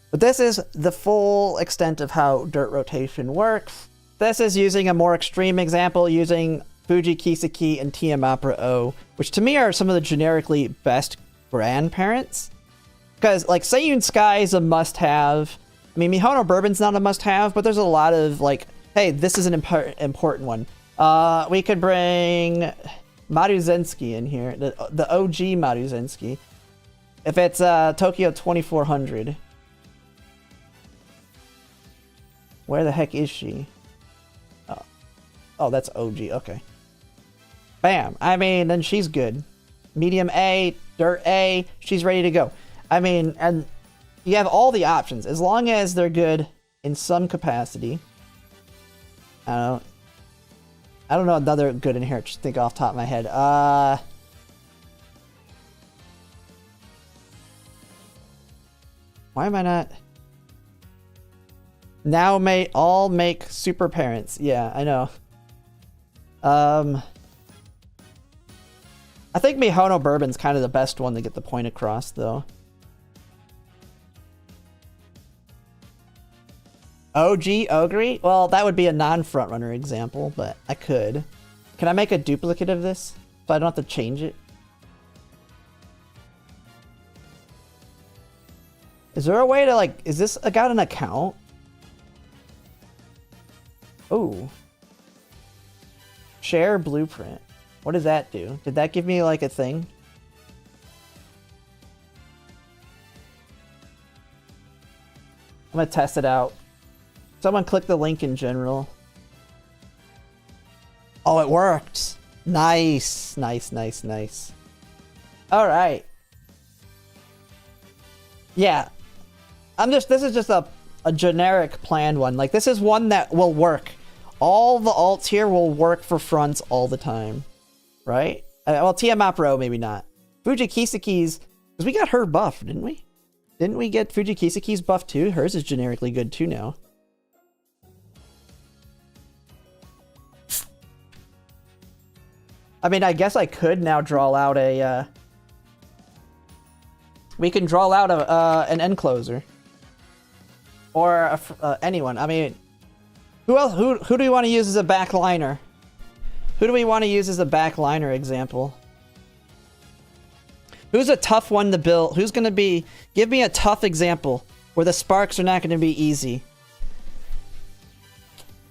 But this is the full extent of how dirt rotation works. This is using a more extreme example, using Fuji Kiseki and Tiamapra O, which to me are some of the generically best grandparents. Because, like, Seiyun Sky is a must-have. I mean, Mihono Bourbon's not a must-have, but there's a lot of, like, hey, this is an important one. We could bring Maruzensky in here, the OG Maruzensky. If it's Tokyo 2400. Where the heck is she? Oh, that's OG. Okay. Bam. I mean, then she's good. Medium A, dirt A, she's ready to go. I mean, and you have all the options as long as they're good in some capacity. I don't know another good in here. Just think off the top of my head. Why am I not? Now may all make super parents. Yeah, I know. I think Mihono Bourbon's kind of the best one to get the point across, though. OG Ogre? Well, that would be a non-frontrunner example, but I could. Can I make a duplicate of this so I don't have to change it? Is there a way to, like, is this got an account? Oh. Share blueprint. What does that do? Did that give me, like, a thing? I'm gonna test it out. Someone click the link in general. Oh, it worked. Nice. Nice, nice, nice. All right. Yeah. This is just a generic planned one. Like, this is one that will work. All the alts here will work for fronts all the time. Right? Well, Tiamapro, maybe not. Fuji Kiseki's, because we got her buff, didn't we? Didn't we get Fuji Kiseki's buff too? Hers is generically good too now. I mean, I guess I could now draw out a, we can draw out an end closer. Or anyone. I mean, who else? Who do we want to use as a backliner? Who do we want to use as a backliner example? Who's a tough one to build? Who's going to be... Give me a tough example where the sparks are not going to be easy.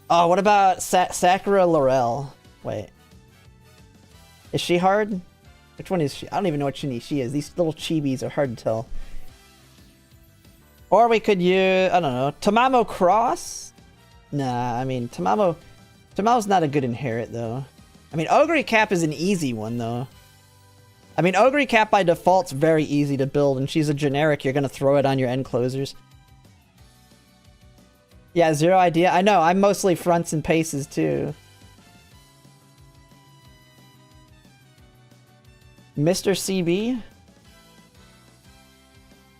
Oh, what about Sakura Laurel? Wait. Is she hard? Which one is she? I don't even know what she is. These little chibis are hard to tell. Or we could use... I don't know. Tamamo Cross? Nah, I mean, Tamamo's not a good inherit, though. I mean, Ogre Cap is an easy one, though. I mean, Ogre Cap by default's very easy to build, and she's a generic. You're going to throw it on your end closers. Yeah, zero idea. I know, I'm mostly fronts and paces too. Mr. CB?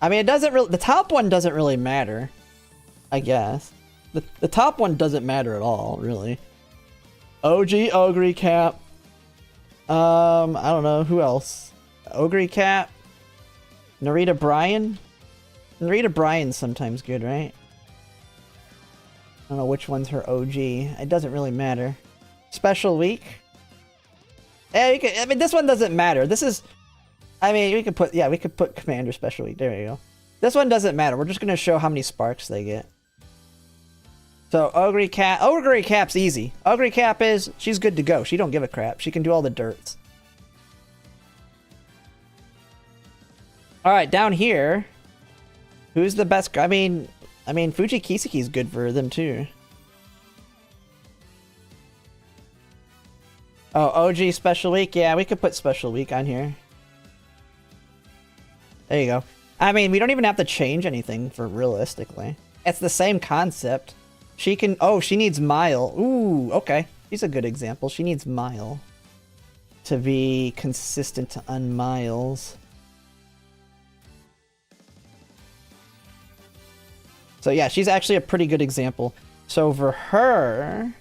I mean, it doesn't really... The top one doesn't really matter, I guess. The top one doesn't matter at all, really. OG Ogre Cap. I don't know, who else? Ogre Cap? Narita Bryan? Narita Bryan's sometimes good, right? I don't know which one's her OG. It doesn't really matter. Special week? Yeah, you can, I mean, this one doesn't matter. This is... I mean, we could put... Yeah, we could put Commander Special week. There you go. This one doesn't matter. We're just going to show how many sparks they get. So, Ogre Cap's easy. Ogre Cap is... She's good to go. She don't give a crap. She can do all the dirts. Alright, down here... Who's the best... I mean, Fuji Kiseki's good for them, too. Oh, OG Special Week? Yeah, we could put Special Week on here. There you go. I mean, we don't even have to change anything for realistically. It's the same concept. She can... Oh, she needs Mile. Ooh, okay. She's a good example. She needs Mile to be consistent on Miles. So yeah, she's actually a pretty good example. So for her...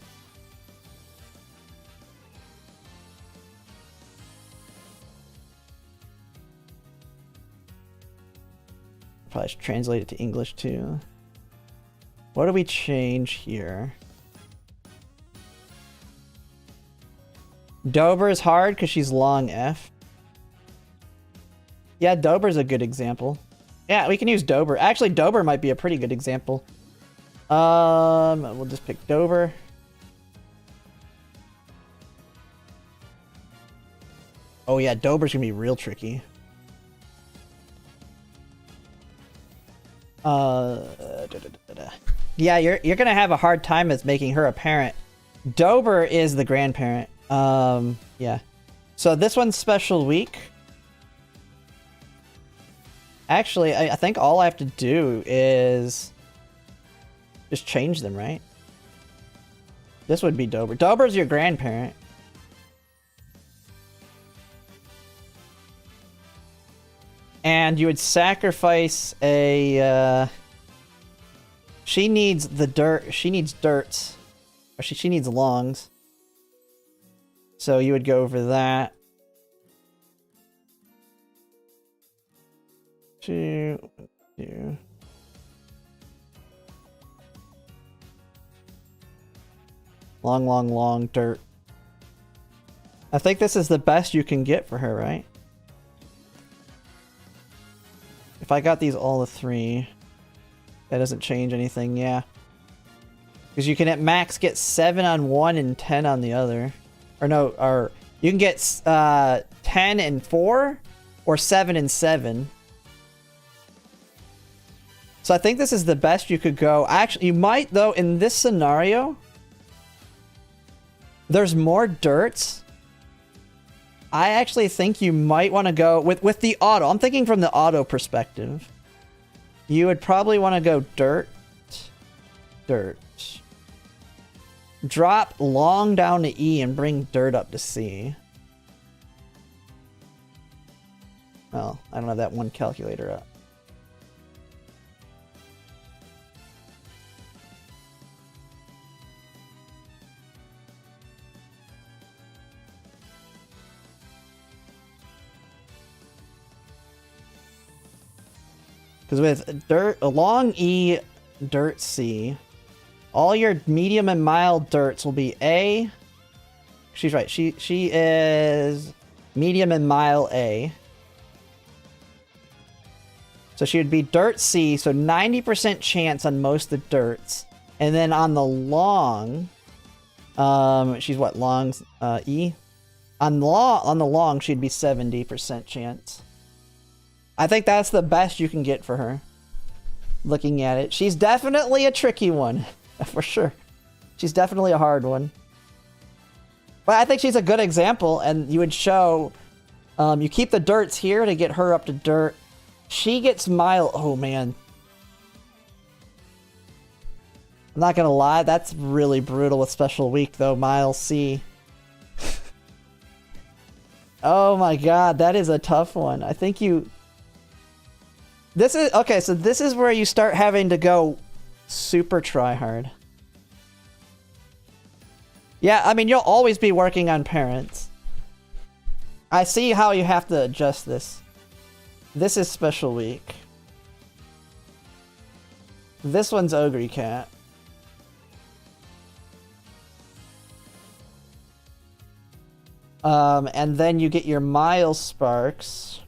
Probably should translate it to English too. What do we change here? Dober's hard because she's long F. Yeah, Dober's a good example. Yeah, we can use Dober. Actually, Dober might be a pretty good example. We'll just pick Dober. Oh yeah, Dober's gonna be real tricky. Yeah, you're gonna have a hard time with making her a parent. Dober is the grandparent. Yeah. So this one's Special Week. Actually, I think all I have to do is just change them, right? This would be Dober. Dober's your grandparent. And you would sacrifice a... She needs the dirt. She needs dirts. Or she needs longs. So you would go over that. Two. Long dirt. I think this is the best you can get for her, right? If I got these all the three, that doesn't change anything, yeah. Because you can at max get 7 on one and 10 on the other. Or no, or you can get 10 and 4 or 7 and 7. So I think this is the best you could go. Actually, you might, though, in this scenario, there's more dirts. I actually think you might want to go with the auto. I'm thinking from the auto perspective. You would probably want to go dirt. Drop long down to E and bring dirt up to C. Well, I don't have that one calculator up. Because with dirt, long E, dirt C, all your medium and mild dirts will be A. She's right. She is medium and mild A. So she would be dirt C, so 90% chance on most of the dirts. And then on the long, she's what, longs, E? On the long, she'd be 70% chance. I think that's the best you can get for her. Looking at it. She's definitely a tricky one. For sure. She's definitely a hard one. But I think she's a good example, and you would show... you keep the dirts here to get her up to dirt. She gets mild... Oh, man. I'm not gonna lie, that's really brutal with Special Week though, Miles C. Oh my god, that is a tough one. I think you... This is... Okay, so this is where you start having to go super try hard. Yeah, I mean, you'll always be working on parents. I see how you have to adjust this. This is Special Week. This one's Ogre Cat. And then you get your Miles Sparks.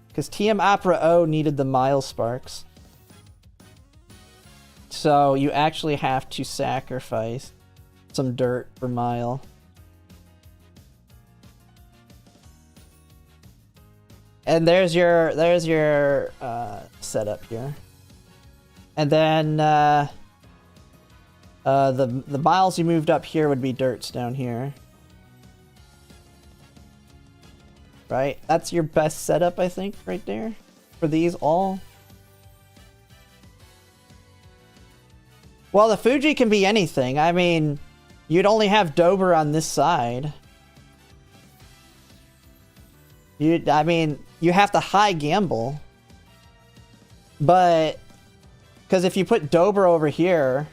Because TM Opera O needed the Miles Sparks. So you actually have to sacrifice some dirt for Mile. And there's your setup here. And then the miles you moved up here would be dirts down here. Right? That's your best setup, I think, right there. For these all. Well, the Fuji can be anything. I mean, you'd only have Dober on this side. I mean, you have to high gamble. But... Because if you put Dober over here...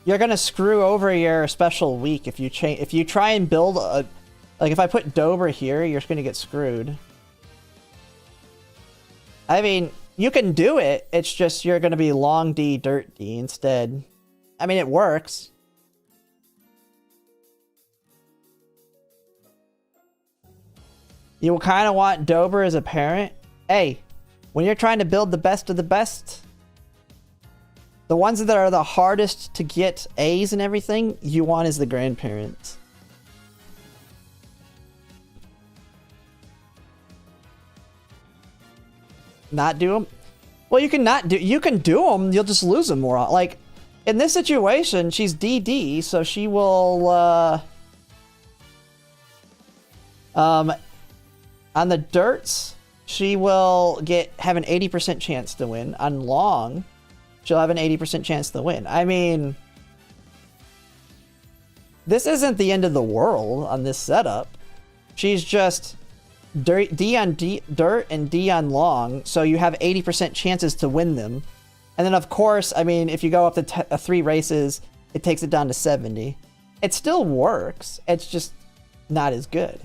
You're gonna screw over your Special Week if you try and build a... Like, if I put Dober here, you're gonna get screwed. I mean, you can do it, it's just you're gonna be long D, dirt D instead. I mean, it works. You will kind of want Dober as a parent. Hey, when you're trying to build the best of the best, the ones that are the hardest to get A's and everything, you want as the grandparents. Not do them? Well, you can do them, you'll just lose them more. Like, in this situation, she's DD, so she will, on the dirts, she will have an 80% chance to win. On long, she'll have an 80% chance to win. I mean, this isn't the end of the world on this setup. She's just D on dirt and D on long, so you have 80% chances to win them. And then, of course, I mean, if you go up to 3 races, it takes it down to 70. It still works. It's just not as good.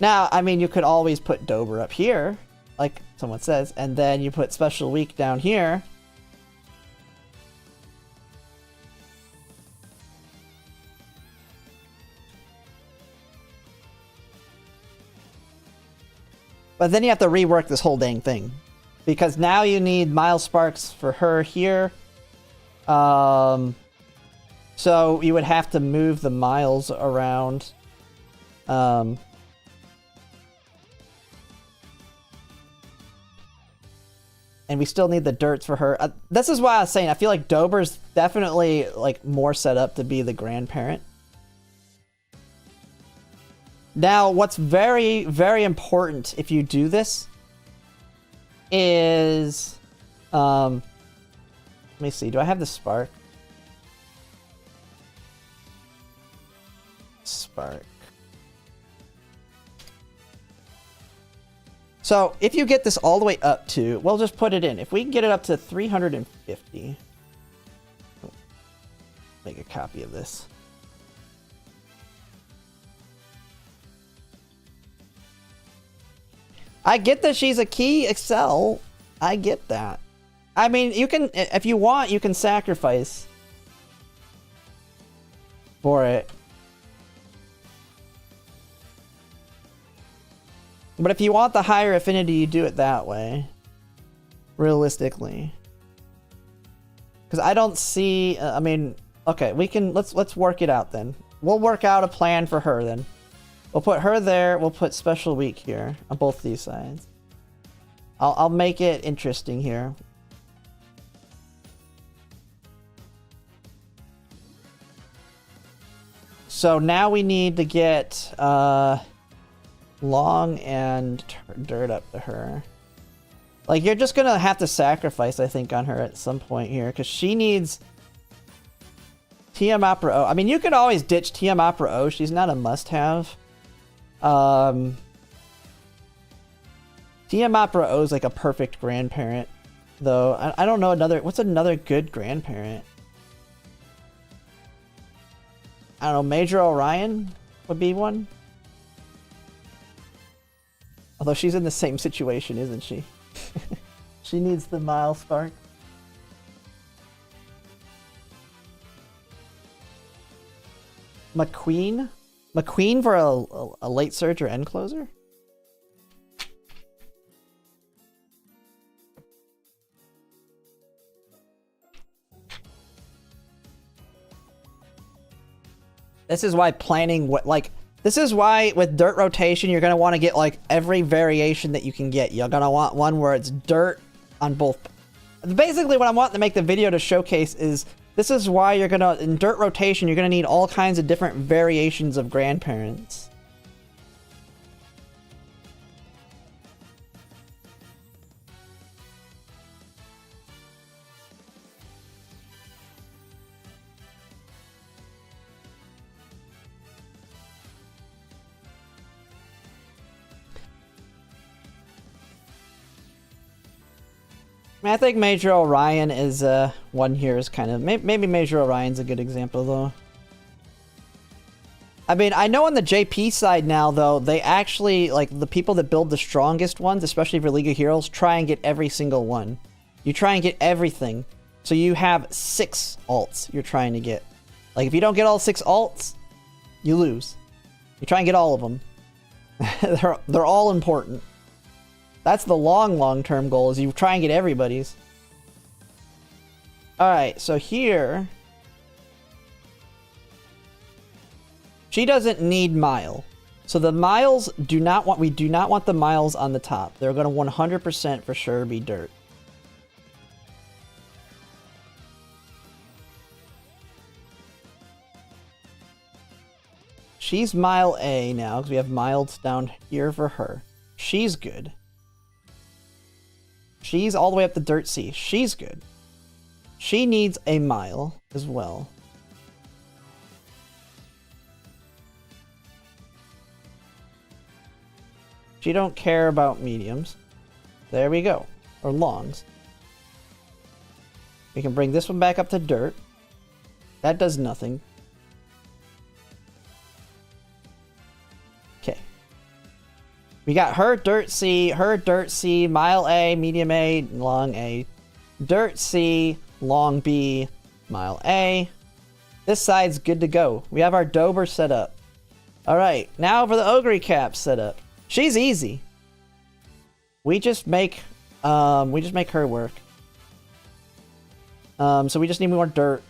Now, I mean, you could always put Dober up here, like someone says, and then you put Special Week down here. But then you have to rework this whole dang thing. Because now you need Miles Sparks for her here. So you would have to move the miles around. And we still need the dirts for her. This is why I was saying, I feel like Dober's definitely like more set up to be the grandparent. Now, what's very, very important if you do this is, let me see, do I have the spark? Spark. So, if you get this all the way up to, we'll just put it in. If we can get it up to 350, make a copy of this. I get that she's a key Excel. I get that. I mean, you can, if you want, you can sacrifice for it. But if you want the higher affinity, you do it that way. Realistically. Because I don't see, I mean, okay, we can, let's work it out then. We'll work out a plan for her then. We'll put her there. We'll put Special Week here on both these sides. I'll make it interesting here. So now we need to get long and dirt up to her. Like, you're just gonna have to sacrifice, I think, on her at some point here, because she needs TM Opera O. I mean, you can always ditch TM Opera O. She's not a must-have. TM Opera O is like a perfect grandparent, though. I don't know another... What's another good grandparent? I don't know, Major Orion would be one? Although she's in the same situation, isn't she? She needs the Mile Spark. McQueen? McQueen for a late surge or end closer? This is why planning what this is why with dirt rotation you're gonna want to get like every variation that you can get. You're gonna want one where it's dirt on both. Basically what I want to make the video to showcase is this is why you're gonna, in dirt rotation, you're gonna need all kinds of different variations of grandparents. I think Major Orion is one here is kind of maybe Major Orion's a good example though. I mean, I know on the JP side now though, they actually like the people that build the strongest ones, especially for League of Heroes, try and get every single one. You try and get everything. So you have 6 alts you're trying to get. Like if you don't get all 6 alts, you lose. You try and get all of them. They're all important. That's the long-term goal, is you try and get everybody's. Alright, so here... She doesn't need Mile. So the Miles do not want... We do not want the Miles on the top. They're going to 100% for sure be dirt. She's Mile A now, because we have Miles down here for her. She's good. She's all the way up to Dirt C. She's good. She needs a Mile as well. She don't care about mediums. There we go. Or longs. We can bring this one back up to Dirt. That does nothing. Okay. We got her Dirt C, Mile A, Medium A, Long A. Dirt C, Long B, Mile A. This side's good to go. We have our Dober set up. Alright, now for the Ogre Cap set up. She's easy. We just make her work. So we just need more dirt.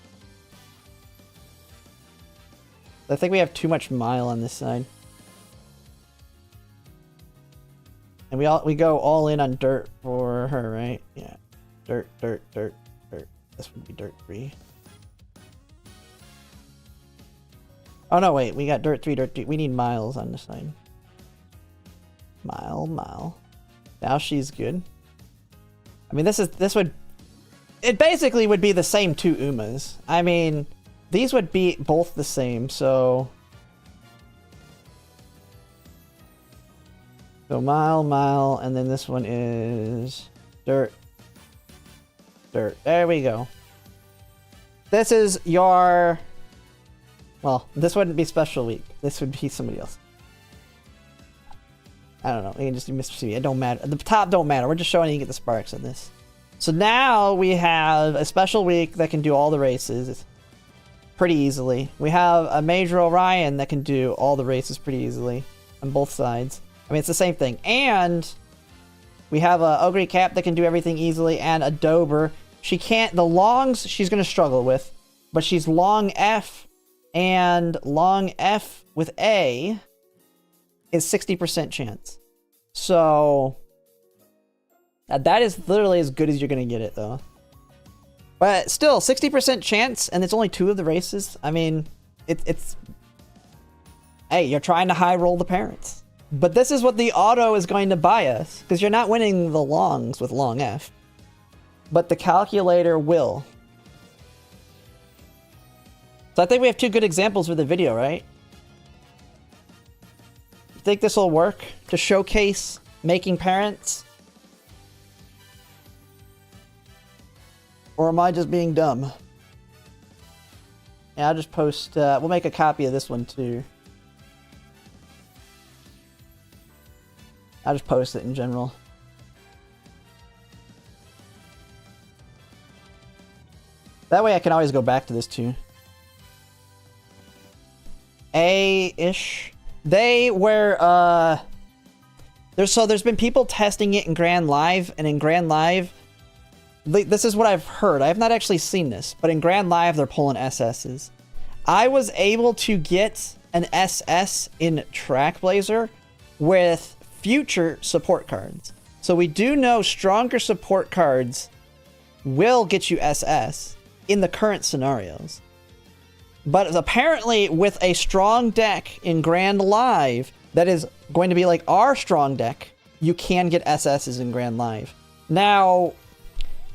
I think we have too much Mile on this side. And we go all in on dirt for her, right? Yeah. Dirt. This would be Dirt 3. Oh no, wait. We got Dirt 3, Dirt 3. We need Miles on this side. Mile. Now she's good. I mean, it basically would be the same 2 Umas. I mean, these would be both the same, so... So Mile, and then this one is Dirt. There we go. This is your... Well, this wouldn't be Special Week. This would be somebody else. I don't know. You can just do Mr. C. It don't matter. The top don't matter. We're just showing you can get the sparks in this. So now we have a Special Week that can do all the races pretty easily. We have a Major Orion that can do all the races pretty easily on both sides. I mean, it's the same thing. And we have a Ogre Cap that can do everything easily, and a Dober. She can't... The longs she's going to struggle with, but she's Long F, and Long F with A is 60% chance. So... that is literally as good as you're going to get it, though. But still, 60% chance, and it's only 2 of the races. I mean, it's... Hey, you're trying to high roll the parents. But this is what the auto is going to buy us, because you're not winning the longs with long F. But the calculator will. So I think we have 2 good examples for the video, right? You think this will work to showcase making parents? Or am I just being dumb? Yeah, I'll just post, we'll make a copy of this one too. I'll just post it in general. That way I can always go back to this too. A-ish. They were, there's been people testing it in Grand Live, and in Grand Live, this is what I've heard. I have not actually seen this, but in Grand Live, they're pulling SS's. I was able to get an SS in Trackblazer with future support cards. So we do know stronger support cards will get you SS in the current scenarios. But apparently with a strong deck in Grand Live that is going to be like our strong deck, you can get SS's in Grand Live. Now,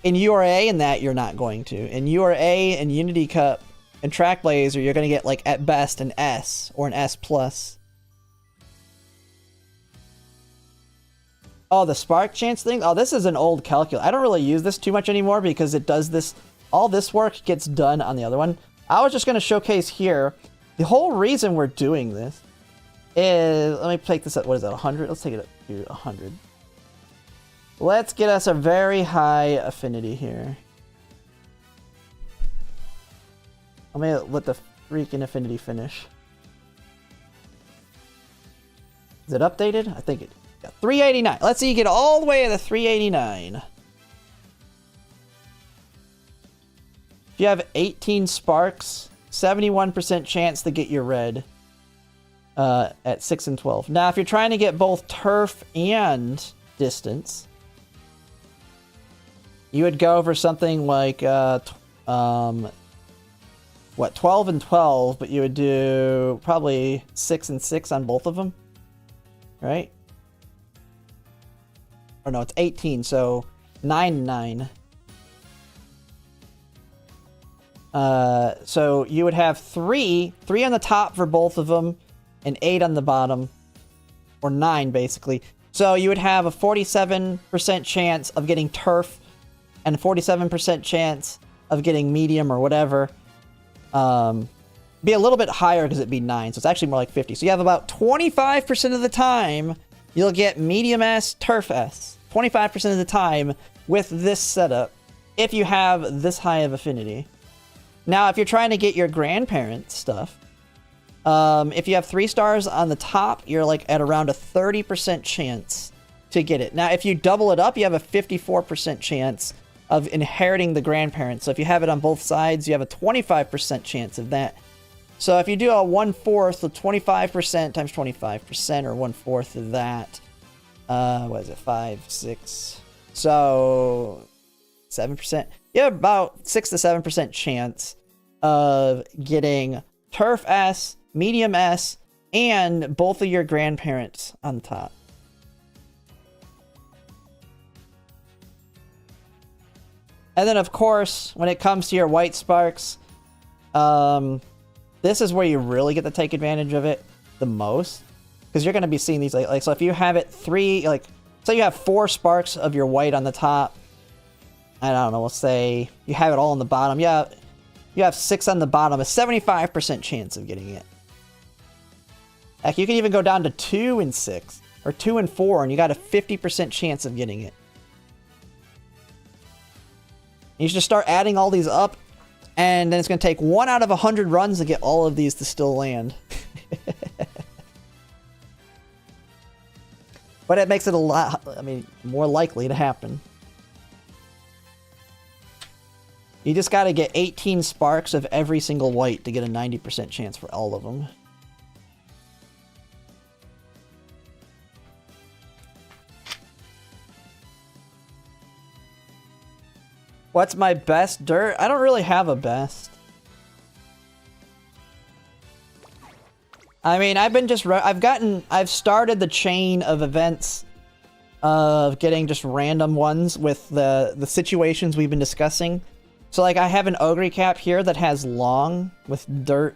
in URA and that, you're not going to. In URA and Unity Cup and Trackblazer, you're going to get, like, at best, an S or an S+. Oh, the spark chance thing? Oh, this is an old calculator. I don't really use this too much anymore because it does this. All this work gets done on the other one. I was just going to showcase here. The whole reason we're doing this is... Let me take this at, what is that, 100? Let's take it up to 100. Let's get us a very high affinity here. I'm gonna let the freaking affinity finish. Is it updated? I think it... Yeah, 389. Let's see you get all the way to the 389. If you have 18 sparks, 71% chance to get your red at 6 and 12. Now, if you're trying to get both turf and distance, you would go for something like, what, 12 and 12, but you would do probably 6 and 6 on both of them, right? Or no, it's 18, so 9 and 9. So you would have 3 on the top for both of them, and 8 on the bottom, or 9 basically. So you would have a 47% chance of getting turf, and a 47% chance of getting medium or whatever. Be a little bit higher because it'd be 9, so it's actually more like 50. So you have about 25% of the time you'll get medium S, turf S. 25% of the time with this setup, if you have this high of affinity. Now, if you're trying to get your grandparents stuff, if you have 3 stars on the top, you're like at around a 30% chance to get it. Now, if you double it up, you have a 54% chance of inheriting the grandparents. So if you have it on both sides, you have a 25% chance of that. So if you do a 1/4 of 25% times 25%, or 1/4 of that, what is it, 5, 6, so 7%. You have about 6 to 7% chance of getting turf S, medium S, and both of your grandparents on the top. And then, of course, when it comes to your white sparks, this is where you really get to take advantage of it the most. Because you're going to be seeing these, like, so if you have it 3, like, say you have 4 sparks of your white on the top. I don't know, let's say you have it all on the bottom. Yeah, you have 6 on the bottom, a 75% chance of getting it. Heck, you can even go down to 2 and 6, or 2 and 4, and you got a 50% chance of getting it. You should just start adding all these up, and then it's going to take 1 out of 100 runs to get all of these to still land. But it makes it a lot, I mean, more likely to happen. You just got to get 18 sparks of every single white to get a 90% chance for all of them. What's my best dirt? I don't really have a best. I mean, I've started the chain of events of getting just random ones with the situations we've been discussing. So like I have an Ogre cap here that has long with dirt.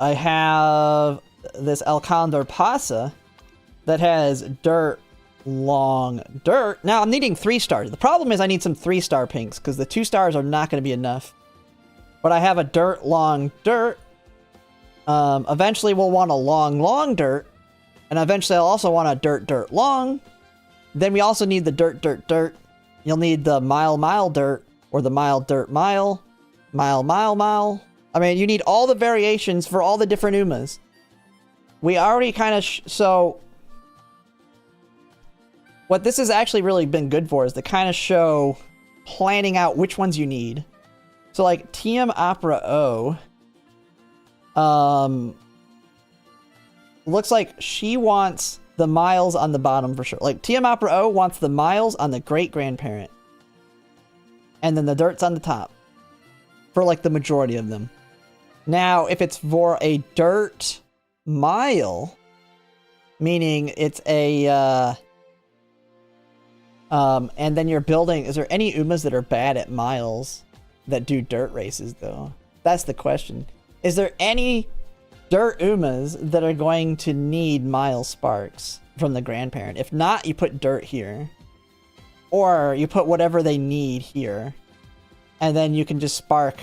I have this El Condor Pasa that has dirt, long, dirt. Now I'm needing 3 stars. The problem is I need some 3-star pinks because the 2 stars are not going to be enough. But I have a dirt, long, dirt. Eventually we'll want a long, long dirt. And eventually I'll also want a dirt, dirt, long. Then we also need the dirt, dirt, dirt. You'll need the mile, mile, dirt. Or the mile, dirt, mile. Mile, mile, mile. I mean, you need all the variations for all the different Umas. We already kind of... so... what this has actually really been good for is to kind of show planning out which ones you need. So like TM Opera O... looks like she wants the miles on the bottom for sure. Like TM Opera O wants the miles on the great grandparent. And then the dirt's on the top. For like the majority of them. Now, if it's for a dirt mile, meaning it's a, and then you're building, is there any Umas that are bad at miles that do dirt races though? That's the question. Is there any dirt Umas that are going to need mile sparks from the grandparent? If not, you put dirt here. Or you put whatever they need here. And then you can just spark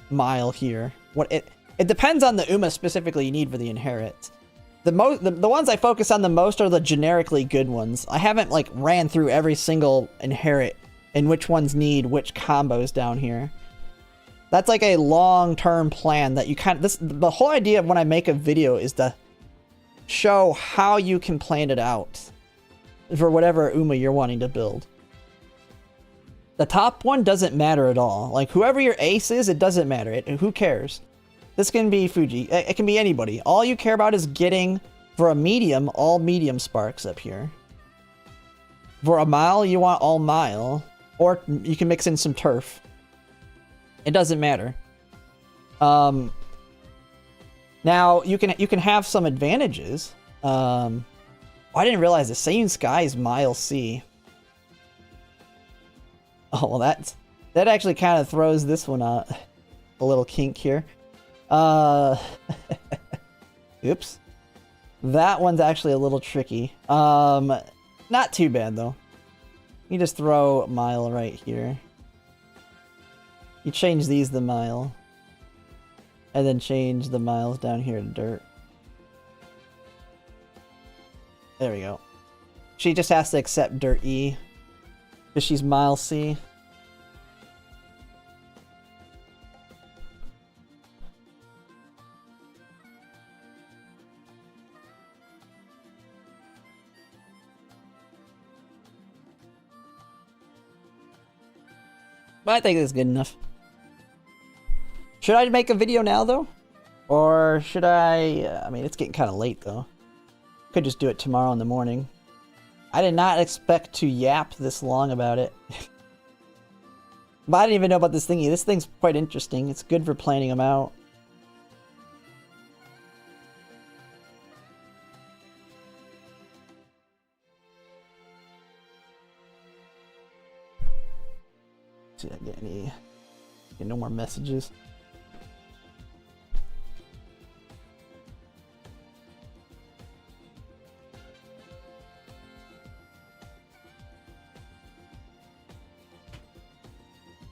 mile here. It depends on the Uma specifically you need for the inherit. The ones I focus on the most are the generically good ones. I haven't like ran through every single inherit and which ones need which combos down here. That's like a long-term plan that you the whole idea of when I make a video is to show how you can plan it out for whatever Uma you're wanting to build. The top one doesn't matter at all. Like whoever your ace is, it doesn't matter. Who cares? This can be Fuji. It can be anybody. All you care about is getting, for a medium, all medium sparks up here. For a mile, you want all mile. Or you can mix in some turf. It doesn't matter. Now, you can have some advantages. I didn't realize the Seiun Sky is mile C. Oh, well that actually kind of throws this one out. A little kink here. Oops. That one's actually a little tricky. Not too bad though. You just throw a mile right here. You change these to mile. And then change the miles down here to dirt. There we go. She just has to accept dirt E. Because she's mile C. But I think it's good enough. Should I make a video now, though? Or should I mean, it's getting kind of late, though. Could just do it tomorrow in the morning. I did not expect to yap this long about it. But I didn't even know about this thingy. This thing's quite interesting. It's good for planning them out. See if I get get no more messages.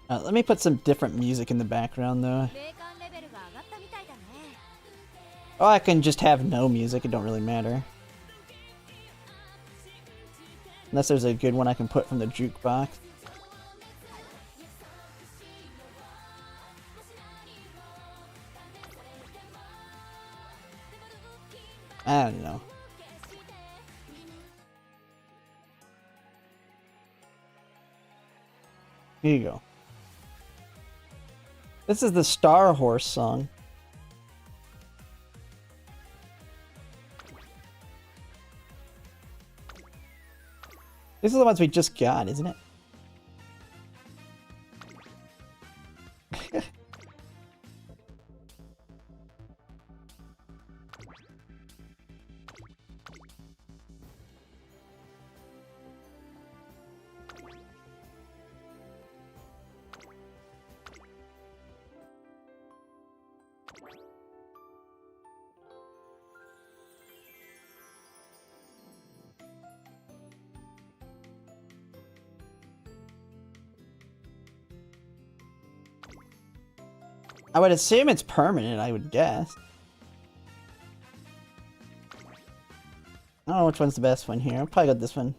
Let me put some different music in the background though. Oh, I can just have no music, it don't really matter. Unless there's a good one I can put from the jukebox. I don't know. Here you go. This is the Star Horse song. These are the ones we just got, isn't it? I would assume it's permanent, I would guess. I don't know which one's the best one here. I'll probably go this one.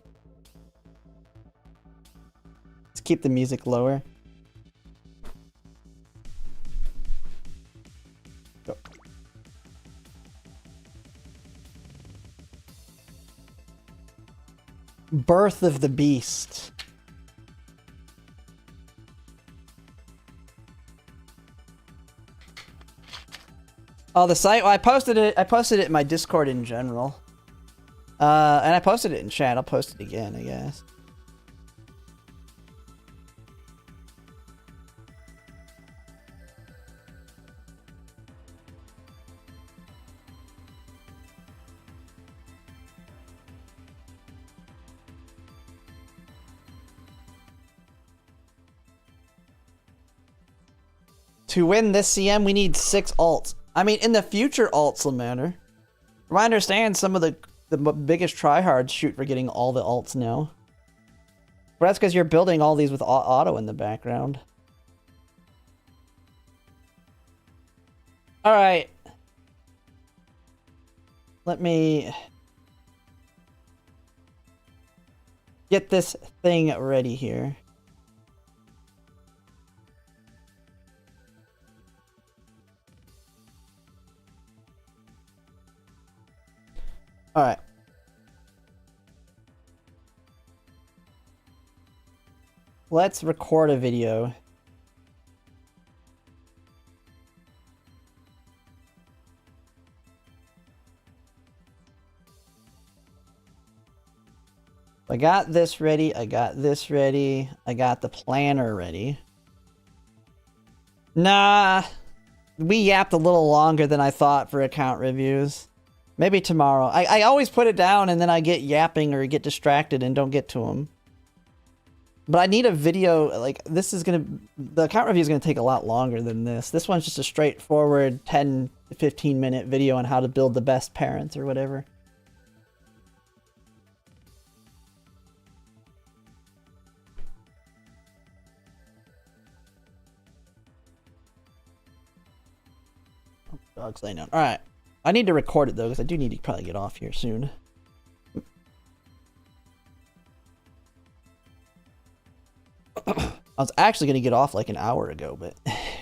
Let's keep the music lower. Go. Birth of the Beast. Oh, the site? Well, I posted it in my Discord in general. And I posted it in chat. I'll post it again, I guess. To win this CM, we need 6 alts. I mean, in the future, alts will matter. From what I understand, some of the biggest tryhards shoot for getting all the alts now. But that's because you're building all these with auto in the background. Alright. Let me get this thing ready here. Alright. Let's record a video. I got this ready, I got this ready, I got the planner ready. Nah, we yapped a little longer than I thought for account reviews. Maybe tomorrow. I always put it down and then I get yapping or get distracted and don't get to them. But I need a video, like, this is gonna... The account review is gonna take a lot longer than this. This one's just a straightforward 10 to 15 minute video on how to build the best parents or whatever. Oh, dog's laying down. Alright. I need to record it though, because I do need to probably get off here soon. I was actually going to get off like an hour ago, but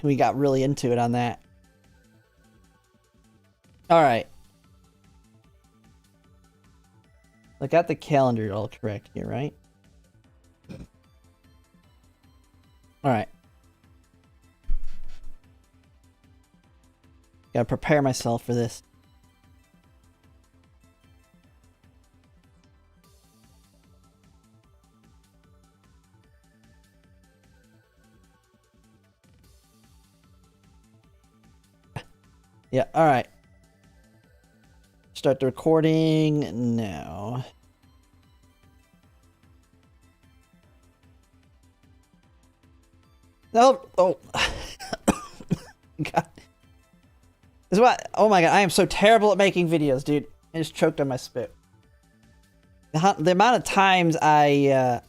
we got really into it on that. Alright. I got the calendar all correct here, right? Alright. Gotta prepare myself for this. Yeah, alright. Start the recording now. No, oh. God. This is what, oh my god, I am so terrible at making videos, dude. I just choked on my spit. The amount of times I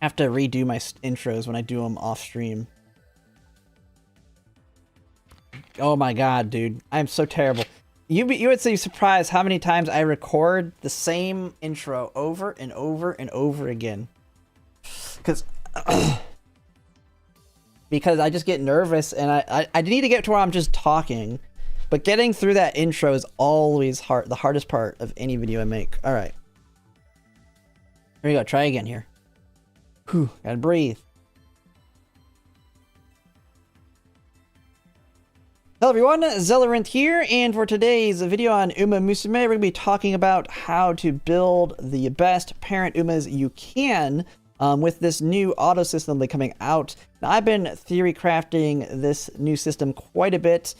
have to redo my intros when I do them off stream. Oh my god, dude. I am so terrible. You would be surprised how many times I record the same intro over and over and over again. Because I just get nervous and I need to get to where I'm just talking. But getting through that intro is always hard, the hardest part of any video I make. Alright. Here we go. Try again here. Whew, gotta breathe. Hello everyone, Zellerant here, and for today's video on Umamusume, we're going to be talking about how to build the best parent Umas you can with this new auto system that's coming out. Now, I've been theory crafting this new system quite a bit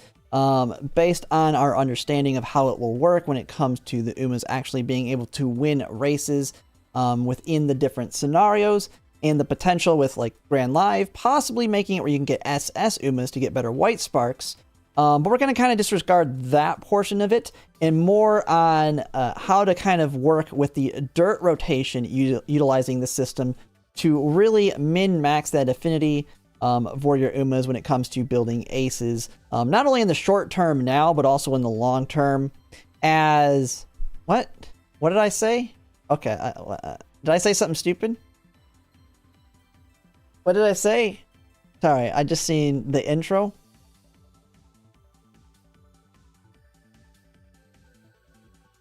based on our understanding of how it will work when it comes to the Umas actually being able to win races within the different scenarios, and the potential with like Grand Live, possibly making it where you can get SS Umas to get better white sparks. But we're going to kind of disregard that portion of it and more on how to kind of work with the dirt rotation utilizing the system to really min-max that affinity for your Umas when it comes to building aces, not only in the short term now, but also in the long term. As what did I say? Okay, did I say something stupid? What did I say? Sorry, I just seen the intro.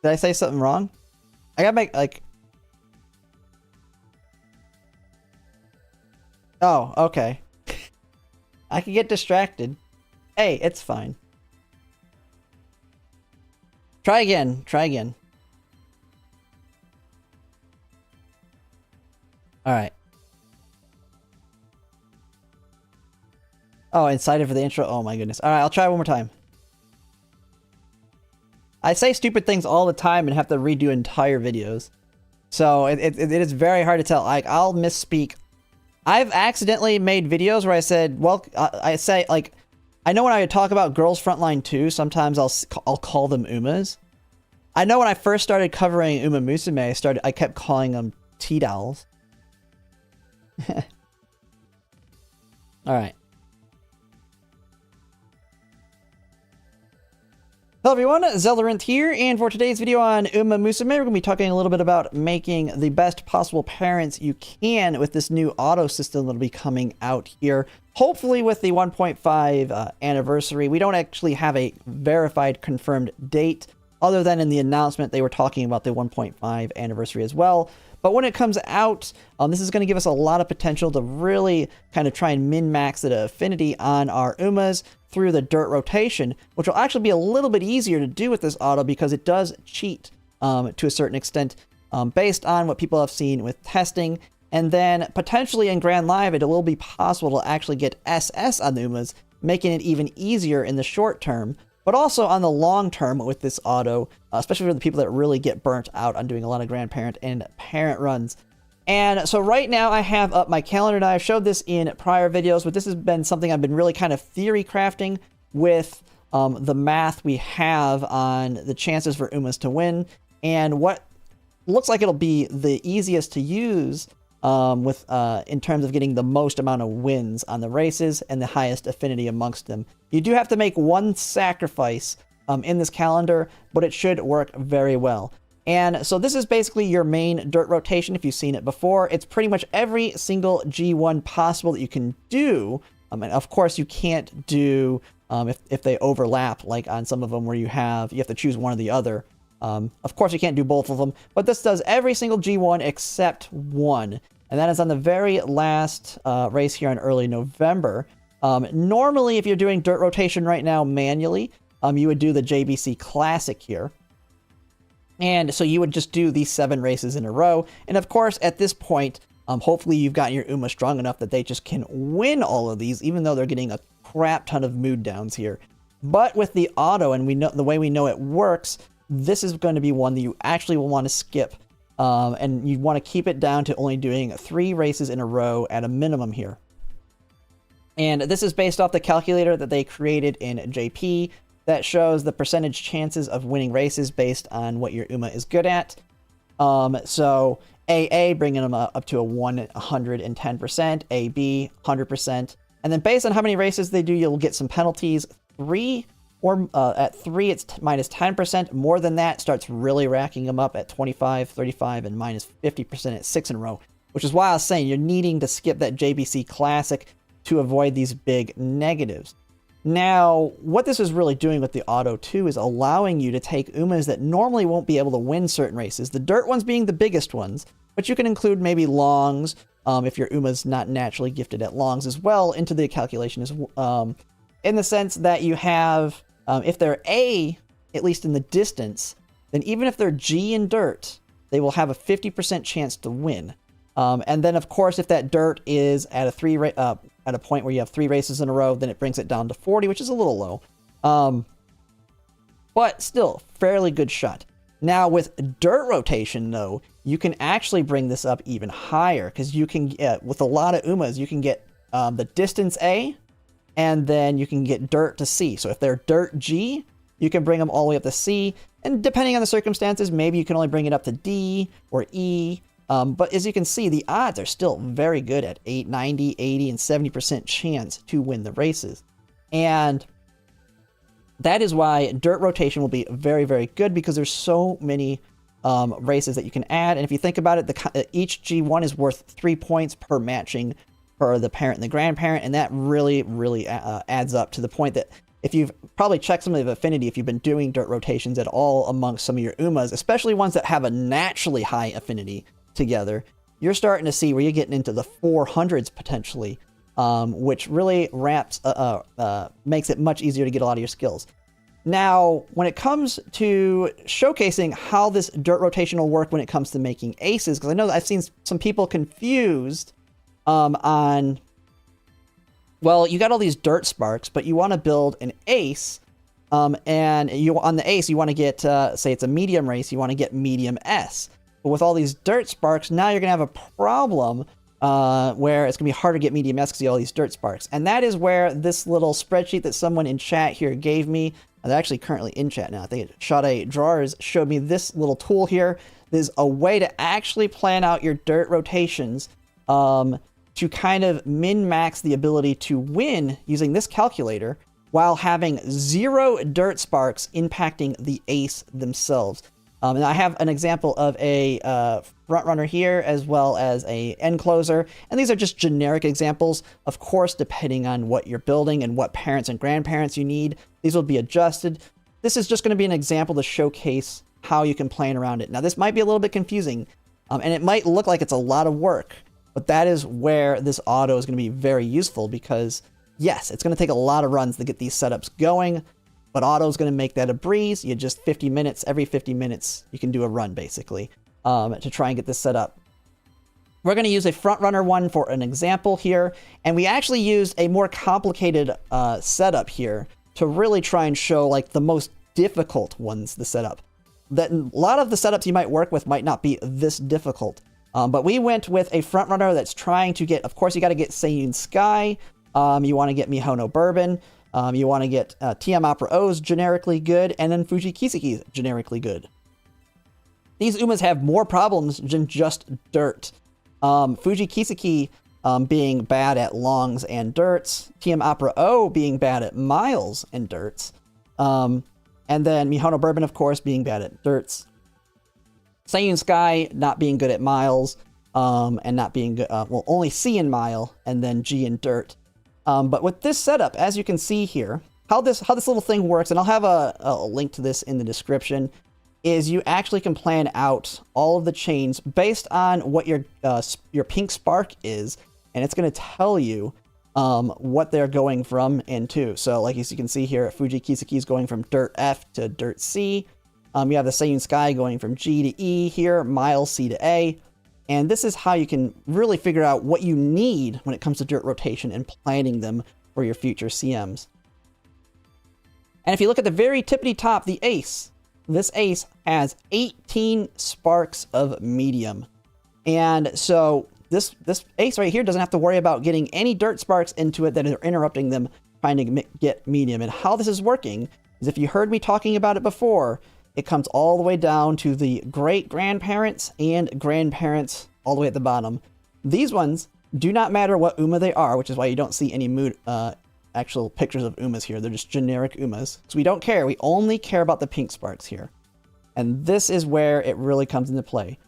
Did I say something wrong? I gotta make, like... Oh, okay. I can get distracted. Hey, it's fine. Try again. Try again. Alright. Oh, excited for the intro? Oh my goodness. Alright, I'll try one more time. I say stupid things all the time and have to redo entire videos. So it is very hard to tell. Like, I'll misspeak. I've accidentally made videos where I said, well, I say, like, I know when I talk about Girls Frontline 2, sometimes I'll call them Umas. I know when I first started covering Umamusume, I kept calling them T-Dolls. Alright. Hello everyone, Zeldarinth here, and for today's video on Umamusume, we're going to be talking a little bit about making the best possible parents you can with this new auto system that'll be coming out here. Hopefully with the 1.5 anniversary. We don't actually have a verified confirmed date, other than in the announcement they were talking about the 1.5 anniversary as well. But when it comes out, this is going to give us a lot of potential to really kind of try and min-max the affinity on our Umas through the dirt rotation, which will actually be a little bit easier to do with this auto because it does cheat to a certain extent based on what people have seen with testing. And then potentially in Grand Live, it will be possible to actually get SS on the Umas, making it even easier in the short term, but also on the long term with this auto, especially for the people that really get burnt out on doing a lot of grandparent and parent runs. And so right now I have up my calendar, and I've showed this in prior videos, but this has been something I've been really kind of theory crafting with the math we have on the chances for Umas to win, and what looks like it'll be the easiest to use in terms of getting the most amount of wins on the races and the highest affinity amongst them. You do have to make one sacrifice in this calendar, but it should work very well. And so this is basically your main dirt rotation if you've seen it before. It's pretty much every single G1 possible that you can do. And of course you can't do if they overlap, like on some of them where you have to choose one or the other. Of course you can't do both of them, but this does every single G1 except one. And that is on the very last race here in early November. Normally, if you're doing dirt rotation right now manually, you would do the JBC Classic here. And so you would just do these 7 races in a row. And of course, at this point, hopefully you've gotten your Uma strong enough that they just can win all of these, even though they're getting a crap ton of mood downs here. But with the auto, and we know the way we know it works, this is going to be one that you actually will want to skip. And you want to keep it down to only doing 3 races in a row at a minimum here. And this is based off the calculator that they created in JP that shows the percentage chances of winning races based on what your Uma is good at. So AA bringing them up to a 110%, AB 100%, and then based on how many races they do, you'll get some penalties. 3 or at 3, it's minus 10%. More than that starts really racking them up at 25, 35, and minus 50% at 6 in a row, which is why I was saying you're needing to skip that JBC Classic to avoid these big negatives. Now, what this is really doing with the auto too is allowing you to take Umas that normally won't be able to win certain races, the dirt ones being the biggest ones, but you can include maybe longs, if your Uma's not naturally gifted at longs as well, into the calculation, in the sense that you have, if they're A, at least in the distance, then even if they're G in dirt, they will have a 50% chance to win. And then, of course, if that dirt is at a point where you have 3 races in a row, then it brings it down to 40, which is a little low. But still, fairly good shot. Now, with dirt rotation, though, you can actually bring this up even higher, because you can get, with a lot of Umas, you can get the distance A, and then you can get dirt to C. So if they're dirt G, you can bring them all the way up to C, and depending on the circumstances, maybe you can only bring it up to D or E. But as you can see, the odds are still very good at 90, 80, and 70% chance to win the races. And that is why dirt rotation will be very, very good, because there's so many races that you can add. And if you think about it, each G1 is worth 3 points per matching for the parent and the grandparent, and that really, really adds up to the point that if you've probably checked some of the affinity, if you've been doing dirt rotations at all amongst some of your Umas, especially ones that have a naturally high affinity together, you're starting to see where you're getting into the 400s potentially, which really makes it much easier to get a lot of your skills. Now, when it comes to showcasing how this dirt rotation will work when it comes to making aces, because I know that I've seen some people confused on, well, you got all these dirt sparks, but you want to build an ace, and on the ace, you want to get, say it's a medium race, you want to get medium S. But with all these dirt sparks, now you're going to have a problem where it's going to be hard to get medium S because you have all these dirt sparks. And that is where this little spreadsheet that someone in chat here gave me, and they're actually currently in chat now, I think Sade Drawers showed me this little tool here. There's a way to actually plan out your dirt rotations to kind of min-max the ability to win using this calculator while having 0 dirt sparks impacting the ace themselves. And I have an example of a front runner here as well as a end closer. And these are just generic examples. Of course, depending on what you're building and what parents and grandparents you need, these will be adjusted. This is just going to be an example to showcase how you can plan around it. Now, this might be a little bit confusing, and it might look like it's a lot of work, but that is where this auto is going to be very useful because, yes, it's going to take a lot of runs to get these setups going, but auto is going to make that a breeze. You just 50 minutes, every 50 minutes, you can do a run, basically, to try and get this set up. We're going to use a front runner one for an example here, and we actually used a more complicated setup here to really try and show like the most difficult ones to set up. That a lot of the setups you might work with might not be this difficult. But we went with a front runner that's trying to get, of course, you got to get Seiyun Sky. You want to get Mihono Bourbon. You want to get TM Opera O's generically good, and then Fuji Kiseki's generically good. These Umas have more problems than just dirt. Fuji Kiseki being bad at longs and dirts. TM Opera O being bad at miles and dirts. And then Mihono Bourbon, of course, being bad at dirts. Seiyun Sky not being good at miles, and not being good, well, only C in mile, and then G in dirt. But with this setup, as you can see here, how this little thing works, and I'll have a link to this in the description, is you actually can plan out all of the chains based on what your pink spark is, and it's going to tell you what they're going from and to. So like as you can see here, Fuji Kiseki is going from dirt F to dirt C. You have the Seiyun Sky going from G to E here, mile C to A. And this is how you can really figure out what you need when it comes to dirt rotation and planning them for your future CMs. And if you look at the very tippity top, the ace, this ace has 18 sparks of medium. And so this ace right here doesn't have to worry about getting any dirt sparks into it that are interrupting them trying to get medium. And how this is working is, if you heard me talking about it before, it comes all the way down to the great-grandparents and grandparents all the way at the bottom. These ones do not matter what Uma they are, which is why you don't see any actual pictures of Umas here. They're just generic Umas. So we don't care. We only care about the pink sparks here. And this is where it really comes into play.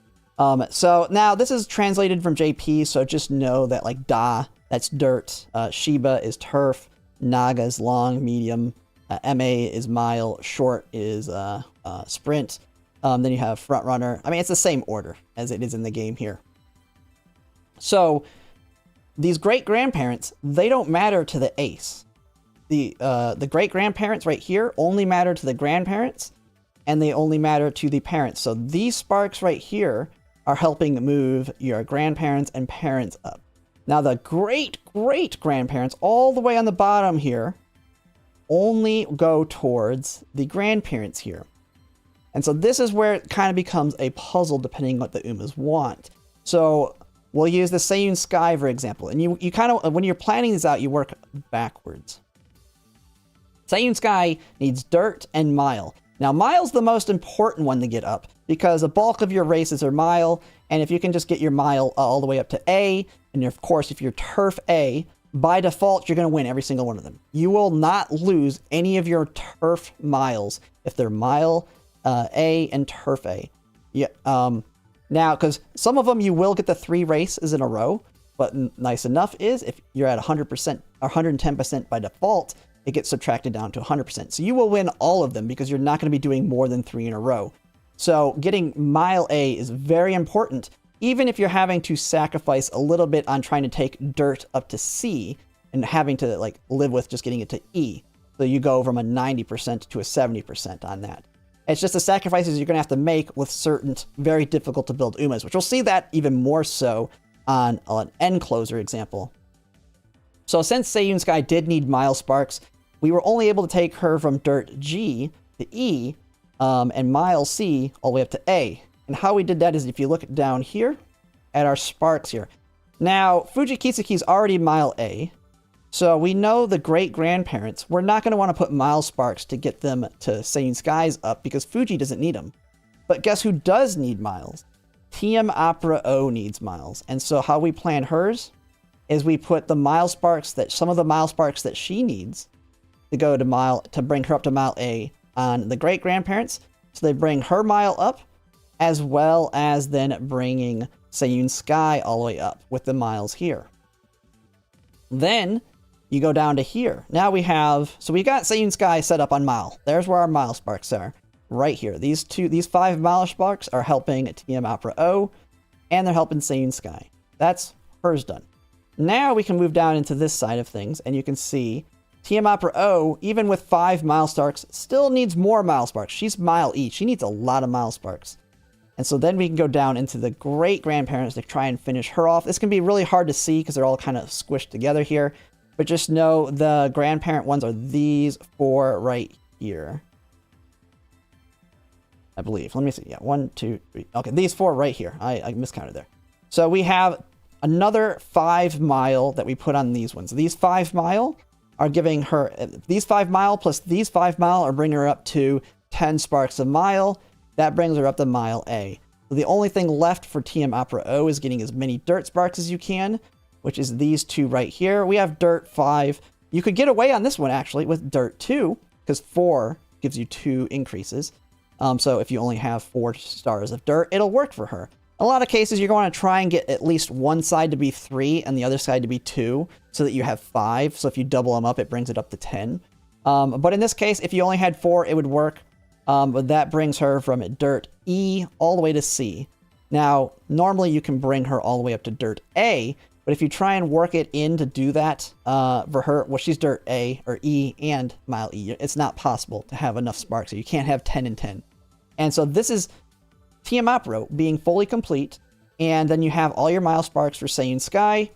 So now this is translated from JP, so just know that like Da, that's dirt. Shiba is turf. Naga is long, medium. MA is mile, short is sprint. Then you have front runner. I mean, it's the same order as it is in the game here. So these great-grandparents, they don't matter to the ace. The great-grandparents right here only matter to the grandparents, and they only matter to the parents. So these sparks right here are helping move your grandparents and parents up. Now the great-great-grandparents all the way on the bottom here only go towards the grandparents here. And so this is where it kind of becomes a puzzle depending on what the Umas want. So we'll use the Seiyun Sky, for example. And you kind of, when you're planning this out, you work backwards. Seiyun Sky needs dirt and mile. Now, mile's the most important one to get up because the bulk of your races are mile, and if you can just get your mile all the way up to A, and of course, if you're turf A, by default, you're going to win every single one of them. You will not lose any of your turf miles if they're mile A and turf A. Yeah. Now, because some of them you will get the 3 races in a row, but nice enough is if you're at 100% or 110% by default, it gets subtracted down to 100%. So you will win all of them because you're not going to be doing more than 3 in a row. So getting mile A is very important, even if you're having to sacrifice a little bit on trying to take dirt up to C and having to like live with just getting it to E. So you go from a 90% to a 70% on that. It's just the sacrifices you're going to have to make with certain very difficult to build Umas, which we'll see that even more so on an end closer example. So since Seiyun Sky did need Mile Sparks, we were only able to take her from Dirt G to E and Mile C all the way up to A. And how we did that is if you look down here at our sparks here. Now, Fuji Kisaki's already Mile A, so we know the great-grandparents, we're not going to want to put Mile Sparks to get them to Seiyun Skies up because Fuji doesn't need them. But guess who does need miles? TM Opera O needs miles. And so how we plan hers is we put the Mile Sparks that, some of the Mile Sparks that she needs to go to bring her up to Mile A on the great-grandparents. So they bring her mile up, as well as then bringing Seiyun Sky all the way up with the miles here. Then you go down to here. Now we have, so we got Seiyun Sky set up on mile. There's where our mile sparks are, right here. These 5 mile sparks are helping TM Opera O, and they're helping Seiyun Sky. That's hers done. Now we can move down into this side of things, and you can see TM Opera O, even with 5 mile sparks, still needs more mile sparks. She's mile each. She needs a lot of mile sparks. And so then we can go down into the great-grandparents to try and finish her off. This can be really hard to see because they're all kind of squished together here. But just know the grandparent ones are these 4 right here. I believe. Let me see. Yeah, 1, 2, 3. Okay, these 4 right here. I miscounted there. So we have another 5 mile that we put on these ones. These 5 mile are giving her... These 5 mile plus these 5 mile are bringing her up to 10 sparks a mile. That brings her up to Mile A. So the only thing left for TM Opera O is getting as many dirt sparks as you can, which is these 2 right here. We have Dirt 5. You could get away on this one, actually, with Dirt 2, because 4 gives you 2 increases. So if you only have 4 stars of dirt, it'll work for her. In a lot of cases, you're going to try and get at least one side to be 3 and the other side to be 2, so that you have 5. So if you double them up, it brings it up to 10. But in this case, if you only had 4, it would work. But that brings her from Dirt E all the way to C. Now, normally you can bring her all the way up to Dirt A, but if you try and work it in to do that for her, well, she's Dirt A or E and Mile E. It's not possible to have enough sparks, so you can't have 10 and 10. And so this is TM Opera being fully complete, and then you have all your Mile Sparks for Seiyun Sky.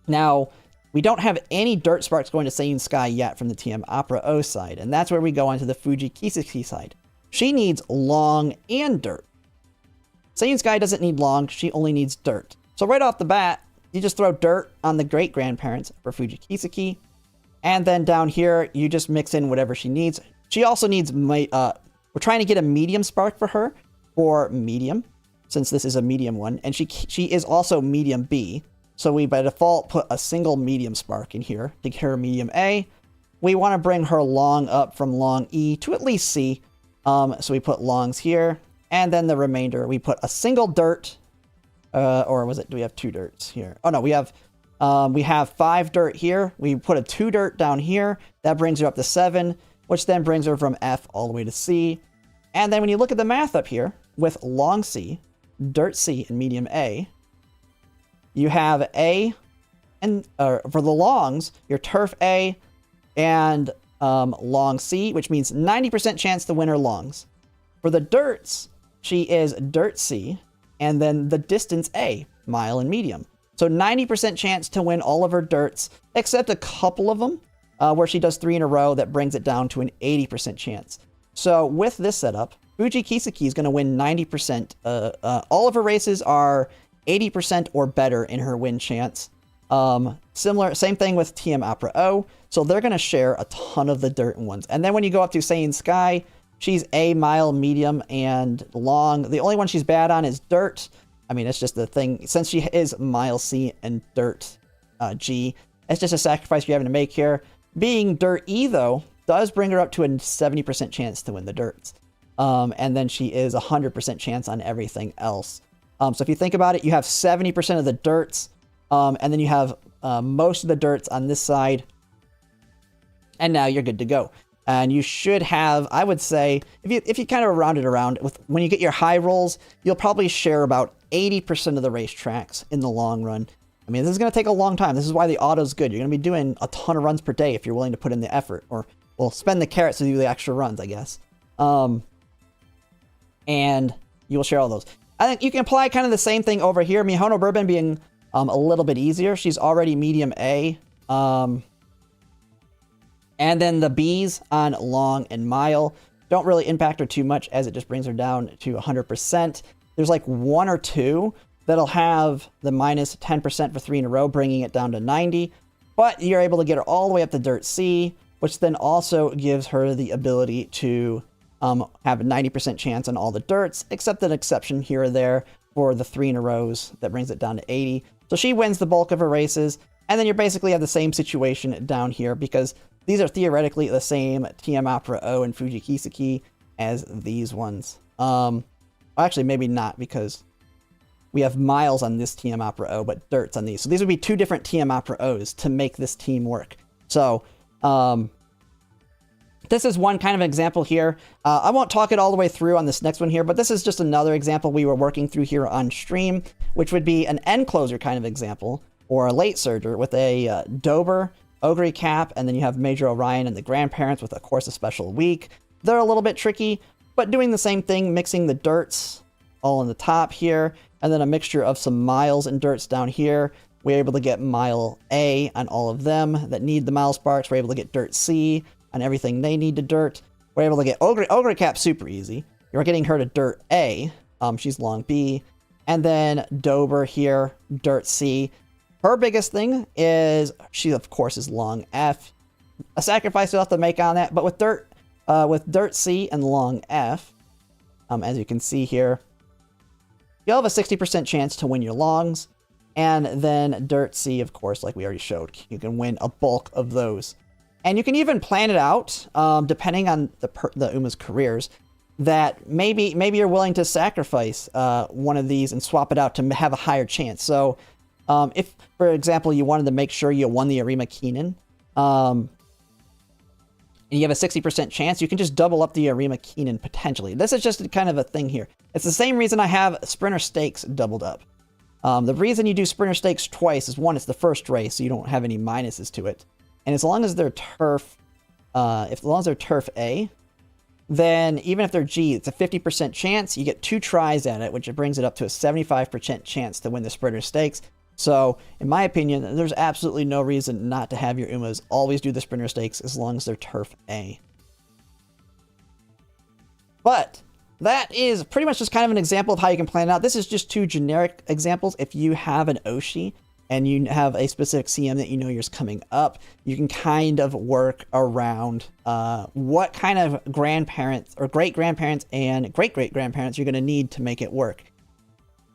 Now, we don't have any dirt sparks going to Seiyun Sky yet from the TM Opera O side, and that's where we go onto the Fuji Kisaki side. She needs long and dirt. Seiyun Sky doesn't need long, she only needs dirt. So right off the bat, you just throw dirt on the great-grandparents for Fuji Kisaki, and then down here, you just mix in whatever she needs. She also needs, we're trying to get a medium spark for her, for medium, since this is a medium one, and she is also medium B. So we, by default, put a single medium spark in here to get her medium A. We want to bring her long up from long E to at least C. So we put longs here. And then the remainder, we put a single dirt. Or was it, do we have 2 dirts here? Oh no, we have 5 dirt here. We put a 2 dirt down here. That brings her up to 7, which then brings her from F all the way to C. And then when you look at the math up here, with long C, dirt C, and medium A, you have A, and for the longs, your turf A and long C, which means 90% chance to win her longs. For the dirts, she is dirt C, and then the distance A, mile and medium. So 90% chance to win all of her dirts, except a couple of them, where she does 3 in a row, that brings it down to an 80% chance. So with this setup, Fuji Kisaki is going to win 90%. All of her races are 80% or better in her win chance. Similar, same thing with TM Opera O. So they're going to share a ton of the dirt ones. And then when you go up to Saiyan Sky, she's A, mile, medium, and long. The only one she's bad on is dirt. I mean, it's just the thing. Since she is mile C and dirt G, it's just a sacrifice you're having to make here. Being dirt E, though, does bring her up to a 70% chance to win the dirts. And then she is 100% chance on everything else. So if you think about it, you have 70% of the dirts, and then you have most of the dirts on this side. And now you're good to go. And you should have, I would say, if you kind of round it around, when you get your high rolls, you'll probably share about 80% of the racetracks in the long run. I mean, this is going to take a long time. This is why the auto's good. You're going to be doing a ton of runs per day if you're willing to put in the effort. Or, well, spend the carrots to do the extra runs, I guess. And you will share all those. I think you can apply kind of the same thing over here. Mihono Bourbon being a little bit easier. She's already medium A. And then the Bs on long and mile don't really impact her too much, as it just brings her down to 100%. There's like one or two that'll have the minus 10% for 3 in a row, bringing it down to 90. But you're able to get her all the way up to Dirt C, which then also gives her the ability to have a 90% chance on all the dirts, except an exception here or there for the 3 in a rows that brings it down to 80. So she wins the bulk of her races. And then you basically have the same situation down here, because these are theoretically the same TM Opera O and Fuji Kiseki as these ones. Actually, maybe not, because we have miles on this TM Opera O, but dirts on these. So these would be 2 different TM Opera O's to make this team work. So this is one kind of example here. I won't talk it all the way through on this next one here, but this is just another example we were working through here on stream, which would be an end closer kind of example, or a late surger with a Dober, Ogre Cap, and then you have Major Orion and the grandparents with, of course, a special week. They're a little bit tricky, but doing the same thing, mixing the dirts all on the top here, and then a mixture of some miles and dirts down here. We're able to get mile A on all of them that need the mile sparks. We're able to get dirt C on everything they need to dirt. We're able to get Ogre Cap super easy. You're getting her to dirt A. She's long B. And then Dober here, dirt C. Her biggest thing is she, of course, is long F. A sacrifice you'll have to make on that, but with dirt C and long F, as you can see here, you'll have a 60% chance to win your longs. And then dirt C, of course, like we already showed, you can win a bulk of those. And you can even plan it out, depending on the Uma's careers, that maybe you're willing to sacrifice one of these and swap it out to have a higher chance. So if, for example, you wanted to make sure you won the Arima Keenan, and you have a 60% chance, you can just double up the Arima Keenan potentially. This is just kind of a thing here. It's the same reason I have Sprinter Stakes doubled up. The reason you do Sprinter Stakes twice is, one, it's the first race, so you don't have any minuses to it. And as long as they're turf, as long as they're turf A, then even if they're G, it's a 50% chance. You get 2 tries at it, which brings it up to a 75% chance to win the Sprinter Stakes. So, in my opinion, there's absolutely no reason not to have your Umas always do the Sprinter Stakes as long as they're turf A. But that is pretty much just kind of an example of how you can plan it out. This is just 2 generic examples. If you have an Oshi and you have a specific CM that you know yours coming up, you can kind of work around what kind of grandparents or great-grandparents and great-great-grandparents you're going to need to make it work.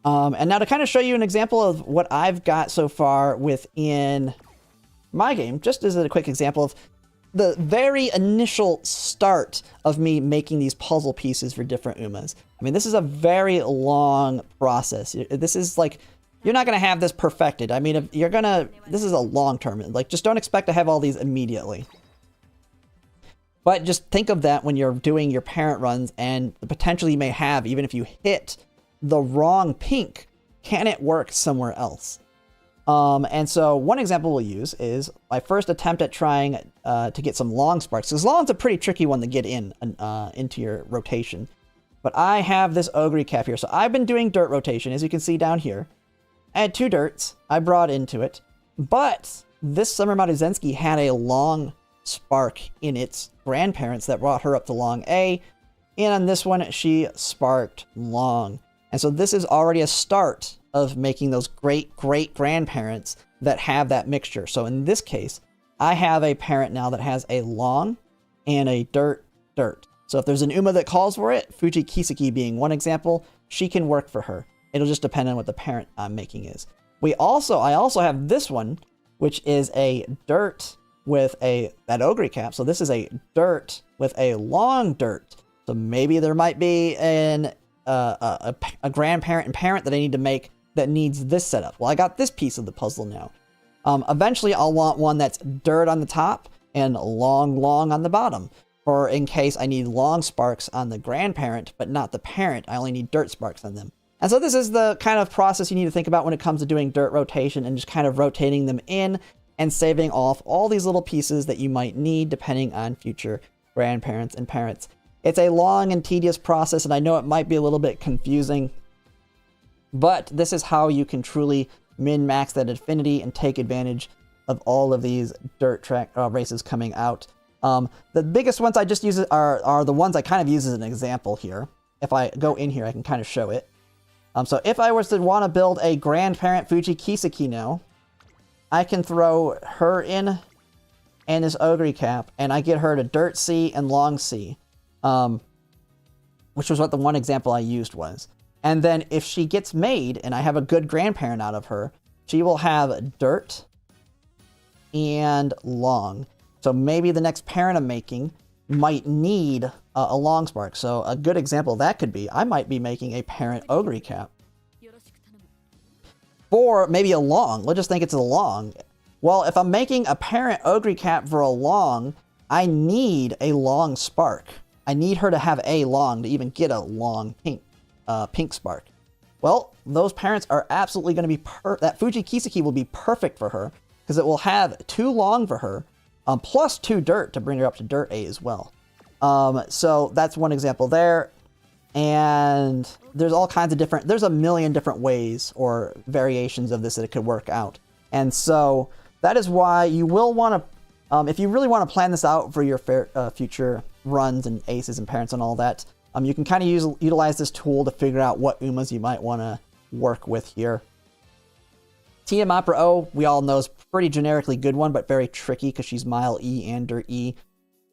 And now to kind of show you an example of what I've got so far within my game, just as a quick example of the very initial start of me making these puzzle pieces for different Umas. I mean, this is a very long process. This is like, you're not going to have this perfected. I mean, if you're going to, this is a long term. Like, just don't expect to have all these immediately. But just think of that when you're doing your parent runs and the potential you may have, even if you hit the wrong pink, can it work somewhere else? And so one example we'll use is my first attempt at trying to get some long sparks, because long's a pretty tricky one to get into your rotation. But I have this Ogre Cap here. So I've been doing dirt rotation, as you can see down here. I had 2 dirts I brought into it, but this Summer Maruzensky had a long spark in its grandparents that brought her up to long A, and on this one she sparked long. And so this is already a start of making those great-great-grandparents that have that mixture. So in this case, I have a parent now that has a long and a dirt. So if there's an Uma that calls for it, Fuji Kiseki being one example, she can work for her. It'll just depend on what the parent I'm making is. I also have this one, which is a dirt with that ogre cap. So this is a dirt with a long dirt. So maybe there might be a grandparent and parent that I need to make that needs this setup. Well, I got this piece of the puzzle now. Eventually, I'll want one that's dirt on the top and long on the bottom. Or in case I need long sparks on the grandparent, but not the parent, I only need dirt sparks on them. And so this is the kind of process you need to think about when it comes to doing dirt rotation and just kind of rotating them in and saving off all these little pieces that you might need depending on future grandparents and parents. It's a long and tedious process, and I know it might be a little bit confusing, but this is how you can truly min-max that affinity and take advantage of all of these dirt track races coming out. The biggest ones I just use are the ones I kind of use as an example here. If I go in here, I can kind of show it. So if I was to want to build a grandparent Fuji Kiseki now, I can throw her in and this ogre cap, and I get her to dirt C and long C, which was what the one example I used was. And then if she gets made and I have a good grandparent out of her, she will have dirt and long. So maybe the next parent I'm making might need a long spark. So a good example of that could be, I might be making a parent ogre cap. Or maybe a long. Let's just think it's a long. Well, if I'm making a parent ogre cap for a long, I need a long spark. I need her to have a long to even get a long pink spark. Well, those parents are absolutely going to be that Fuji Kiseki will be perfect for her because it will have 2 long for her, plus 2 dirt to bring her up to dirt A as well. So that's one example there. And there's all kinds of there's a million different ways or variations of this that it could work out. And so that is why you will want to, if you really want to plan this out for your future runs and aces and parents and all that, you can kind of utilize this tool to figure out what Umas you might want to work with here. TM Opera O, we all know, is pretty generically good one, but very tricky because she's Mile E and Dirt E.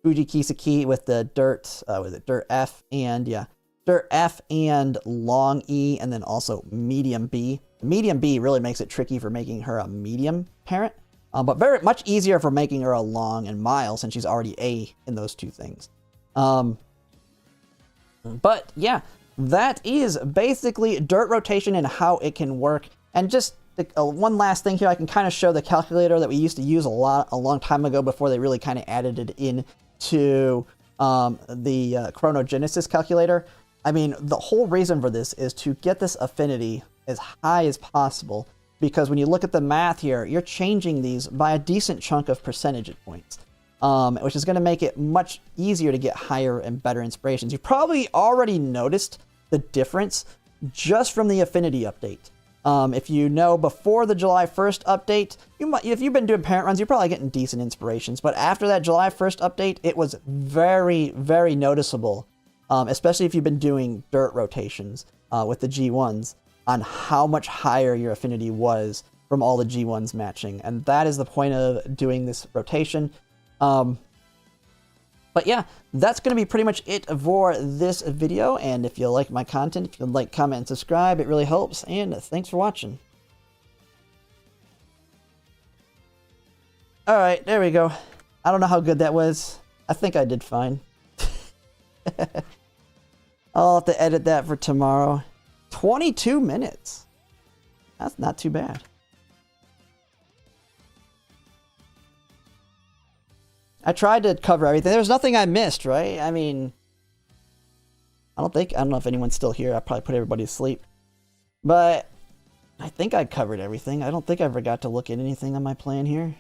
Fuji Kiseki with the Dirt, Dirt F and, yeah, Dirt F and Long E, and then also Medium B. Medium B really makes it tricky for making her a medium parent, but very much easier for making her a Long and Mile since she's already A in those 2 things. But yeah, that is basically dirt rotation and how it can work. And just one last thing here, I can kind of show the calculator that we used to use a long time ago before they really kind of added it in to the Chronogenesis calculator. I mean, the whole reason for this is to get this affinity as high as possible, because when you look at the math here, you're changing these by a decent chunk of percentage points, which is going to make it much easier to get higher and better inspirations. You've probably already noticed the difference just from the affinity update. If you know before the July 1st update, if you've been doing parent runs, you're probably getting decent inspirations. But after that July 1st update, it was very, very noticeable, especially if you've been doing dirt rotations with the G1s, on how much higher your affinity was from all the G1s matching. And that is the point of doing this rotation. But yeah, that's going to be pretty much it for this video. And if you like my content, if you like, comment, and subscribe, it really helps. And thanks for watching. Alright, there we go. I don't know how good that was. I think I did fine. I'll have to edit that for tomorrow. 22 minutes. That's not too bad. I tried to cover everything. There's nothing I missed, right? I mean, I don't know if anyone's still here. I probably put everybody to sleep. But I think I covered everything. I don't think I forgot to look at anything on my plan here.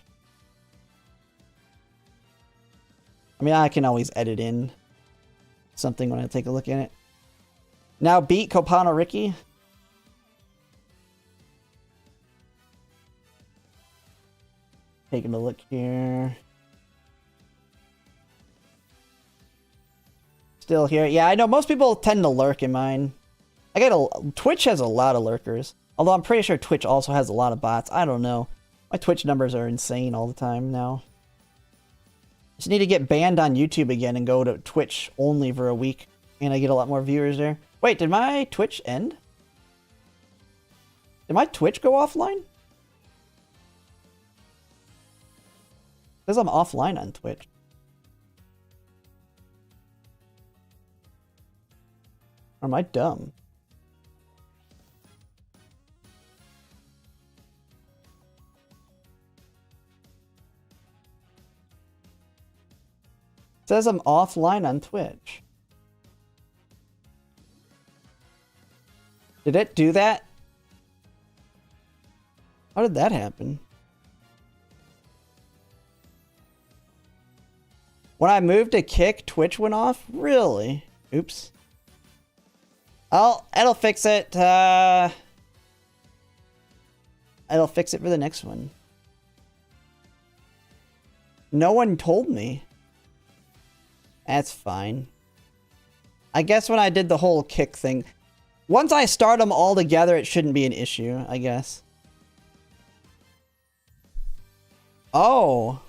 I mean, I can always edit in something when I take a look at it. Now beat Kopano Ricky. Taking a look here. Still here. Yeah, I know most people tend to lurk in mine. Twitch has a lot of lurkers. Although I'm pretty sure Twitch also has a lot of bots. I don't know. My Twitch numbers are insane all the time now. Just need to get banned on YouTube again and go to Twitch only for a week. And I get a lot more viewers there. Wait, did my Twitch end? Did my Twitch go offline? It says I'm offline on Twitch. Or am I dumb? It says I'm offline on Twitch. Did it do that? How did that happen? When I moved to Kick, Twitch went off? Really? Oops. Oh, it'll fix it. It'll fix it for the next one. No one told me. That's fine. I guess when I did the whole Kick thing, once I start them all together, it shouldn't be an issue, I guess. Oh.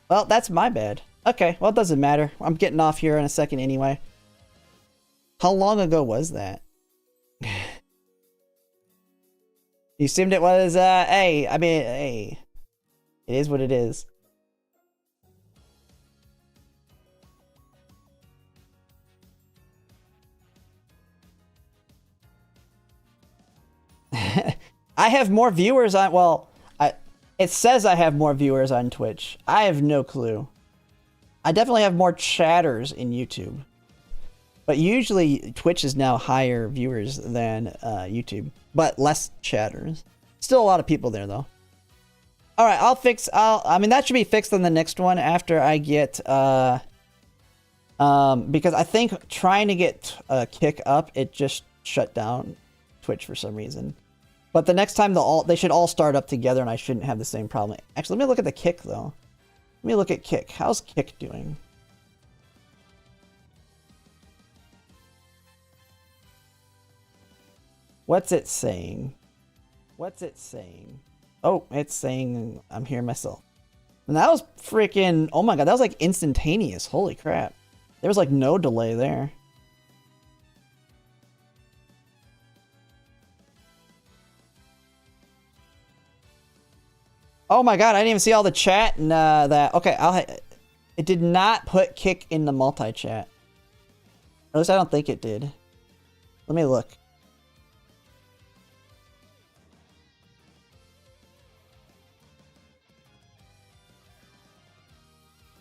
Well, that's my bad. Okay, well, it doesn't matter. I'm getting off here in a second anyway. How long ago was that? You assumed it was, hey, I mean, hey. It is what it is. I have more viewers on, well, it says I have more viewers on Twitch. I have no clue. I definitely have more chatters in YouTube. But usually Twitch is now higher viewers than YouTube, but less chatters. Still a lot of people there though. All right, I mean, that should be fixed on the next one after I get, because I think trying to get Kick up, it just shut down Twitch for some reason. But the next time they should all start up together and I shouldn't have the same problem. Actually, let me look at the Kick though. Let me look at Kick. How's Kick doing? What's it saying? What's it saying? Oh, it's saying I'm here myself. And that was freaking, oh my god, that was like instantaneous. Holy crap. There was like no delay there. Oh my god, I didn't even see all the chat and that. Okay, it did not put Kick in the multi-chat. At least I don't think it did. Let me look.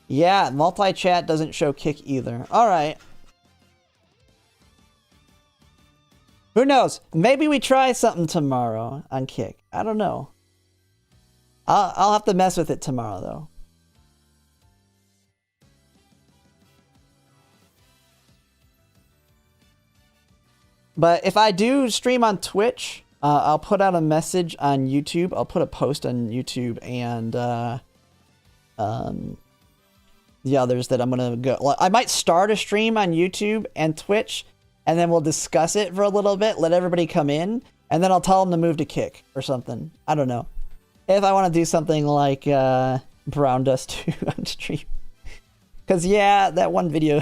Yeah, multi-chat doesn't show Kick either. Alright. Who knows? Maybe we try something tomorrow on Kick. I don't know. I'll have to mess with it tomorrow, though. But if I do stream on Twitch, I'll put out a message on YouTube. I'll put a post on YouTube and the others that I'm gonna go. Well, I might start a stream on YouTube and Twitch, and then we'll discuss it for a little bit. Let everybody come in, and then I'll tell them to move to Kick or something. I don't know. If I want to do something like Brown Dust 2 on stream. Because, yeah, that one video,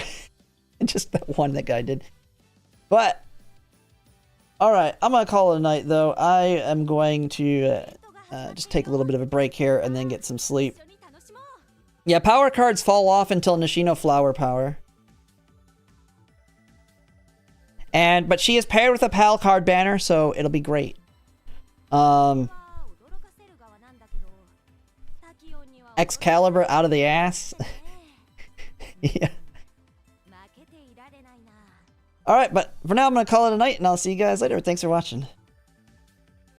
just that one that guy did. But, alright, I'm going to call it a night, though. I am going to just take a little bit of a break here and then get some sleep. Yeah, power cards fall off until Nishino Flower Power. But she is paired with a PAL card banner, so it'll be great. Excalibur out of the ass. Yeah. Alright, but for now I'm going to call it a night, and I'll see you guys later. Thanks for watching.